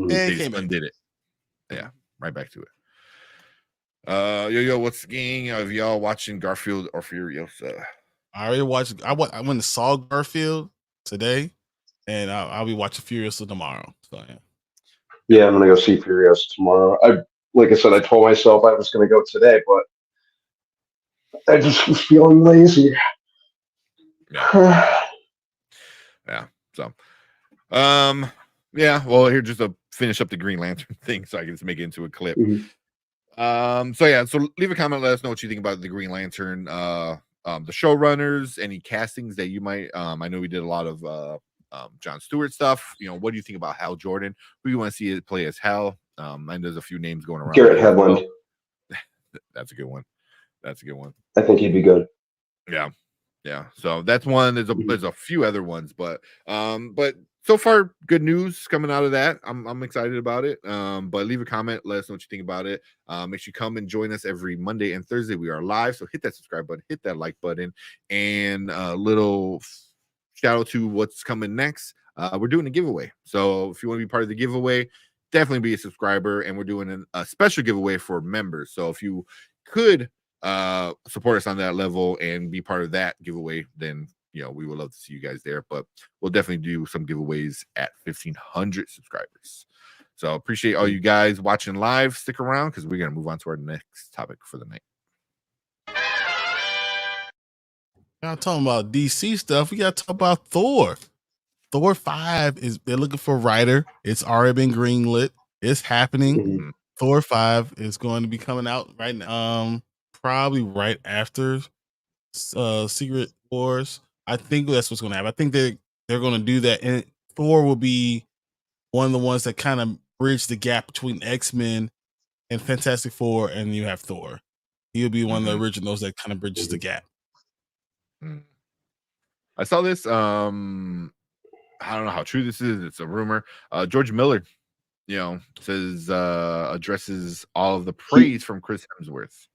they just undid it. Yeah, right back to it. Yo, what's the gang of y'all watching Garfield or Furiosa? I already watched. I went and saw Garfield today, and I'll be watching Furiosa tomorrow. So yeah, I'm gonna go see Furiosa tomorrow. Like I said, I told myself I was gonna go today, but I just was feeling lazy. Yeah. Yeah. So, yeah. Well, here just to finish up the Green Lantern thing, so I can just make it into a clip. So yeah. So leave a comment. Let us know what you think about the Green Lantern. The showrunners, any castings that you might. I know we did a lot of John Stewart stuff. What do you think about Hal Jordan? Who you want to see it play as Hal? And there's a few names going around. Garrett Hedlund. That's a good one. I think he'd be good. Yeah. So that's one. There's a few other ones, but so far good news coming out of that. I'm excited about it. But leave a comment. Let us know what you think about it. Make sure you come and join us every Monday and Thursday. We are live, so hit that subscribe button, hit that like button, and a little shout out to what's coming next. We're doing a giveaway, so if you want to be part of the giveaway, definitely be a subscriber. And we're doing a special giveaway for members. So if you could support us on that level and be part of that giveaway, then we would love to see you guys there. But we'll definitely do some giveaways at 1,500 subscribers. So appreciate all you guys watching live. Stick around because we're gonna move on to our next topic for the night. Now talking about DC stuff, we gotta talk about Thor. Thor 5 they're looking for a writer. It's already been greenlit. It's happening. Mhm. Thor 5 is going to be coming out right now. Probably right after Secret Wars. I think that's what's gonna happen. I think they're gonna do that, and Thor will be one of the ones that kind of bridge the gap between X-Men and Fantastic Four, and you have Thor. He'll be one of the originals that kind of bridges the gap. I saw this. I don't know how true this is. It's a rumor. George Miller, says addresses all of the praise from Chris Hemsworth.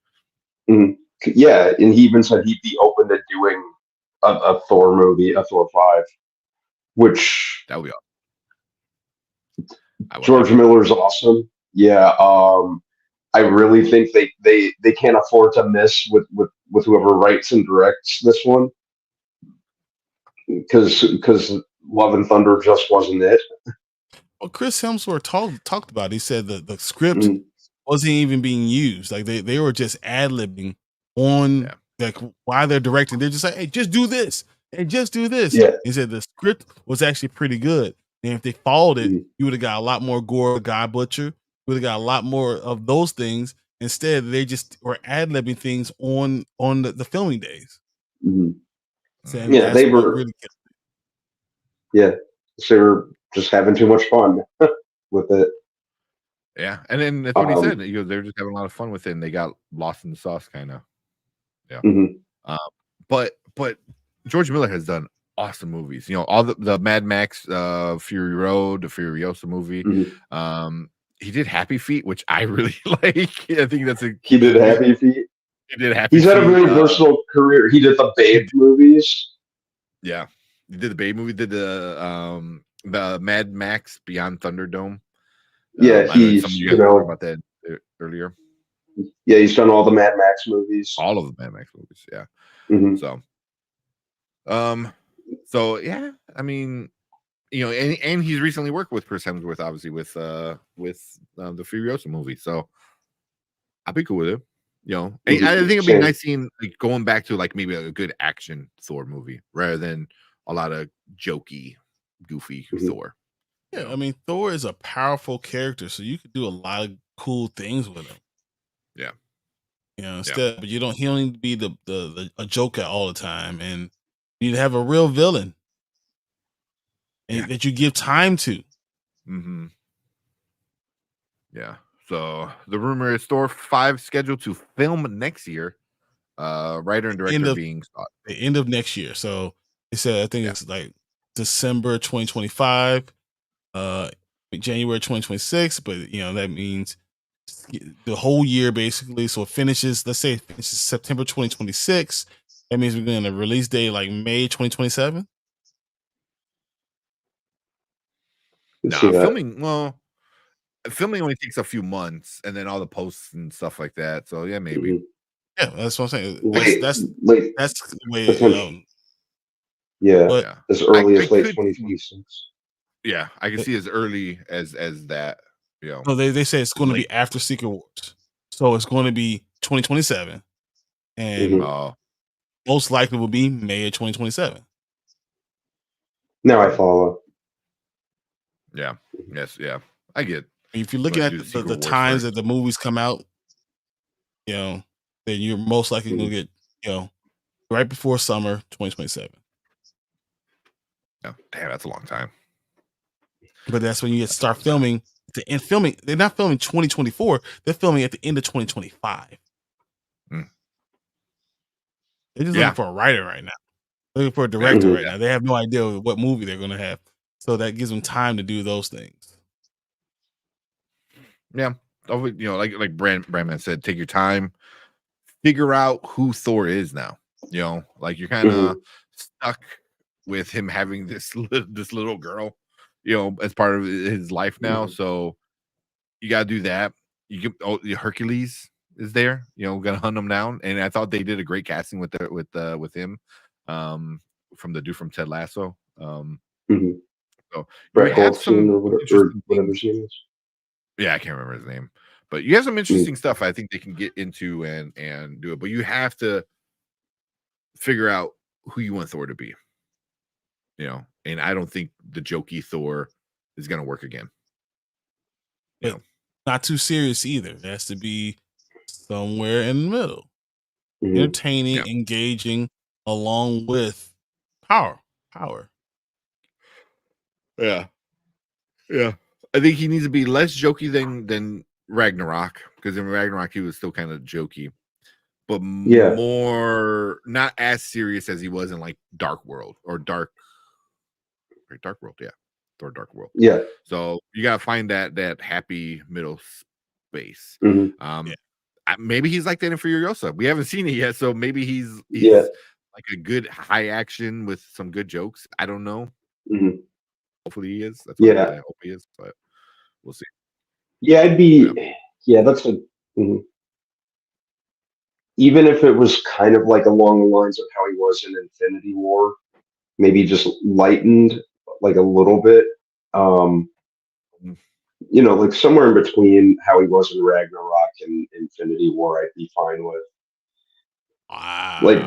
Yeah, and he even said he'd be open to doing a Thor movie, a Thor 5, which that would be awesome. George Miller's awesome. Yeah, I really think they can't afford to miss with whoever writes and directs this one, because Love and Thunder just wasn't it. Well, Chris Hemsworth talked about it. He said the script wasn't even being used. Like they were just ad-libbing on like while they're directing. They're just like, hey, just do this and just do this. Yeah. He said the script was actually pretty good. And if they followed it, you would have got a lot more gore, guy butcher. You would have got a lot more of those things. Instead, they just were ad-libbing things on the filming days. So, yeah, they were really they were just having too much fun with it. Yeah, and then that's what he said. They're just having a lot of fun with it, and they got lost in the sauce, kind of. Yeah. But George Miller has done awesome movies. All the Mad Max, Fury Road, the Furiosa movie. He did Happy Feet, which I really like. I think he did Happy Feet. He did Happy He's Feet. had a very versatile career. He did the Babe movies. Yeah, he did the Babe movie. Did the Mad Max Beyond Thunderdome. Yeah, he's talked about that earlier. Yeah, he's done all the Mad Max movies. All of the Mad Max movies. Yeah. So yeah, I mean, and he's recently worked with Chris Hemsworth, obviously with the Furiosa movie. So I'd be cool with it. I think it'd be nice seeing going back to maybe a good action Thor movie rather than a lot of jokey, goofy Thor. Yeah, I mean, Thor is a powerful character, so you could do a lot of cool things with him. Yeah. But he don't need to be the a joker all the time, and you need to have a real villain that you give time to. Yeah. So the rumor is Thor 5 scheduled to film next year. Writer and director being sought. The end of next year. So they said I think it's like December 2025, January 2026, but that means the whole year basically. So it finishes, let's say it finishes September 2026. That means we're going to release date like May 2027. Filming only takes a few months, and then all the posts and stuff like that. So yeah, maybe. Yeah, that's what I'm saying. That's the way. As early as late 2026. Yeah, I can see as early as that. So they say it's going to be after Secret Wars, so it's going to be 2027, and most likely will be May of 2027. Now I follow. Yeah. Yes. Yeah. I get. If you're looking at the times that the movies come out, then you're most likely going to get, right before summer 2027. Yeah, damn, that's a long time. But that's when you start filming. They're not filming 2024. They're filming at the end of 2025. They're just looking for a writer right now. Looking for a director right now. They have no idea what movie they're going to have. So that gives them time to do those things. Yeah. Like Brandman said, take your time. Figure out who Thor is now. You're kind of stuck with him having this little girl, as part of his life now. So you got to do that. Hercules is there, gonna hunt him down. And I thought they did a great casting with him. from the dude from Ted Lasso. Mhm. So Brett you have Goldstein some or whatever interesting his name is. yeah, I can't remember his name, but you have some interesting stuff I think they can get into and do it. But you have to figure out who you want Thor to be, you know. And I don't think the jokey Thor is going to work again. You know, not too serious either. It has to be somewhere in the middle, Mhm. entertaining, engaging, along with power. Yeah. I think he needs to be less jokey than Ragnarok, because in Ragnarok he was still kind of jokey, but more not as serious as he was in like Dark World or Dark World, yeah, Thor Dark World. Yeah. So you gotta find that happy middle space. Mhm. Maybe he's like that in Furiosa. We haven't seen it yet, so maybe he's like a good high action with some good jokes. I don't know. Mhm. Hopefully he is. That's what I hope he is, but we'll see. Yeah, I'd be. Yeah, that's a. Mhm. Even if it was kind of like along the lines of how he was in Infinity War, maybe just lightened like a little bit. You know, like somewhere in between how he was in Ragnarok and Infinity War, I'd be fine with. Wow. Like,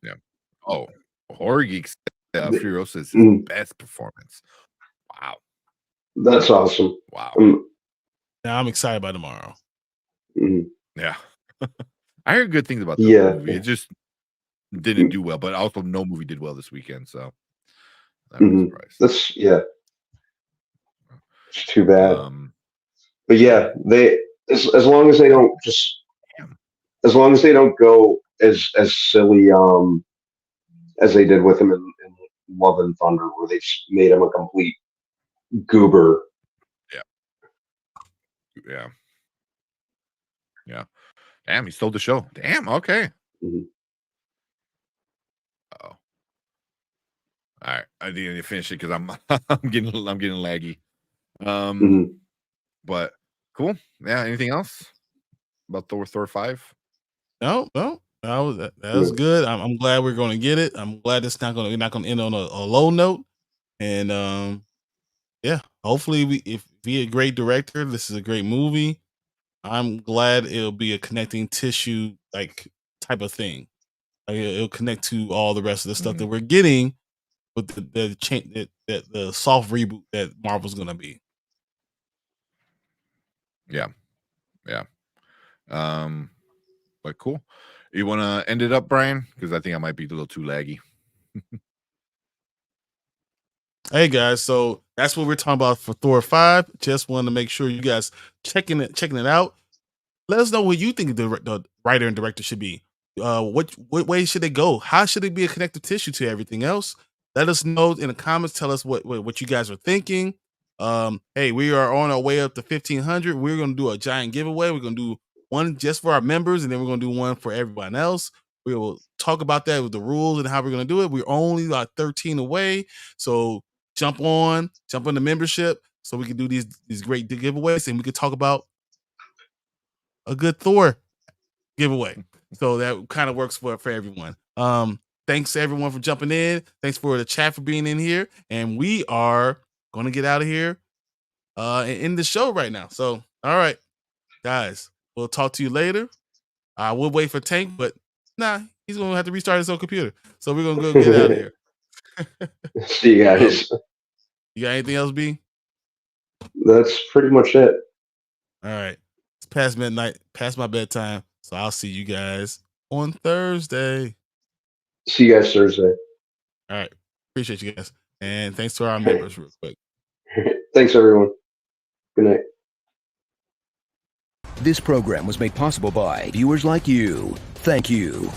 yeah. Oh, Horror Geeks. Furiosa is his best performance. Wow. That's awesome. Wow. Now I'm excited by tomorrow. Yeah. I heard good things about the movie. It just didn't do well, but also no movie did well this weekend, so I'm surprised. That's it's too bad. But yeah, they as long as they don't as long as they don't go as silly as they did with him in Love and Thunder, where they just made him a complete goober. Yeah. Damn, he stole the show. Damn. Okay. All right. I need to finish it because I'm getting laggy. But cool. Yeah. Anything else about Thor 5? No. That was good. I'm glad we're going to get it. I'm glad we're not going to end on a low note. And hopefully if be a great director, this is a great movie. I'm glad it'll be a connecting tissue like type of thing. Like it'll connect to all the rest of the stuff that we're getting with the soft reboot that Marvel's gonna be. Yeah. But cool. You want to end it up, Brian? Because I think I might be a little too laggy. Hey guys, so that's what we're talking about for Thor 5. Just wanted to make sure you guys checking it out. Let us know what you think the writer and director should be. What way should they go? How should it be a connective tissue to everything else? Let us know in the comments. Tell us what you guys are thinking. Hey, we are on our way up to 1,500. We're gonna do a giant giveaway. We're gonna do one just for our members, and then we're gonna do one for everyone else. We will talk about that with the rules and how we're gonna do it. We're only like 13 away, so jump in the membership so we can do these great giveaways, and we can talk about a good Thor giveaway. So that kind of works for everyone. Thanks to everyone for jumping in. Thanks for the chat for being in here. And we are going to get out of here and end the show right now. So, all right, guys, we'll talk to you later. I will wait for Tank, but he's going to have to restart his own computer. So we're going to go get out of here. See you guys. You got anything else, B? That's pretty much it. All right. It's past midnight, past my bedtime. So I'll see you guys on Thursday. See you guys Thursday. All right. Appreciate you guys. And thanks to our members real quick. Thanks, everyone. Good night. This program was made possible by viewers like you. Thank you.